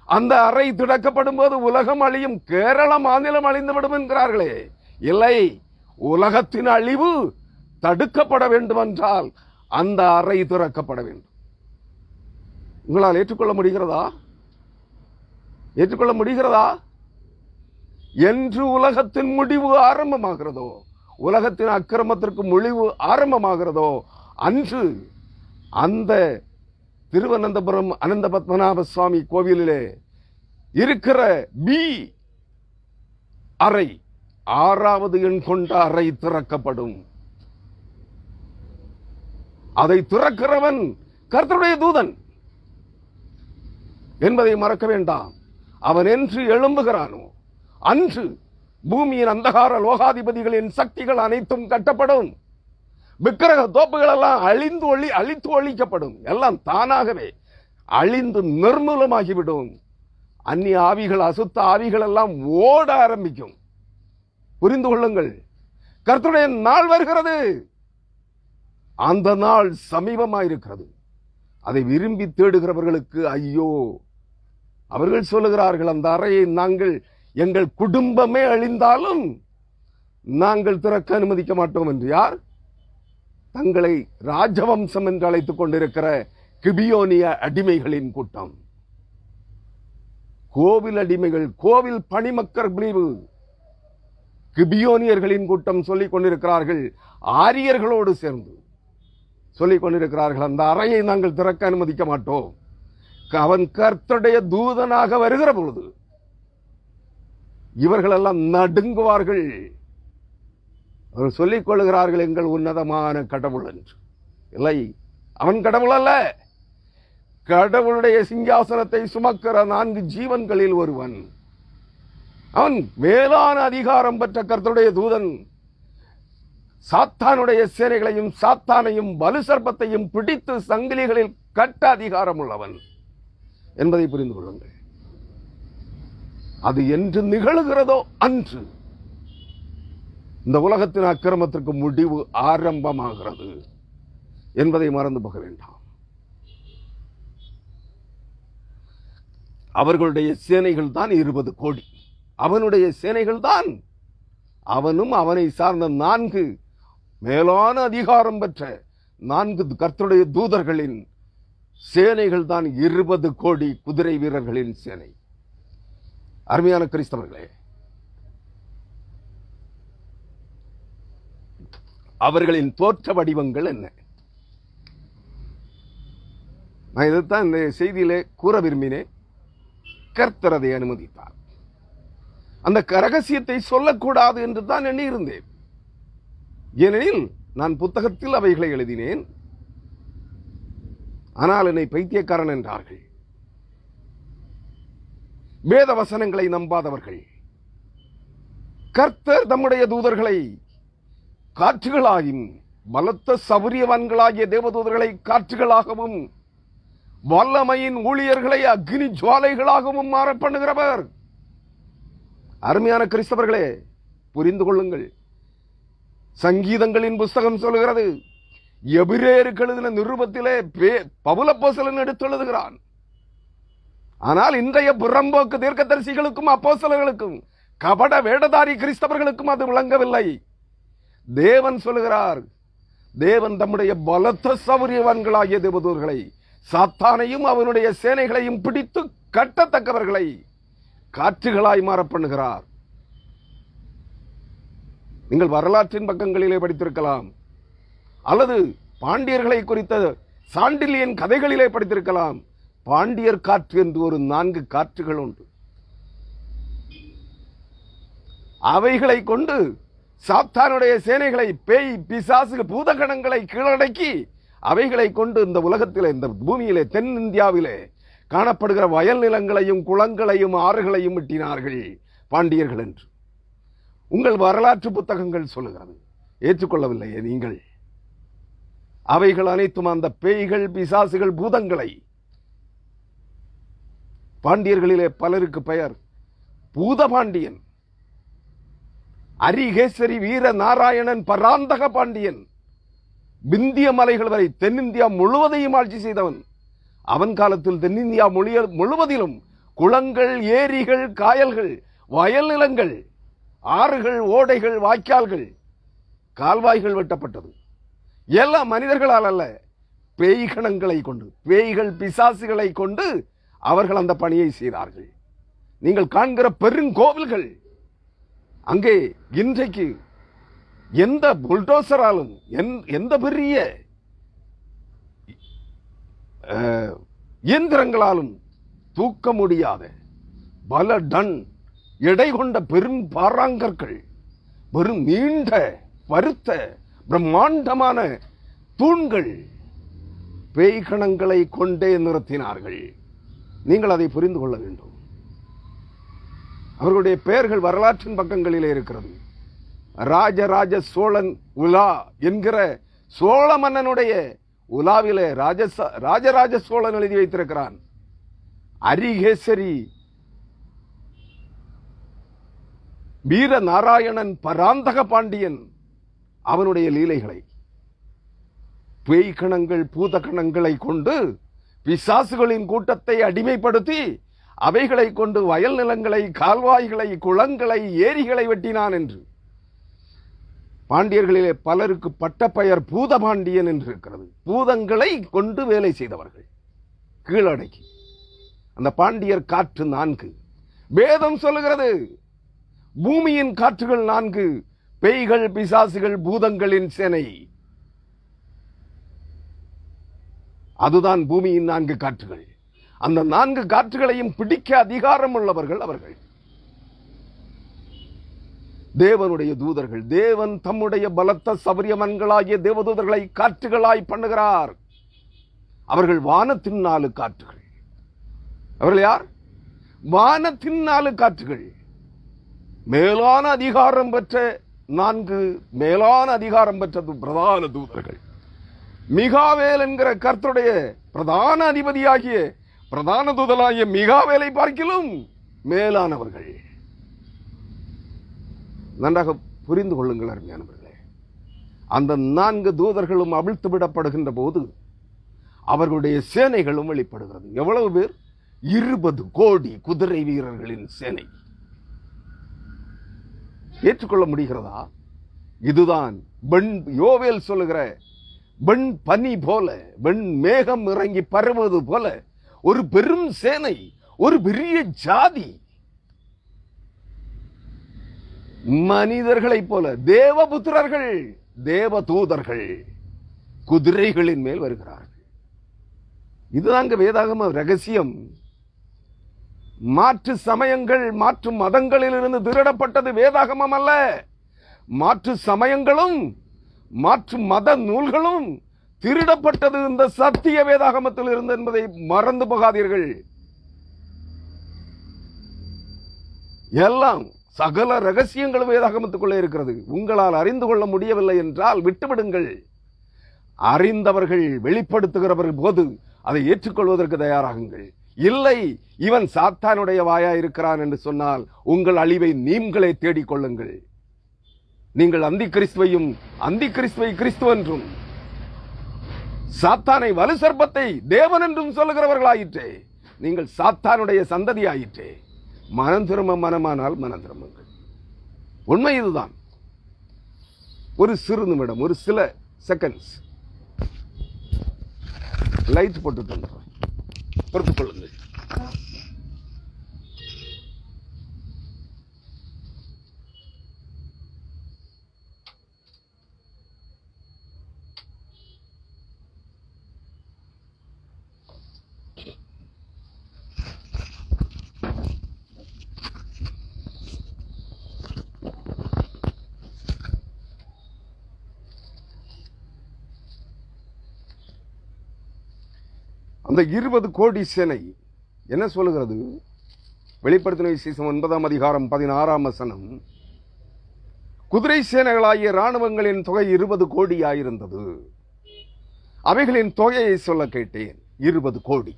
அந்த அறை திறக்கப்படும் போது உலகம் அழியும், கேரள மாநிலம் அழிந்துவிடும் என்கிறார்களே. இல்லை, உலகத்தின் அழிவு தடுக்கப்பட வேண்டும் என்றால் அந்த அறை திறக்கப்பட வேண்டும். உங்களால் ஏற்றுக்கொள்ள முடிகிறதா? ஏற்றுக்கொள்ள முடிகிறதா? என்று உலகத்தின் முடிவு ஆரம்பமாகிறதோ, உலகத்தின் அக்கிரமத்திற்கு முடிவு ஆரம்பமாகிறதோ, அன்று அந்த திருவனந்தபுரம் அனந்த பத்மநாப சுவாமி கோவிலிலே இருக்கிற பி அறை, 6வது எண் கொண்ட அறை திறக்கப்படும். அதை திறக்கிறவன் கர்த்தருடைய தூதன் என்பதை மறக்க வேண்டாம். அவன் என்று எழும்புகிறானோ அன்று பூமியின் அந்தகார லோகாதிபதிகளின் சக்திகள் அனைத்தும் கட்டப்படும். விக்கிரக தோப்புகள் எல்லாம் அழித்து ஒழிக்கப்படும். எல்லாம் தானாகவே அழிந்து நிர்மூலமாகிவிடும். அந்நிய ஆவிகள், அசுத்த ஆவிகள் எல்லாம் ஓட ஆரம்பிக்கும். புரிந்து கொள்ளுங்கள், கர்த்தருடைய நாள் வருகிறது. அந்த நாள் சமீபமாயிருக்கிறது. அதை விரும்பி தேடுகிறவர்களுக்கு ஐயோ. அவர்கள் சொல்லுகிறார்கள், அந்த அறையை நாங்கள், எங்கள் குடும்பமே அழிந்தாலும் நாங்கள் திறக்க அனுமதிக்க மாட்டோம் என்று. யார்? தங்களை ராஜவம்சம் என்று அழைத்துக் கொண்டிருக்கிற கிபியோனிய அடிமைகளின் கூட்டம். கோவில் அடிமைகள், கோவில் பணிமக்கர் பிரிவு கிபியோனியர்களின் கூட்டம் சொல்லிக் கொண்டிருக்கிறார்கள். ஆரியர்களோடு சேர்ந்து சொல்லிக் கொண்டிருக்கிறார்கள், அந்த அறையை நாங்கள் திறக்க அனுமதிக்க மாட்டோம். அவன் கர்த்தருடைய தூதனாக வருகிற பொழுது இவர்களெல்லாம் நடுங்குவார்கள். அவர்கள் சொல்லிக் கொள்ளுகிறார்கள், எங்கள் உன்னதமான கடவுள் என்று. இல்லை, அவன் கடவுள் அல்ல. கடவுளுடைய சிங்காசனத்தை சுமக்கிற 4 ஜீவன்களில் ஒருவன். அவன் மேலான அதிகாரம் பெற்ற கர்த்தருடைய தூதன். சாத்தானுடைய சேனைகளையும் சாத்தானையும் வலுசர்ப்பத்தையும் பிடித்து சங்கிலிகளில் கட்ட அதிகாரம் உள்ளவன் என்பதை புரிந்து கொள்ளுங்கள். அது என்று நிகழுகிறதோ அன்று இந்த உலகத்தின் அக்கிரமத்திற்கு முடிவு ஆரம்பமாகிறது என்பதை மறந்து போக வேண்டாம். அவர்களுடைய சேனைகள் தான் 20 கோடி. அவனுடைய சேனைகள் தான், அவனும் அவனை சார்ந்த 4 மேலான அதிகாரம் பெற்ற 4 கர்த்தருடைய தூதர்களின் சேனைகள் தான் 20 கோடி குதிரை வீரர்களின் சேனை. அருமையான கிறிஸ்தவர்களே, அவர்களின் தோற்ற வடிவங்கள் என்ன? நான் இதைத்தான் இந்த செய்தியிலே கூற விரும்பினேன். கர்த்தர் அதை அனுமதித்தார். அந்த ரகசியத்தை சொல்லக்கூடாது என்று தான் எண்ணி இருந்தேன். ஏனெனில் நான் புத்தகத்தில் அவைகளை எழுதினேன், ஆனால் என்னை பைத்தியக்காரன் என்றார்கள். வேத வசனங்களை நம்பாதவர்கள். கர்த்தர் தம்முடைய தூதர்களை காற்றுகளாயும் பலத்த சௌரியவான்களாகிய தேவதூதர்களை காற்றுகளாகவும் வல்லமையின் ஊழியர்களை அக்னி ஜுவாலைகளாகவும் மாற பண்ணுகிறவர். அருமையான கிறிஸ்தவர்களே, புரிந்து கொள்ளுங்கள். சங்கீதங்களின் புஸ்தகம் சொல்கிறது, எபிரேயருக்கு எழுதின நிருபத்திலே பவுலப்போஸ்தலன் எடுத்து எழுதுகிறான். ஆனால் இன்றைய புறம்போக்கு தீர்க்கதரிசிகளுக்கும் அப்போஸ்தலர்களுக்கும் கபட வேடதாரி கிறிஸ்தவர்களுக்கும் அது விளங்கவில்லை. தேவன் சொல்லுகிறார், தேவன் தம்முடைய பலத்த சௌரியவான்களாகிய தேவதூதர்களை, சாத்தானையும் அவனுடைய சேனைகளையும் பிடித்து கட்டத்தக்கவர்களை காற்றுகளாய் மாற பண்ணுகிறார். நீங்கள் வரலாற்றின் பக்கங்களிலே படித்திருக்கலாம், அல்லது பாண்டியர்களை குறித்த சாண்டில்யன் கதைகளிலே படித்திருக்கலாம். பாண்டியர் காற்று என்று ஒரு 4 காற்றுகள் உண்டு. அவைகளை கொண்டு சாத்தானுடைய சேனைகளை, பேய் பிசாசு பூதகணங்களை கீழடக்கி அவைகளை கொண்டு இந்த உலகத்திலே, இந்த பூமியிலே, தென்னிந்தியாவிலே காணப்படுகிற வயல் நிலங்களையும் குளங்களையும் ஆறுகளையும் வெட்டினார்கள் பாண்டியர்கள் என்று உங்கள் வரலாற்று புத்தகங்கள் சொல்லுகிறது. ஏற்றுக்கொள்ளவில்லையே நீங்கள்? அவைகள் அனைத்தும் அந்த பேய்கள் பிசாசுகள் பூதங்களை, பாண்டியர்களிலே பலருக்கு பெயர் பூதபாண்டியன், அரிகேசரி, வீர நாராயணன், பராந்தக பாண்டியன், விந்திய மலைகள் வரை தென்னிந்தியா முழுவதையும் ஆட்சி செய்தவன். அவன் காலத்தில் தென்னிந்தியா முழுவதிலும் குளங்கள், ஏரிகள், காயல்கள், வயல் நிலங்கள், ஆறுகள், ஓடைகள், வாய்க்கால்கள், கால்வாய்கள் வெட்டப்பட்டது. எல்லா மனிதர்களால் அல்ல, பேய்கணங்களை கொண்டு, பேய்கள் பிசாசுகளை கொண்டு அவர்கள் அந்த பணியை செய்தார்கள். நீங்கள் காண்கிற பெருங்கோவில்கள் அங்கே இன்றைக்கு எந்த புல்டோசராலும், எந்த பெரிய இயந்திரங்களாலும் தூக்க முடியாத பல டன் எடை கொண்ட பெரும் பாறாங்கற்கள், பெரும் நீண்ட பருத்த பிரம்மாண்டமான தூண்கள் பேய்கணங்களை கொண்டே நிறுத்தினார்கள். நீங்கள் அதை புரிந்து கொள்ள வேண்டும். அவர்களுடைய பெயர்கள் வரலாற்றின் பக்கங்களிலே இருக்கிறது. ராஜராஜ சோழன் உலா என்கிற சோழ மன்னனுடைய உலாவிலே ராஜராஜ சோழன் எழுதி வைத்திருக்கிறான். அரிகேசரி, வீர நாராயணன், பராந்தக பாண்டியன், அவனுடைய லீலைகளை, பேய்கணங்கள் பூதகணங்களை கொண்டு பிசாசுகளின் கூட்டத்தை அடிமைப்படுத்தி அவைகளை கொண்டு வயல் நிலங்களை, கால்வாய்களை, குளங்களை, ஏரிகளை வெட்டினான் என்று பாண்டியர்களிலே பலருக்கு பட்ட பெயர் பூதபாண்டியன் என்று இருக்கிறது. பூதங்களை கொண்டு வேலை செய்தவர்கள் கீழடக்கி. அந்த பாண்டியர் காற்று 4. வேதம் சொல்லுகிறது, பூமியின் காற்றுகள் 4, பேய்கள் பிசாசுகள் பூதங்களின் சேனை. அதுதான் பூமியின் 4 காற்றுகள். அந்த 4 காற்றுகளையும் பிடிக்க அதிகாரம் உள்ளவர்கள் அவர்கள். தேவனுடைய தூதர்கள். தேவன் தம்முடைய பலத்த சௌரியவான்களாகிய தேவதூதர்களை காற்றுகளாய் பண்ணுகிறார். அவர்கள் வானத்தின் 4 காற்றுகள். அவர்கள் யார்? வானத்தின் 4 காற்றுகள். மேலான அதிகாரம் பெற்ற 4 மேலான அதிகாரம் பெற்ற பிரதான தூதர்கள். மிகாவேல் என்கிற கர்த்தருடைய பிரதான அதிபதியாகிய பிரதான தூதனாகிய மிகாவேலை பார்க்கிலும் மேலானவர்கள். நன்றாக புரிந்து கொள்ளுங்கள் அருமையானவர்களே. அந்த 4 தூதர்களும் அவிழ்த்து விடப்படுகின்ற போது அவர்களுடைய சேனைகளும் வெளிப்படுகிறது. எவ்வளவு பேர்? 20 கோடி குதிரை வீரர்களின் சேனை. ஏற்றுக்கொள்ள முடிகிறதா? இதுதான் யோவேல் சொல்லுகிற வெண் பனி போல, வெண் மேகம் இறங்கி பரவுவது போல ஒரு பெரும் சேனை, ஒரு பெரிய ஜாதி, மனிதர்களைப் போல தேவபுத்திரர்கள், தேவ தூதர்கள் குதிரைகளின் மேல் வருகிறார்கள். இதுதாங்க வேதாகம ரகசியம். மாற்று சமயங்கள், மாற்று மதங்களில் இருந்து திருடப்பட்டது வேதாகமம் அல்ல. மாற்று சமயங்களும் மாற்று மத நூல்களும் திருடப்பட்டது இந்த சத்திய வேதாகமத்தில் இருந்து என்பதை மறந்து போகாதீர்கள். எல்லாம் சகல ரகசியங்களும் வேதாகமத்துக்குள்ளே இருக்கிறது. உங்களால் அறிந்து கொள்ள முடியவில்லை என்றால் விட்டுவிடுங்கள். அறிந்தவர்கள் வெளிப்படுத்துகிறவர்கள் போது அதை ஏற்றுக்கொள்வதற்கு தயாராகுங்கள். இல்லை, இவன் சாத்தானுடைய வாயா இருக்கிறான் என்று சொன்னால் உங்கள் அழிவை நீங்களே தேடிக்கொள்ளுங்கள். நீங்கள் அந்தி கிறிஸ்துவையும் அந்தி கிறிஸ்துவை கிறிஸ்து என்றும் சாத்தானை வலு சர்ப்பத்தை தேவன் என்றும் சொல்லுகிறவர்களாயிற்றே. நீங்கள் சாத்தானுடைய சந்ததி ஆயிற்றே. மனம் திரும்ப மனமானால் மனம் திரும்புங்கள். உண்மை இதுதான். ஒரு சிறு நிமிடம், ஒரு சில செகண்ட்ஸ் லைட் போட்டு தந்துடுறேன், பொறுத்துக் கொள்ளுங்கள். அந்த 20 கோடி சேனை என்ன சொல்லுகிறது? வெளிப்படுத்தின விசேஷம் 9ஆம் அதிகாரம் 16ஆம் வசனம், குதிரை சேனைகளாகிய இராணுவங்களின் தொகை 20 கோடியாயிருந்தது. அவைகளின் தொகையை சொல்ல கேட்டேன். 20 கோடி.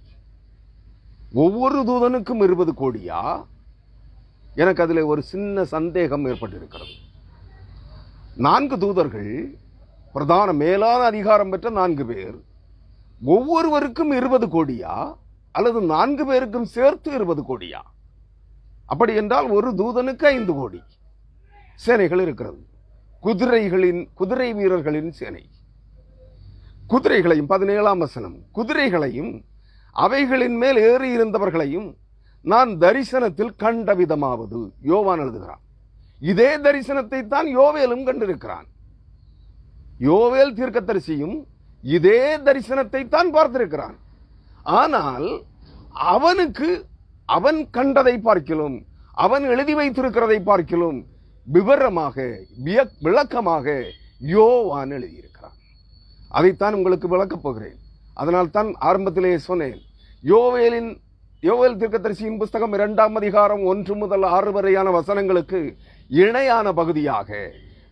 ஒவ்வொரு தூதனுக்கும் 20 கோடியா? எனக்கு அதில் ஒரு சின்ன சந்தேகம் ஏற்பட்டிருக்கிறது. 4 தூதர்கள், பிரதான மேலான அதிகாரம் பெற்ற 4 பேர், ஒவ்வொருவருக்கும் 20 கோடியா அல்லது 4 பேருக்கும் சேர்த்து 20 கோடியா? அப்படி என்றால் ஒரு தூதனுக்கு 5 கோடி சேனைகள் இருக்கிறது. குதிரை வீரர்களின் சேனை. குதிரைகளையும் 17ஆம் வசனம், குதிரைகளையும் அவைகளின் மேல் ஏறி இருந்தவர்களையும் நான் தரிசனத்தில் கண்ட விதமாவது. யோவான் எழுதுகிறான். இதே தரிசனத்தை தான் யோவேலும் கண்டிருக்கிறான். யோவேல் தீர்க்கதரிசியும் இதே தரிசனத்தை தான் பார்த்திருக்கிறான். ஆனால் அவனுக்கு அவன் கண்டதை பார்க்கிறோம், அவன் எழுதி வைத்திருக்கிறதை பார்க்கிறோம் விவரமாக விளக்கமாக யோவான் எழுதியிருக்கிறான். அதைத்தான் உங்களுக்கு விளக்கப் போகிறேன். அதனால் தான் ஆரம்பத்திலேயே சொன்னேன், யோவேல் தீர்க்கதரிசியின் புஸ்தகம் 2ஆம் அதிகாரம் 1 முதல் 6 வரையான வசனங்களுக்கு இணையான பகுதியாக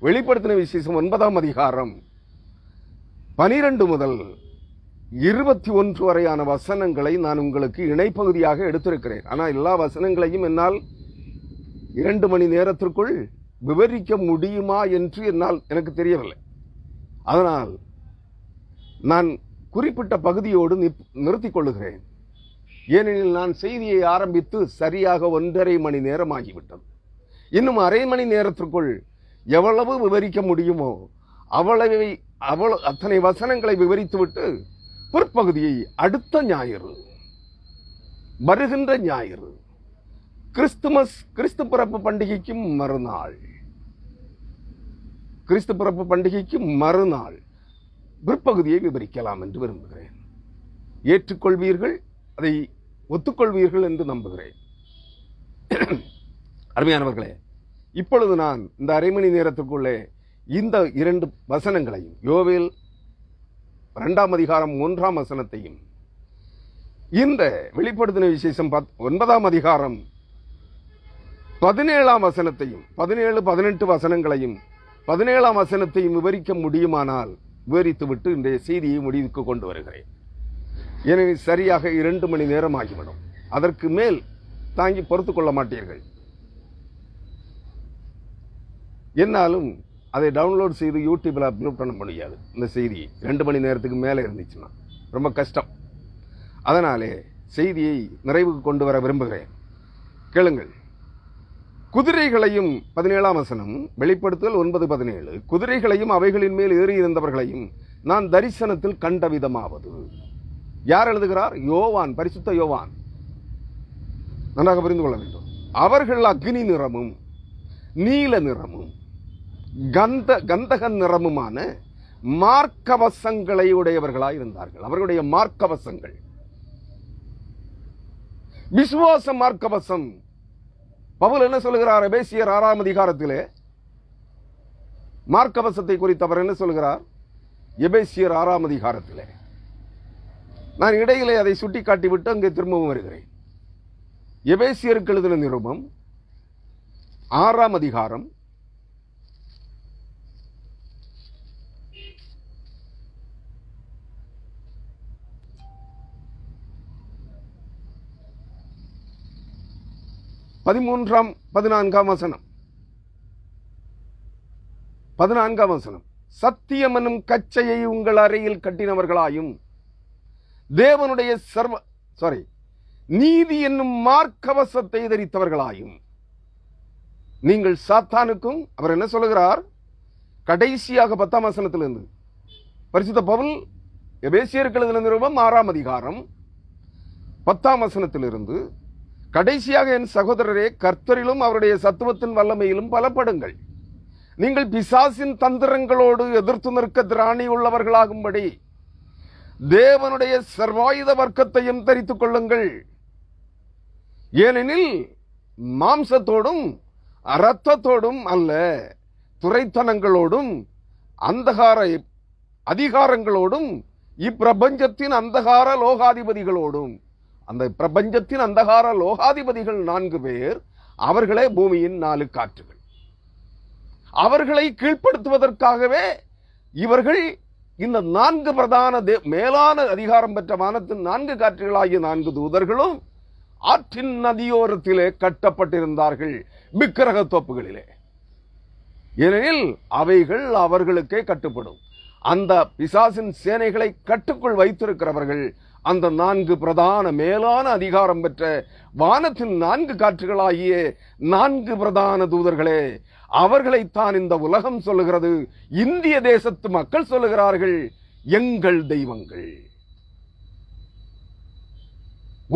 வெளிப்படுத்தின விசேஷம் 9ஆம் அதிகாரம் 12 முதல் 21 வரையான வசனங்களை நான் உங்களுக்கு இணைப்பகுதியாக எடுத்திருக்கிறேன். ஆனால் எல்லா வசனங்களையும் என்னால் 2 மணி நேரத்திற்குள் விவரிக்க முடியுமா என்று எனக்கு தெரியவில்லை. அதனால் நான் குறிப்பிட்ட பகுதியோடு நிறுத்திக் கொள்ளுகிறேன். ஏனெனில் நான் செய்தியை ஆரம்பித்து சரியாக 1.5 மணி நேரம் ஆகிவிட்டது. இன்னும் அரை மணி நேரத்திற்குள் எவ்வளவு விவரிக்க முடியுமோ அத்தனை வசனங்களை விவரித்துவிட்டு பிற்பகுதியை அடுத்த ஞாயிறு, வருகின்ற ஞாயிறு, கிறிஸ்து பிறப்பு பண்டிகைக்கும் மறுநாள் பிற்பகுதியை விவரிக்கலாம் என்று விரும்புகிறேன். ஏற்றுக்கொள்வீர்கள், அதை ஒத்துக்கொள்வீர்கள் என்று நம்புகிறேன். அருமையானவர்களே, இப்பொழுது நான் இந்த அரை மணி நேரத்துக்குள்ளே இந்த 2 வசனங்களையும், யோவேல் 2ஆம் அதிகாரம் 1ஆம் வசனத்தையும், இந்த வெளிப்படுத்தின விசேஷம் 9ஆம் அதிகாரம் 17ஆம் வசனத்தையும், 17, 18 வசனங்களையும் 17ஆம் வசனத்தையும் விவரிக்க முடியுமானால் விவரித்துவிட்டு இன்றைய செய்தியை முடிவுக்கு கொண்டு வருகிறேன். எனவே சரியாக 2 மணி நேரம் ஆகிவிடும். அதற்கு மேல் தாங்கி பொறுத்துக் கொள்ள மாட்டீர்கள். என்னாலும் அதை டவுன்லோட் செய்து யூடியூப்ல அப்லோட் பண்ண முடியாது. இந்த செய்தி 2 மணி நேரத்துக்கு மேலே இருந்துச்சுன்னா ரொம்ப கஷ்டம். அதனாலே செய்தியை நிறைவுக்கு கொண்டு வர விரும்புகிறேன். கேளுங்கள். குதிரைகளையும் 17ஆம் வசனம், வெளிப்படுத்தல் 9:17, குதிரைகளையும் அவைகளின் மேல் ஏறி இருந்தவர்களையும் நான் தரிசனத்தில் கண்ட விதமாவது. யார் எழுதுகிறார்? யோவான், பரிசுத்த யோவான். நன்றாக புரிந்து கொள்ள வேண்டும். அவர்கள் அக்னி நிறமும் நீல நிறமும் கந்தக நிறமுமான மார்க்கவசங்களை உடையவர்களாய் இருந்தார்கள். அவர்களுடைய மார்க்கவசங்கள், விசுவாச மார்க்கவசம். பவுல் என்ன சொல்லுகிறார்? எபேசியர் 6ஆம் அதிகாரத்திலே மார்க்கவசத்தை குறித்து அவர் என்ன சொல்கிறார்? எபேசியர் 6ஆம் அதிகாரத்திலே. நான் இடையிலே அதை சுட்டி காட்டிவிட்டு அங்கே திரும்பவும் வருகிறேன். எபேசியருக்கு எழுதின நிருபம் 6ஆம் அதிகாரம் 14ஆம் வசனம். 14ஆம் வசனம். சத்தியம் என்னும் கச்சையை உங்கள் அறையில் கட்டினவர்களாயும் தேவனுடைய நீதி என்னும் மார்க்கவசத்தை தரித்தவர்களாயும். நீங்கள் சாத்தானுக்கும் அவர் என்ன சொல்லுகிறார்? கடைசியாக 10ஆம் வசனத்திலிருந்து பரிசுத்த பவுல் எபேசியருக்கு எழுதின நிருபம் 6ஆம் அதிகாரம் 10ஆம் வசனத்திலிருந்து கடைசியாக, என் சகோதரரே, கர்த்தரிலும் அவருடைய சத்துவத்தின் வல்லமையிலும் பலப்படுங்கள். நீங்கள் பிசாசின் தந்திரங்களோடு எதிர்த்து நிற்க திராணி உள்ளவர்களாகும்படி தேவனுடைய சர்வாயுத வர்க்கத்தையும் தரித்துக் கொள்ளுங்கள். ஏனெனில் மாம்சத்தோடும் இரத்தத்தோடும் அல்ல, துரைத்தனங்களோடும் அந்தகார அதிகாரங்களோடும் இப்பிரபஞ்சத்தின் அந்தகார லோகாதிபதிகளோடும். அந்த பிரபஞ்சத்தின் அந்தகார லோகாதிபதிகள் 4 பேர். அவர்களே பூமியின் 4 காற்றுகள். அவர்களை கீழ்ப்படுத்துவதற்காகவே இவர்கள் இந்த 4 பிரதான மேலான அதிகாரம் பெற்ற வானத்தின் 4 காற்றுகளாகிய 4 தூதர்களும் ஆற்றின் நதியோரத்திலே கட்டப்பட்டிருந்தார்கள், விக்கிரக தோப்புகளிலே. ஏனெனில் அவைகள் அவர்களுக்கே கட்டுப்படும். அந்த பிசாசின் சேனைகளை கட்டுக்குள் வைத்திருக்கிறவர்கள் அந்த 4 பிரதான மேலான அதிகாரம் பெற்ற வானத்தின் 4 காற்றுகளாகிய 4 பிரதான தூதர்களே. அவர்களைத்தான் இந்த உலகம் சொல்லுகிறது. இந்திய தேசத்து மக்கள் சொல்லுகிறார்கள் எங்கள் தெய்வங்கள்,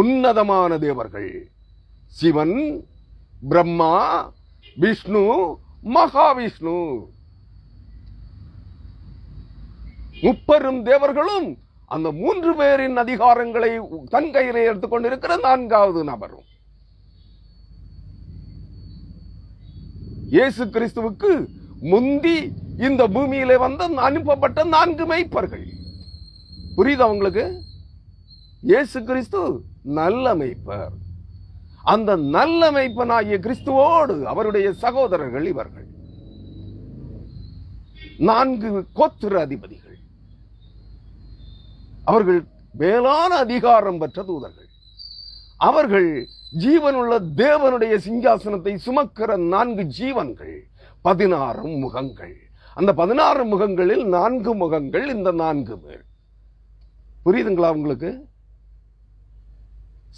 உன்னதமான தேவர்கள். சிவன், பிரம்மா, விஷ்ணு, மகாவிஷ்ணு, முப்பெரும் தேவர்களும் அந்த 3 பேரின் அதிகாரங்களை தன் கையிலே எடுத்துக்கொண்டிருக்கிற 4வது நபரும் இயேசு கிறிஸ்துவுக்கு முந்தி இந்த பூமியிலே வந்த அனுப்பப்பட்ட 4 மேய்ப்பர்கள். புரியுதா உங்களுக்கு? இயேசு கிறிஸ்து நல்ல மேய்ப்பர். அந்த நல்ல மேய்ப்பனாகிய கிறிஸ்துவோடு அவருடைய சகோதரர்கள் இவர்கள் 4 கோத்திர அதிபதிகள். அவர்கள் மேலான அதிகாரம் பெற்ற தூதர்கள். அவர்கள் ஜீவனுள்ள தேவனுடைய சிங்காசனத்தை சுமக்கிற 4 ஜீவன்கள், 16 முகங்கள். அந்த 16 முகங்களில் 4 முகங்கள் இந்த 4 பேர். புரியுதுங்களா உங்களுக்கு?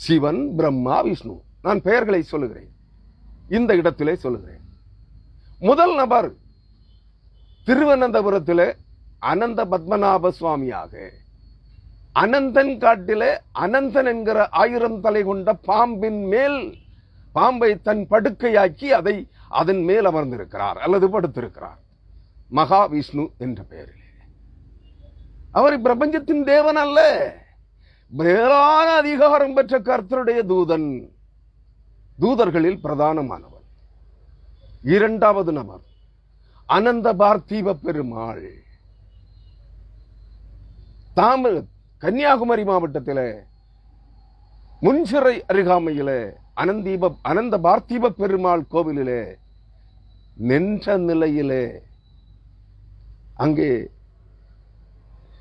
சிவன், பிரம்மா, விஷ்ணு. நான் பெயர்களை சொல்லுகிறேன், இந்த இடத்திலே சொல்லுகிறேன். முதல் நபர் திருவனந்தபுரத்திலே அனந்த பத்மநாப சுவாமியாக, அனந்தன் காட்டிலே அனந்தன் என்கிற 1000 தலை கொண்ட பாம்பின் மேல் பாம்பை தன் படுக்கையாக்கி அதன் மேல் அமர்ந்திருக்கிறார் அல்லது படுத்திருக்கிறார். மகாவிஷ்ணு என்ற பெயரிலே. அவர் பிரபஞ்சத்தின் தேவன் அல்ல, மேலான அதிகாரம் பெற்ற கர்த்தருடைய தூதன், தூதர்களில் பிரதானமானவர். 2வது நபர் அனந்த பார்த்திப பெருமாள். கன்னியாகுமரி மாவட்டத்தில் முன்சிறை அருகாமையில் அனந்த பார்த்திப பெருமாள் கோவிலிலே நின்ற நிலையிலே அங்கே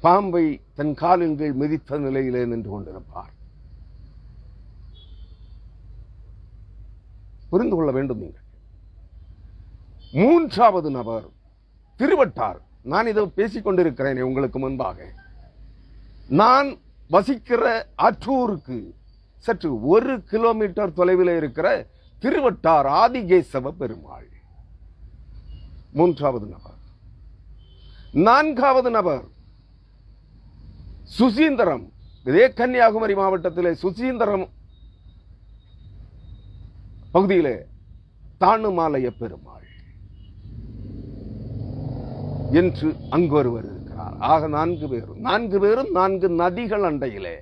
பாம்பை தன் காலின் கீழ் மிதித்த நிலையிலே நின்று கொண்டிருப்பார். புரிந்து கொள்ள வேண்டும் நீங்கள். 3வது நபர் திருவட்டார். நான் இதை பேசிக் கொண்டிருக்கிறேன் உங்களுக்கு முன்பாக. நான் வசிக்கிற ஆற்றூருக்கு சற்று 1 கிலோமீட்டர் தொலைவில் இருக்கிற திருவட்டார் ஆதிகேசவ பெருமாள் 3வது நபர். 4வது நபர் சுசீந்திரம். இதே கன்னியாகுமரி மாவட்டத்திலே சுசீந்திரம் பகுதியிலே தானுமாலய பெருமாள் என்று அங்கு ஒருவர் இருக்கிறார். ஆக 4 பேரும் 4 நதிகள் அண்டையிலே,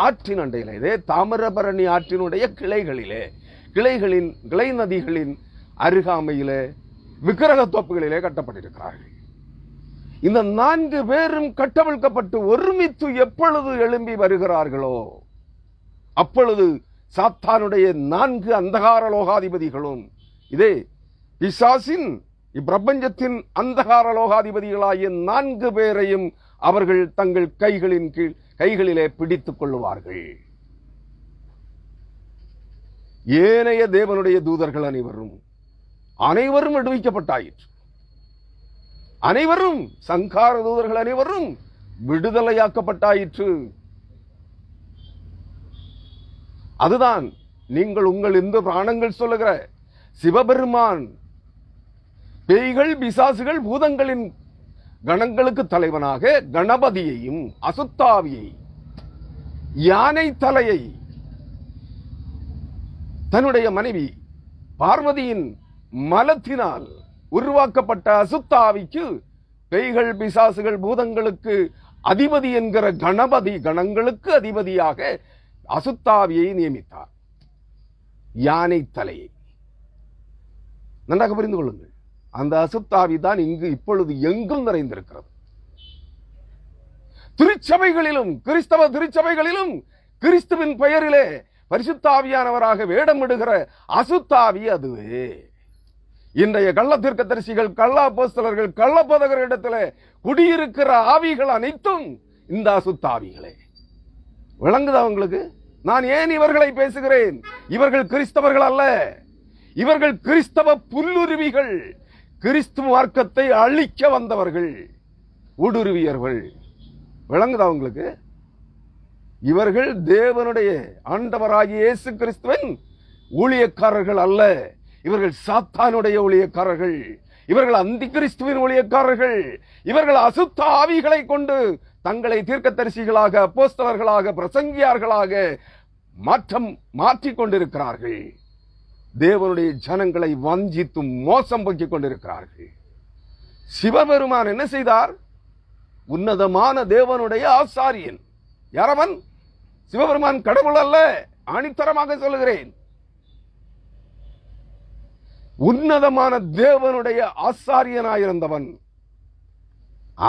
ஆற்றின் அண்டையிலே, இதே தாமிரபரணி ஆற்றினுடைய கிளை நதிகளின் அருகாமையிலே விக்கிரக தோப்புகளிலே கட்டப்பட்டிருக்கிறார்கள். இந்த 4 பேரும் கட்டவிழ்க்கப்பட்டு ஒருமித்து எப்பொழுது எழும்பி வருகிறார்களோ அப்பொழுது சாத்தானுடைய 4 அந்தகார லோகாதிபதிகளும், இதே பிசாசின் இப்பிரபஞ்சத்தின் அந்தகார லோகாதிபதிகளாகிய 4 பேரையும் அவர்கள் தங்கள் கைகளிலே பிடித்துக் கொள்ளுவார்கள். ஏனைய தேவனுடைய தூதர்கள் அனைவரும் விடுவிக்கப்பட்டாயிற்று. அனைவரும் சங்கார தூதர்கள் அனைவரும் விடுதலையாக்கப்பட்டாயிற்று. அதுதான் நீங்கள் உங்கள் இந்த பிராணங்கள் சொல்லுகிற சிவபெருமான் பேய்கள் பிசாசுகள் பூதங்களின் கணங்களுக்கு தலைவனாக கணபதியையும் அசுத்தாவியை யானை தலையை தன்னுடைய மனைவி பார்வதியின் மலத்தினால் உருவாக்கப்பட்ட அசுத்தாவிக்கு பேய்கள் பிசாசுகள் பூதங்களுக்கு அதிபதி என்கிற கணபதி கணங்களுக்கு அதிபதியாக அசுத்தாவியை நியமித்தார். யானை தலையை நன்றாக புரிந்து கொள்ளுங்கள். அந்த அசுத்தாவி தான் இங்கு இப்பொழுது எங்கும் நிறைந்திருக்கிறது. திருச்சபைகளிலும் கிறிஸ்தவ திருச்சபைகளிலும் கிறிஸ்துவின் பெயரிலே பரிசுத்தாவியானவராக வேடமிடுகிற அசுத்தாவி அதுவே. இன்றைய கள்ள தீர்க்கதரிசிகள் கள்ள அப்போஸ்தலர்கள் கள்ள போதகர்களிடத்திலே குடியிருக்கிற ஆவிகள் அனைத்தும் இந்த அசுத்தாவிகளே. விளங்குதா உங்களுக்கு? நான் ஏன் இவர்களை பேசுகிறேன்? இவர்கள் கிறிஸ்தவர்கள் அல்ல, இவர்கள் கிறிஸ்தவ புல்லுருவிகள், கிறிஸ்துவ மார்க்கத்தை அழிக்க வந்தவர்கள், ஊடுருவியர்கள். விளங்குதா உங்களுக்கு? இவர்கள் தேவனுடைய ஆண்டவராகிய இயேசு கிறிஸ்துவின் ஊழியக்காரர்கள் அல்ல, இவர்கள் சாத்தானுடைய ஊழியக்காரர்கள், இவர்கள் அந்தி கிறிஸ்துவின் ஊழியக்காரர்கள். இவர்கள் அசுத்த ஆவிகளை கொண்டு தங்களை தீர்க்கதரிசிகளாக அப்போஸ்தலர்களாக பிரசங்கியார்களாக மாற்றிக் கொண்டிருக்கிறார்கள். தேவனுடைய ஜனங்களை வஞ்சித்து மோசம் போக்கிக் கொண்டிருக்கிறார்கள். சிவபெருமான் என்ன செய்தார்? உன்னதமான தேவனுடைய ஆசாரியன். யாரவன்? சிவபெருமான் கடவுள் அல்ல, ஆணித்தரமாக சொல்லுகிறேன். உன்னதமான தேவனுடைய ஆசாரியனாயிருந்தவன்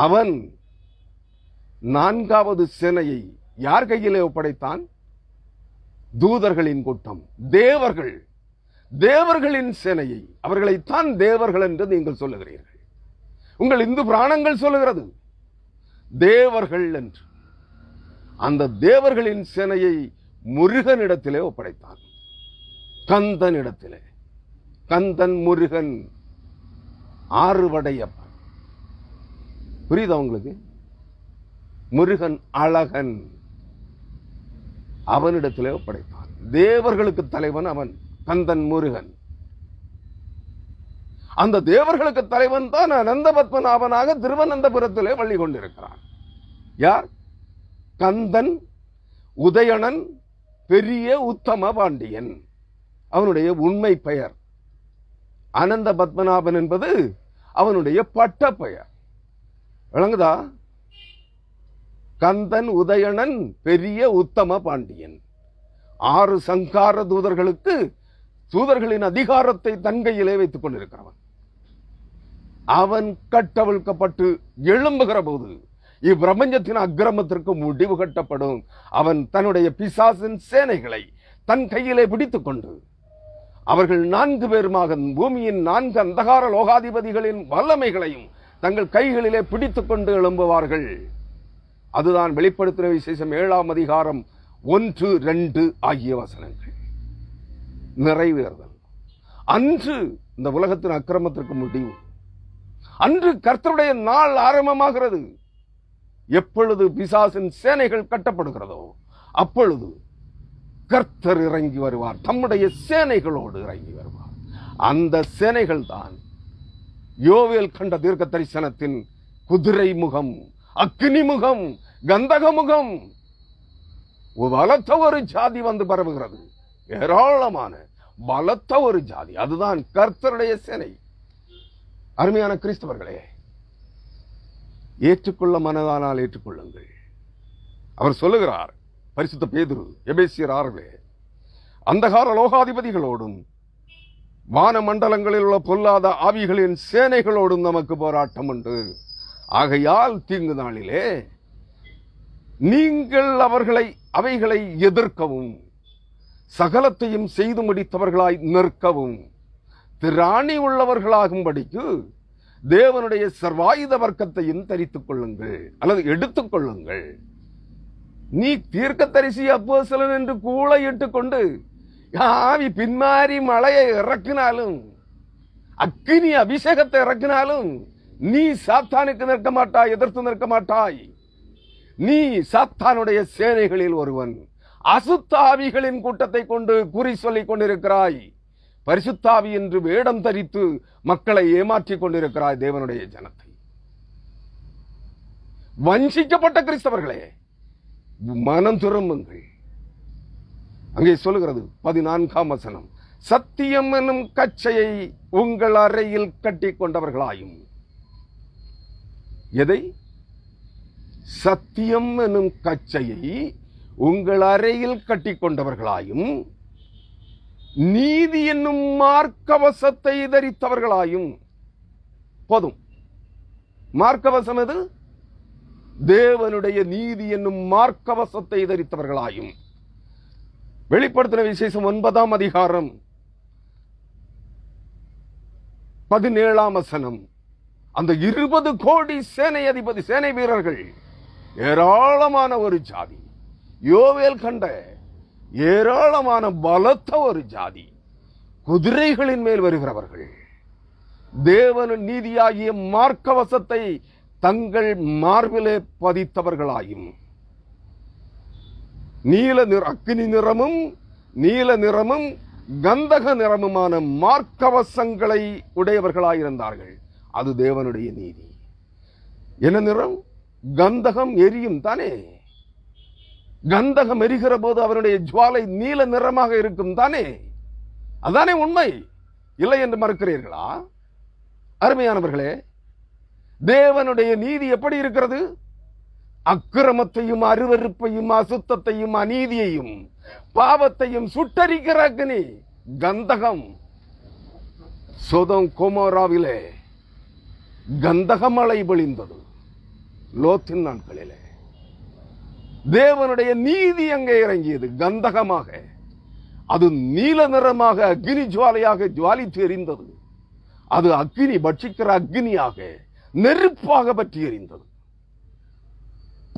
அவன் 4வது சேனையை யார் கையிலே ஒப்படைத்தான்? தூதர்களின் கூட்டம், தேவர்களின் சேனையை. அவர்களைத்தான் தேவர்கள் என்று நீங்கள் சொல்லுகிறீர்கள். உங்கள் இந்து புராணங்கள் சொல்லுகிறது தேவர்கள் என்று. அந்த தேவர்களின் சேனையை முருகனிடத்திலே ஒப்படைத்தான், கந்தனிடத்திலே. கந்தன் முருகன் ஆறுவடையப்பன். புரியுதா உங்களுக்கு? முருகன் அழகன், அவனிடத்திலே ஒப்படைத்தான். தேவர்களுக்கு தலைவன் அவன், கந்தன் முருகன். அந்த தேவர்களுக்கு தலைவன் தான் அனந்த பத்மநாபனாக திருவனந்தபுரத்திலே வள்ளி கொண்டிருக்கிறான். யார்? கந்தன் உதயணன் பெரிய உத்தம பாண்டியன். அவனுடைய உண்மை பெயர். அனந்த பத்மநாபன் என்பது அவனுடைய பட்ட பெயர். விளங்குதா? கந்தன் உதயணன் பெரிய உத்தம பாண்டியன். 6 சங்கார தூதர்களுக்கு தூதர்களின் அதிகாரத்தை தன் கையிலே வைத்துக் கொண்டிருக்கிறவன். அவன் கட்டவிழ்க்கப்பட்டு எழும்புகிற போது இப்பிரபஞ்சத்தின் அக்கிரமத்திற்கு முடிவு கட்டப்படும். அவன் தன்னுடைய பிசாசின் சேனைகளை தன் கையிலே பிடித்துக் கொண்டு அவர்கள் 4 பேருமாக பூமியின் 4 அந்தகார லோகாதிபதிகளின் வல்லமைகளையும் தங்கள் கைகளிலே பிடித்துக் கொண்டு எழும்புவார்கள். அதுதான் வெளிப்படுத்தின விசேஷம் 7ஆம் அதிகாரம் 1, 2 ஆகிய வசனங்கள் நிறைவேறுதல். அன்று இந்த உலகத்தின் அக்கிரமத்திற்கு முடிவு. அன்று கர்த்தருடைய நாள் ஆரம்பமாகிறது. எப்பொழுது பிசாசின் சேனைகள் கட்டப்படுகிறதோ அப்பொழுது கர்த்தர் இறங்கி வருவார், தம்முடைய சேனைகளோடு இறங்கி வருவார். அந்த சேனைகள் தான் யோவேல் கண்ட தீர்க்க தரிசனத்தின் குதிரை முகம், அக்னி முகம், கந்தக முகம். பலத்த ஒரு ஜாதி வந்து பரவுகிறது, ஏராளமான பலத்த ஒரு ஜாதி. அதுதான் கர்த்தருடைய சேனை. அருமையான கிறிஸ்தவர்களே, ஏற்றுக்கொள்ள மனதானால் ஏற்றுக்கொள்ளுங்கள். அவர் சொல்லுகிறார், பரிசுத்த பேதுரு எபேசியர் 6, அந்தகார லோகாதிபதிகளோடும் வான மண்டலங்களில் உள்ள பொல்லாத ஆவிகளின் சேனைகளோடும் நமக்கு போராட்டம் உண்டு. ஆகையால் தீங்கு நாளிலே நீங்கள் அவைகளை எதிர்க்கவும் சகலத்தையும் செய்து முடித்தவர்களாய் நிற்கவும் திராணி உள்ளவர்களாகும்படிக்கு தேவனுடைய சர்வாயுத வர்க்கத்தையும் தரித்துக் கொள்ளுங்கள் அல்லது எடுத்துக் கொள்ளுங்கள். நீ தீர்க்கதரிசி அப்போஸ்தலன் என்று கூளை இட்டுக் கொண்டு ஆவி பின்மாறி மழையை இறக்கினாலும் அக்கினி அபிஷேகத்தை இறக்கினாலும் நீ சாத்தானுக்கு நிற்க மாட்டாய், எதிர்த்து நிற்க மாட்டாய். நீ சாத்தானுடைய சேனைகளில் ஒருவன். அசுத்த ஆவிகளின் கூட்டத்தை கொண்டு குறி சொல்லிக் கொண்டிருக்கிறாய். பரிசுத்தாவி என்று வேடம் தரித்து மக்களை ஏமாற்றிக் கொண்டிருக்கிறாய். தேவனுடைய ஜனத்தை வஞ்சிக்கப்பட்ட கிறிஸ்தவர்களே, மனம் திரும்புங்கள். அங்கே சொல்லுகிறது 14ஆம் வசனம், சத்தியம் என்னும் கச்சையை உங்கள் அறையில் கட்டி கொண்டவர்களாயும். எதை? சத்தியம் என்னும் கச்சையை உங்கள் அறையில் கட்டி கொண்டவர்களாயும் நீதி என்னும் மார்க்கவசத்தை தரித்தவர்களாயும். போதும். மார்க்கவசம் எது? தேவனுடைய நீதி என்னும் மார்க்கவசத்தை தரித்தவர்களாயும். வெளிப்படுத்தின விசேஷம் 9ஆம் அதிகாரம் 17ஆம் வசனம், அந்த 20 கோடி சேனை அதிபதி சேனை வீரர்கள் ஏராளமான ஒரு ஜாதி, யோவேல் கண்ட ஏராளமான பலத்த ஒரு ஜாதி, குதிரைகளின் மேல் வருகிறவர்கள், தேவன் நீதியாகிய மார்க்கவசத்தை தங்கள் மார்பிலே பதித்தவர்களாயும் அக்கினி நிறமும் நீல நிறமும் கந்தக நிறமுமான மார்க்கவசங்களை உடையவர்களாயிருந்தார்கள். அது தேவனுடைய நீதி. என்ன நிறம்? கந்தகம் எரியும் தானே. கந்தகம் எரிகிற போது அவனுடைய ஜுவாலை நீல நிறமாக இருக்கும் தானே. அதானே உண்மை. இல்லை என்று மறுக்கிறீர்களா? அருமையானவர்களே, தேவனுடைய நீதி எப்படி இருக்கிறது? அக்கிரமத்தையும் அருவருப்பையும் அசுத்தத்தையும் அநீதியையும் பாவத்தையும் சுட்டரிக்கிற அக்னி, கந்தகம். சோதோம் கொமோராவிலே கந்தகமழை பொழிந்தது லோத்தின் நாட்களிலே. தேவனுடைய நீதி அங்கே இறங்கியது கந்தகமாக. அது நீல நிறமாக அக்னி ஜுவாலையாக ஜுவாலித்து எரிந்தது. அது அக்னி பட்சிக்கிற அக்னியாக நெருப்பாக பற்றி எரிந்தது.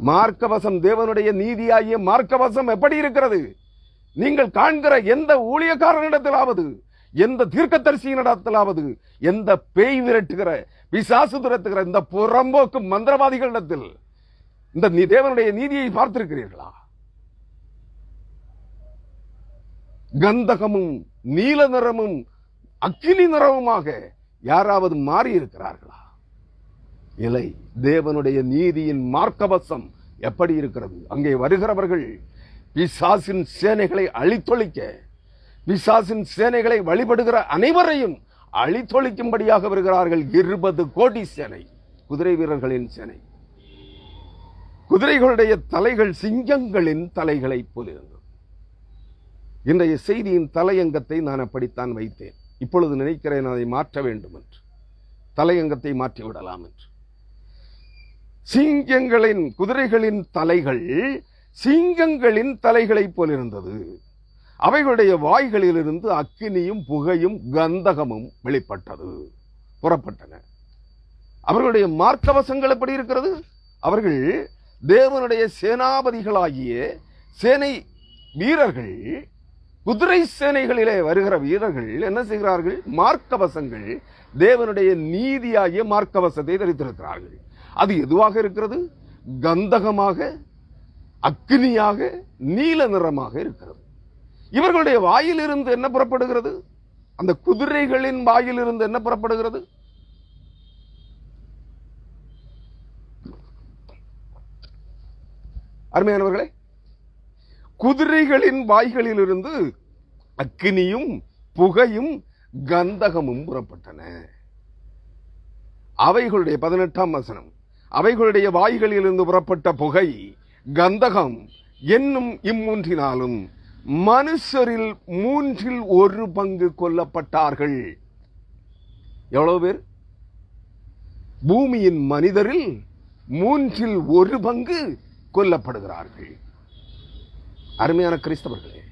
மார்க்கவசம், தேவனுடைய நீதியாகிய மார்க்கவசம் எப்படி இருக்கிறது? நீங்கள் காண்கிற எந்த ஊழியக்காரனிடத்திலாவது, எந்த தீர்க்கதரிசியினிடத்திலாவது, எந்த பேய் விரட்டுகிற பிசாசு துரத்துகிற இந்த புறம்போக்கு மந்திரவாதிகளிடத்தில் இந்த தேவனுடைய நீதியை பார்த்திருக்கிறீர்களா? கந்தகமும் நீல நிறமும் அக்கினி நிறமுமாக யாராவது மாறி இருக்கிறார்களா? இல்லை. தேவனுடைய நீதியின் மார்க்கவசம் எப்படி இருக்கிறது? அங்கே வருகிறவர்கள் பிசாசின் சேனைகளை அழித்தொழிக்க, பிசாசின் சேனைகளை வழிபடுகிற அனைவரையும் அழித்தொழிக்கும்படியாக வருகிறார்கள். 20 கோடி சேனை, குதிரை வீரர்களின் சேனை. குதிரைகளுடைய தலைகள் சிங்கங்களின் தலைகளை போலிருந்தது. இன்றைய செய்தியின் தலையங்கத்தை நான் அப்படித்தான் வைத்தேன். இப்பொழுது நினைக்கிறேன் அதை மாற்ற வேண்டும் என்று, தலையங்கத்தை மாற்றிவிடலாம் என்று. சிங்கங்களின், குதிரைகளின் தலைகள் சிங்கங்களின் தலைகளை போலிருந்தது. அவைகளுடைய வாய்களிலிருந்து அக்கினியும் புகையும் கந்தகமும் வெளிப்பட்டது, புறப்பட்டன. அவர்களுடைய மார்க்கவசங்கள் எப்படி இருக்கிறது? அவர்கள் தேவனுடைய சேனாபதிகளாகிய சேனை வீரர்கள், குதிரை சேனைகளிலே வருகிற வீரர்கள் என்ன செய்கிறார்கள்? மார்க்கவசங்கள், தேவனுடைய நீதியாகிய மார்க்கவசத்தை தரித்திருக்கிறார்கள். அது எதுவாக இருக்கிறது? கந்தகமாக, அக்னியாக, நீல நிறமாக இருக்கிறது. இவர்களுடைய வாயிலிருந்து என்ன புறப்படுகிறது? அந்த குதிரைகளின் வாயிலிருந்து என்ன புறப்படுகிறது? அருமையானவர்களே, குதிரைகளின் வாய்களிலிருந்து அக்கினியும் புகையும் கந்தகமும் புறப்பட்டன. அவைகளுடைய 18ஆம் வசனம், அவைகளுடைய வாய்களிலிருந்து புறப்பட்ட புகை கந்தகம் என்னும் இம்மூன்றினாலும் மனுஷரில் 1/3 கொல்லப்பட்டார்கள். எவ்வளவு பேர்? பூமியின் மனிதரில் 1/3 கொல்லப்படுகிறார்கள். அருமையான கிறிஸ்தவர்களே,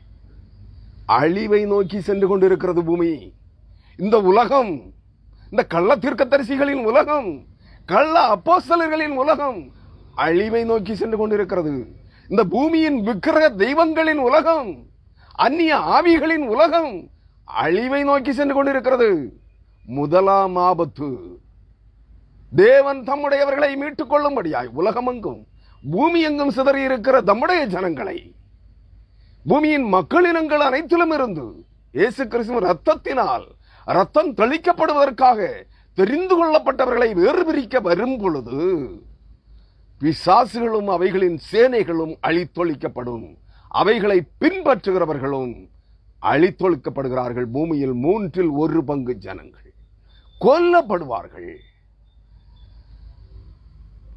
அழிவை நோக்கி சென்று கொண்டிருக்கிறது பூமி. இந்த உலகம், இந்த கள்ள தீர்க்கதரிசிகளின் உலகம், கள்ள அப்போஸ்தலர்களின் உலகம் அழிவை நோக்கி சென்று கொண்டிருக்கிறது. இந்த பூமியின் விக்கிரக தெய்வங்களின் உலகம், அந்நிய ஆவிகளின் உலகம் அழிவை நோக்கி சென்று கொண்டிருக்கிறது. முதலாம் ஆபத்து, தேவன் தம்முடையவர்களை மீட்டுக் கொள்ளும்படியாய் உலகமெங்கும் பூமி எங்கும் சிதறி இருக்கிற தம்முடைய ஜனங்களை, பூமியின் மக்களினங்கள் அனைத்திலும் இருந்து இயேசு கிறிஸ்துவின் ரத்தத்தினால் ரத்தம் தெளிக்கப்படுவதற்காக தெரிந்து கொள்ளப்பட்டவர்களை வேறு பிரிக்க வரும் பொழுது பிசாசுகளும் அவைகளின் சேனைகளும் அழித்தொழிக்கப்படும். அவைகளை பின்பற்றுகிறவர்களும் அழித்தொழிக்கப்படுகிறார்கள். பூமியில் 1/3 ஜனங்கள் கொல்லப்படுவார்கள்.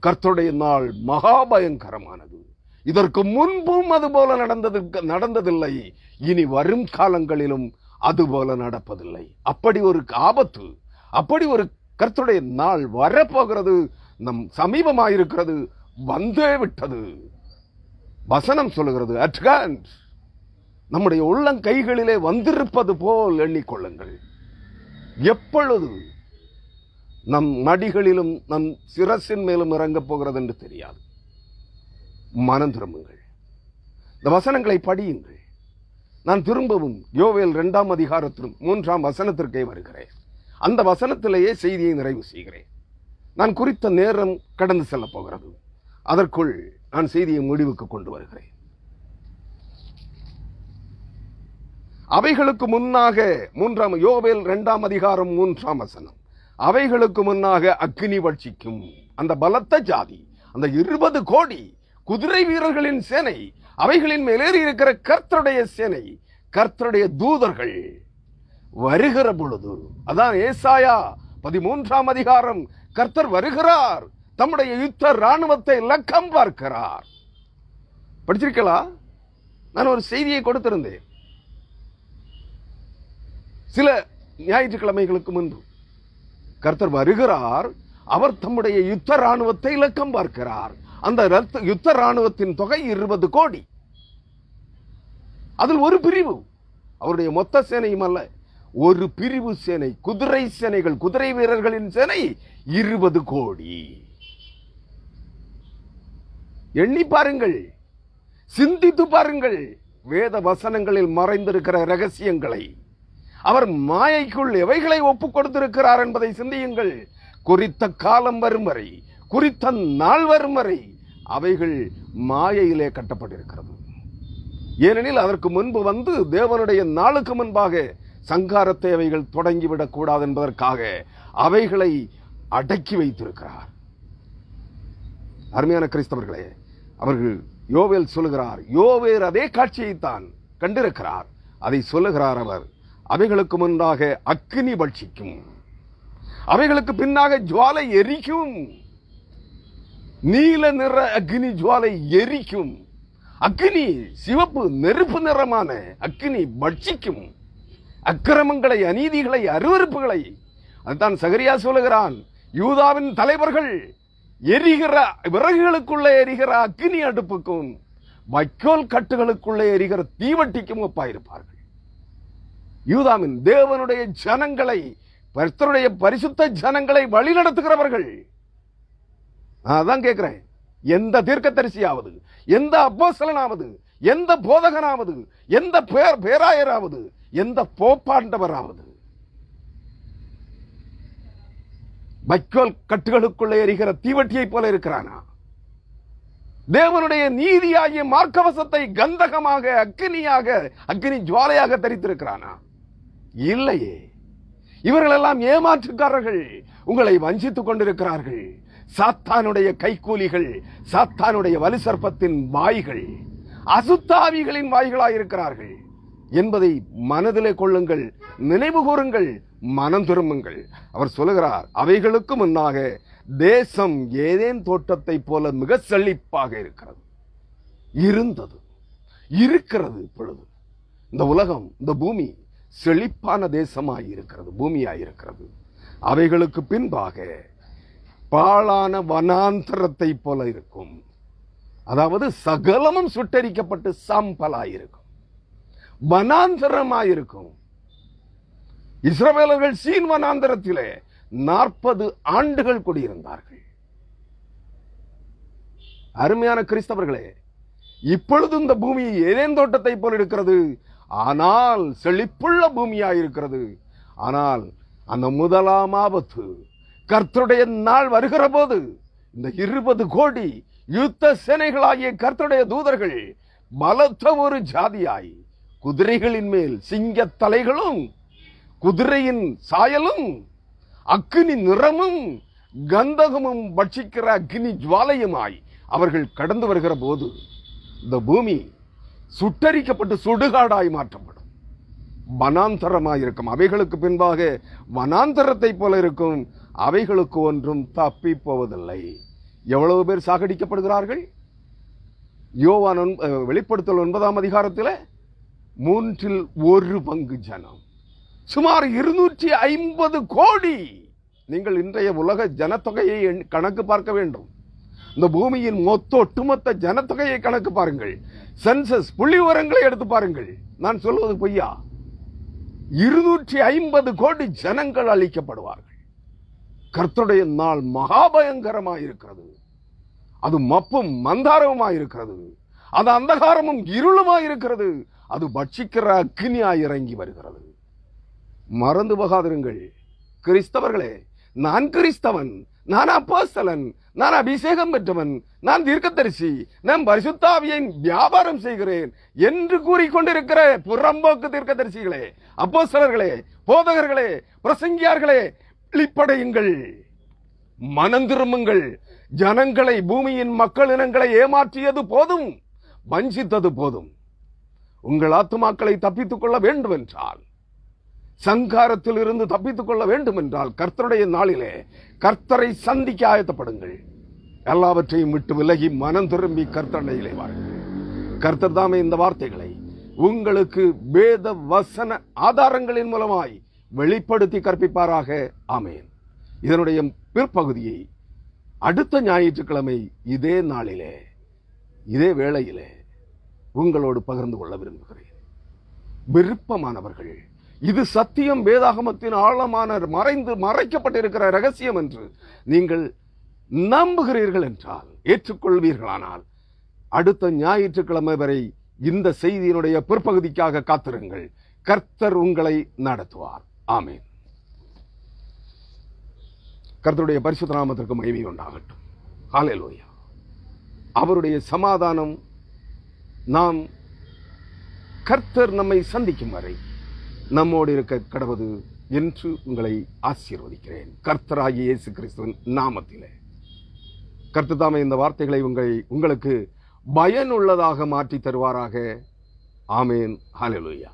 கர்த்தருடைய நாள் மகா பயங்கரமானது. இதற்கு முன்பும் அதுபோல நடந்ததில்லை. இனி வரும் காலங்களிலும் அதுபோல நடப்பதில்லை. அப்படி ஒரு ஆபத்து, அப்படி ஒரு கர்த்தருடைய நாள் வரப்போகிறது. நம் சமீபமாயிருக்கிறது, வந்தே விட்டது. வசனம் சொல்லுகிறது, அட் ஹேண்ட், நம்முடைய உள்ளங்கைகளிலே வந்திருப்பது போல் எண்ணிக்கொள்ளுங்கள். எப்பொழுது நம் மடிகளிலும் நம் சிரசின் மேலும் இறங்கப் போகிறது என்று தெரியாது. மனம் திரும்புங்கள், இந்த வசனங்களை படியுங்கள். நான் திரும்பவும் யோவேல் 2ஆம் அதிகாரத்திலும் 3ஆம் வசனத்திற்கே வருகிறேன். அந்த வசனத்திலேயே செய்தியை நிறைவு செய்கிறேன். நான் குறித்த நேரம் கடந்து செல்ல போகிறது. அதற்குள் நான் செய்தியை முடிவுக்கு கொண்டு வருகிறேன். அவைகளுக்கு முன்னாக, யோவேல் 2ஆம் அதிகாரம் 3ஆம் வசனம், அவைகளுக்கு முன்னாக அக்கினி வட்சிக்கும் அந்த பலத்த ஜாதி, அந்த 20 கோடி குதிரை வீரர்களின் சேனை, அவைகளின் மேலேறி இருக்கிற கர்த்தருடைய சேனை, கர்த்தருடைய தூதர்கள் வருகிற பொழுது, அதான் ஏசாயா 13ஆம் அதிகாரம், கர்த்தர் வருகிறார், தம்முடைய யுத்த ராணுவத்தை இலக்கம் பார்க்கிறார். படிச்சிருக்கலாம். நான் ஒரு செய்தியை கொடுத்திருந்தேன் சில ஞாயிற்றுக்கிழமைகளுக்கு முன்பு. கர்த்தர் வருகிறார், அவர் தம்முடைய யுத்த ராணுவத்தை இலக்கம் பார்க்கிறார். அந்த யுத்த ராணுவத்தின் தொகை 20 கோடி. அதில் ஒரு பிரிவு, அவருடைய மொத்த சேனையும் அல்ல, ஒரு பிரிவு சேனை, குதிரை சேனைகள், குதிரை வீரர்களின் சேனை 20 கோடி. எண்ணி பாருங்கள், சிந்தித்து பாருங்கள். வேத வசனங்களில் மறைந்திருக்கிற ரகசியங்களை, அவர் மாயைக்குள் எவைகளை ஒப்புக் கொடுத்திருக்கிறார் என்பதை சிந்தியுங்கள். குறித்த காலம் வரும் வரை, குறித்த நாள் வரும் வரை அவைகள் மாயையிலே கட்டப்பட்டிருக்கிறது. ஏனெனில் அதற்கு முன்பு வந்து தேவனுடைய நாளுக்கு முன்பாக சங்காரத்தை அவைகள் தொடங்கிவிடக் கூடாது என்பதற்காக அவைகளை அடக்கி வைத்திருக்கிறார். அருமையான கிறிஸ்தவர்களே, அவர்கள் யோவேல் சொல்லுகிறார், யோவேல் அதே காட்சியைத்தான் கண்டிருக்கிறார். அதை சொல்லுகிறார் அவர், அவைகளுக்கு முன்பாக அக்கினி பட்சிக்கும், அவைகளுக்கு பின்னாக ஜுவாலை எரிக்கும், நீல நிற அக்னி ஜுவாலை எரிக்கும். அக்னி சிவப்பு நெருப்பு நிறமான அக்னி பட்சிக்கும் அக்கிரமங்களை, அநீதிகளை, அருவருப்புகளை. அதுதான் சகரியா சொல்லுகிறான், யூதாவின் தலைவர்கள் எரிகிற விறகுகளுக்குள்ளே எரிகிற அக்னி அடுப்புக்கும் வைக்கோல் கட்டுகளுக்குள்ளே எரிகிற தீவட்டிக்கும் ஒப்பாயிருப்பார்கள். யூதாவின் தேவனுடைய ஜனங்களை, கர்த்தருடைய பரிசுத்த ஜனங்களை வழி நடத்துகிறவர்கள். அதான் கேட்கிறேன், எந்த தீர்க்கதரிசியாவது, எந்த அப்போஸ்தலனாவது, எந்த போதகனாவது, எந்த பேராயராவது, எந்த போப்பாண்டவராவது வைக்கோல் கட்டுகளுக்குள்ளே எரிகிற தீவட்டியை போல இருக்கிறானா? தேவனுடைய நீதியாகிய மார்க்கவசத்தை கந்தகமாக, அக்கினியாக, அக்கினி ஜுவாலையாக தரித்திருக்கிறானா? இல்லையே. இவர்களெல்லாம் ஏமாற்றுக்காரர்கள், உங்களை வஞ்சித்துக் கொண்டிருக்கிறார்கள். சாத்தானுடைய கைக்கூலிகள், சாத்தானுடைய வலுசர்ப்பத்தின் வாய்கள், அசுத்தாவிகளின் வாய்களாயிருக்கிறார்கள் என்பதை மனதிலே கொள்ளுங்கள், நினைவு கூறுங்கள், மனம் திரும்புங்கள். அவர் சொல்லுகிறார், அவைகளுக்கு முன்னாக தேசம் ஏதேன் தோட்டத்தை போல மிக செழிப்பாக இருக்கிறது, இருந்தது, இருக்கிறது. இப்பொழுது இந்த உலகம், இந்த பூமி செழிப்பான தேசமாயிருக்கிறது, பூமியாயிருக்கிறது. அவைகளுக்கு பின்பாக பாழான வனாந்தரத்தை போல இருக்கும். அதாவது சகலமும் சுட்டரிக்கப்பட்டு சாம்பலாயிருக்கும், வனாந்தரமாயிருக்கும். இஸ்ரவேலர்கள் சீன் வனாந்தரத்திலே 40 ஆண்டுகள் குடியிருந்தார்கள். அருமையான கிறிஸ்தவர்களே, இப்பொழுது இந்த பூமி ஏதேன் தோட்டத்தை போல் இருக்கிறது, ஆனால் செழிப்புள்ள பூமியாயிருக்கிறது. ஆனால் அந்த முதலாம் ஆபத்து, கர்த்தருடைய நாள் வருகிற போது, இந்த 20 கோடி யுத்த சேனைகளாகிய கர்த்தருடைய தூதர்கள் பலத்த ஒரு ஜாதியாய் குதிரைகளின் மேல் சிங்க தலைகளும் குதிரையின் சாயலும் அக்கினி நிறமும் கந்தகமும் பட்சிக்கிற அக்னி ஜுவாலையுமாய் அவர்கள் கடந்து வருகிற போது இந்த பூமி சுட்டரிக்கப்பட்டு சுடுகாடாய் மாற்றப்படும், வனாந்தரமாயிருக்கும். அவைகளுக்கு பின்பாக வனாந்தரத்தை போல இருக்கும், அவைகளுக்கு ஒன்றும் தப்பி போவதில்லை. எவ்வளவு பேர் சாகடிக்கப்படுகிறார்கள்? யோவான் வெளிப்படுத்தல் 9ஆம் அதிகாரத்தில் 1/3 ஜனம், சுமார் 250 கோடி. நீங்கள் இன்றைய உலக ஜனத்தொகையை கணக்கு பார்க்க வேண்டும். இந்த பூமியின் ஒட்டுமொத்த ஜனத்தொகையை கணக்கு பாருங்கள், சென்சஸ் புள்ளி விவரங்களை எடுத்து பாருங்கள். நான் சொல்வது பொய்யா? 250 கோடி ஜனங்கள் அழிக்கப்படுவார்கள். கர்த்தருடைய நாள் மகாபயங்கரமாயிருக்கிறது. அது மப்பும் மந்தாரமுமாயிருக்கிறது, அது அந்தகாரமும் இருளுமாயிருக்கிறது, அது பட்சிக்கிற அக்னியாய் இறங்கி வருகிறது. மறந்து போகாதிருங்கள் கிறிஸ்தவர்களே, நான் கிறிஸ்தவன், நான் அப்போஸ்தலன், நான் அபிஷேகம் பெற்றவன், நான் தீர்க்கதரிசி, நான் பரிசுத்த ஆவியை வியாபாரம் செய்கிறேன் என்று கூறிக்கொண்டிருக்கிற புறம்போக்கு தீர்க்கதரிசிகளே, அப்போஸ்தலர்களே, போதகர்களே, பிரசங்கியார்களே, வெளிப்படையுங்கள், மனம் திரும்புங்கள். ஜனங்களை, பூமியின் மக்கள் இனங்களை ஏமாற்றியது போதும், வஞ்சித்தது போதும். உங்கள் ஆத்துமாக்களை தப்பித்துக் கொள்ள வேண்டும் என்றால், சங்காரத்தில் இருந்து தப்பித்துக் கொள்ள வேண்டும் என்றால், கர்த்தருடைய நாளிலே கர்த்தரை சந்திக்க ஆயத்தப்படுங்கள். எல்லாவற்றையும் விட்டு விலகி மனம் திரும்பி கர்த்தரையிலே வாருங்கள். கர்த்தர் தாமே இந்த வார்த்தைகளை உங்களுக்கு வேத வசன ஆதாரங்களின் மூலமாய் வெளிப்படுத்தி கற்பிப்பாராக. ஆமேன். இதனுடைய பிற்பகுதியை அடுத்த ஞாயிற்றுக்கிழமை இதே நாளிலே இதே வேளையிலே உங்களோடு பகிர்ந்து கொள்ள விரும்புகிறேன். விருப்பமானவர்கள், இது சத்தியம், வேதாகமத்தின் ஆழமான மறைக்கப்பட்டிருக்கிற ரகசியம் என்று நீங்கள் நம்புகிறீர்கள் என்றால், ஏற்றுக்கொள்வீர்களானால், அடுத்த ஞாயிற்றுக்கிழமை வரை இந்த செய்தியினுடைய பிற்பகுதிக்காக காத்திருங்கள். கர்த்தர் உங்களை நடத்துவார். ஆமேன். கர்த்தருடைய பரிசுத்த நாமத்திற்கு மகிமை உண்டாகட்டும். ஹல்லேலூயா. அவருடைய சமாதானம் கர்த்தர் நம்மை சந்திக்கும் வரை நம்மோடு இருக்க கடவுது என்று உங்களை ஆசீர்வதிக்கிறேன். கர்த்தராகிய இயேசு கிறிஸ்துவின் நாமத்திலே. கர்த்தர் தாமே இந்த வார்த்தைகளை உங்களுக்கு பயனுள்ளதாக மாற்றி தருவாராக. ஆமேன். ஹல்லேலூயா.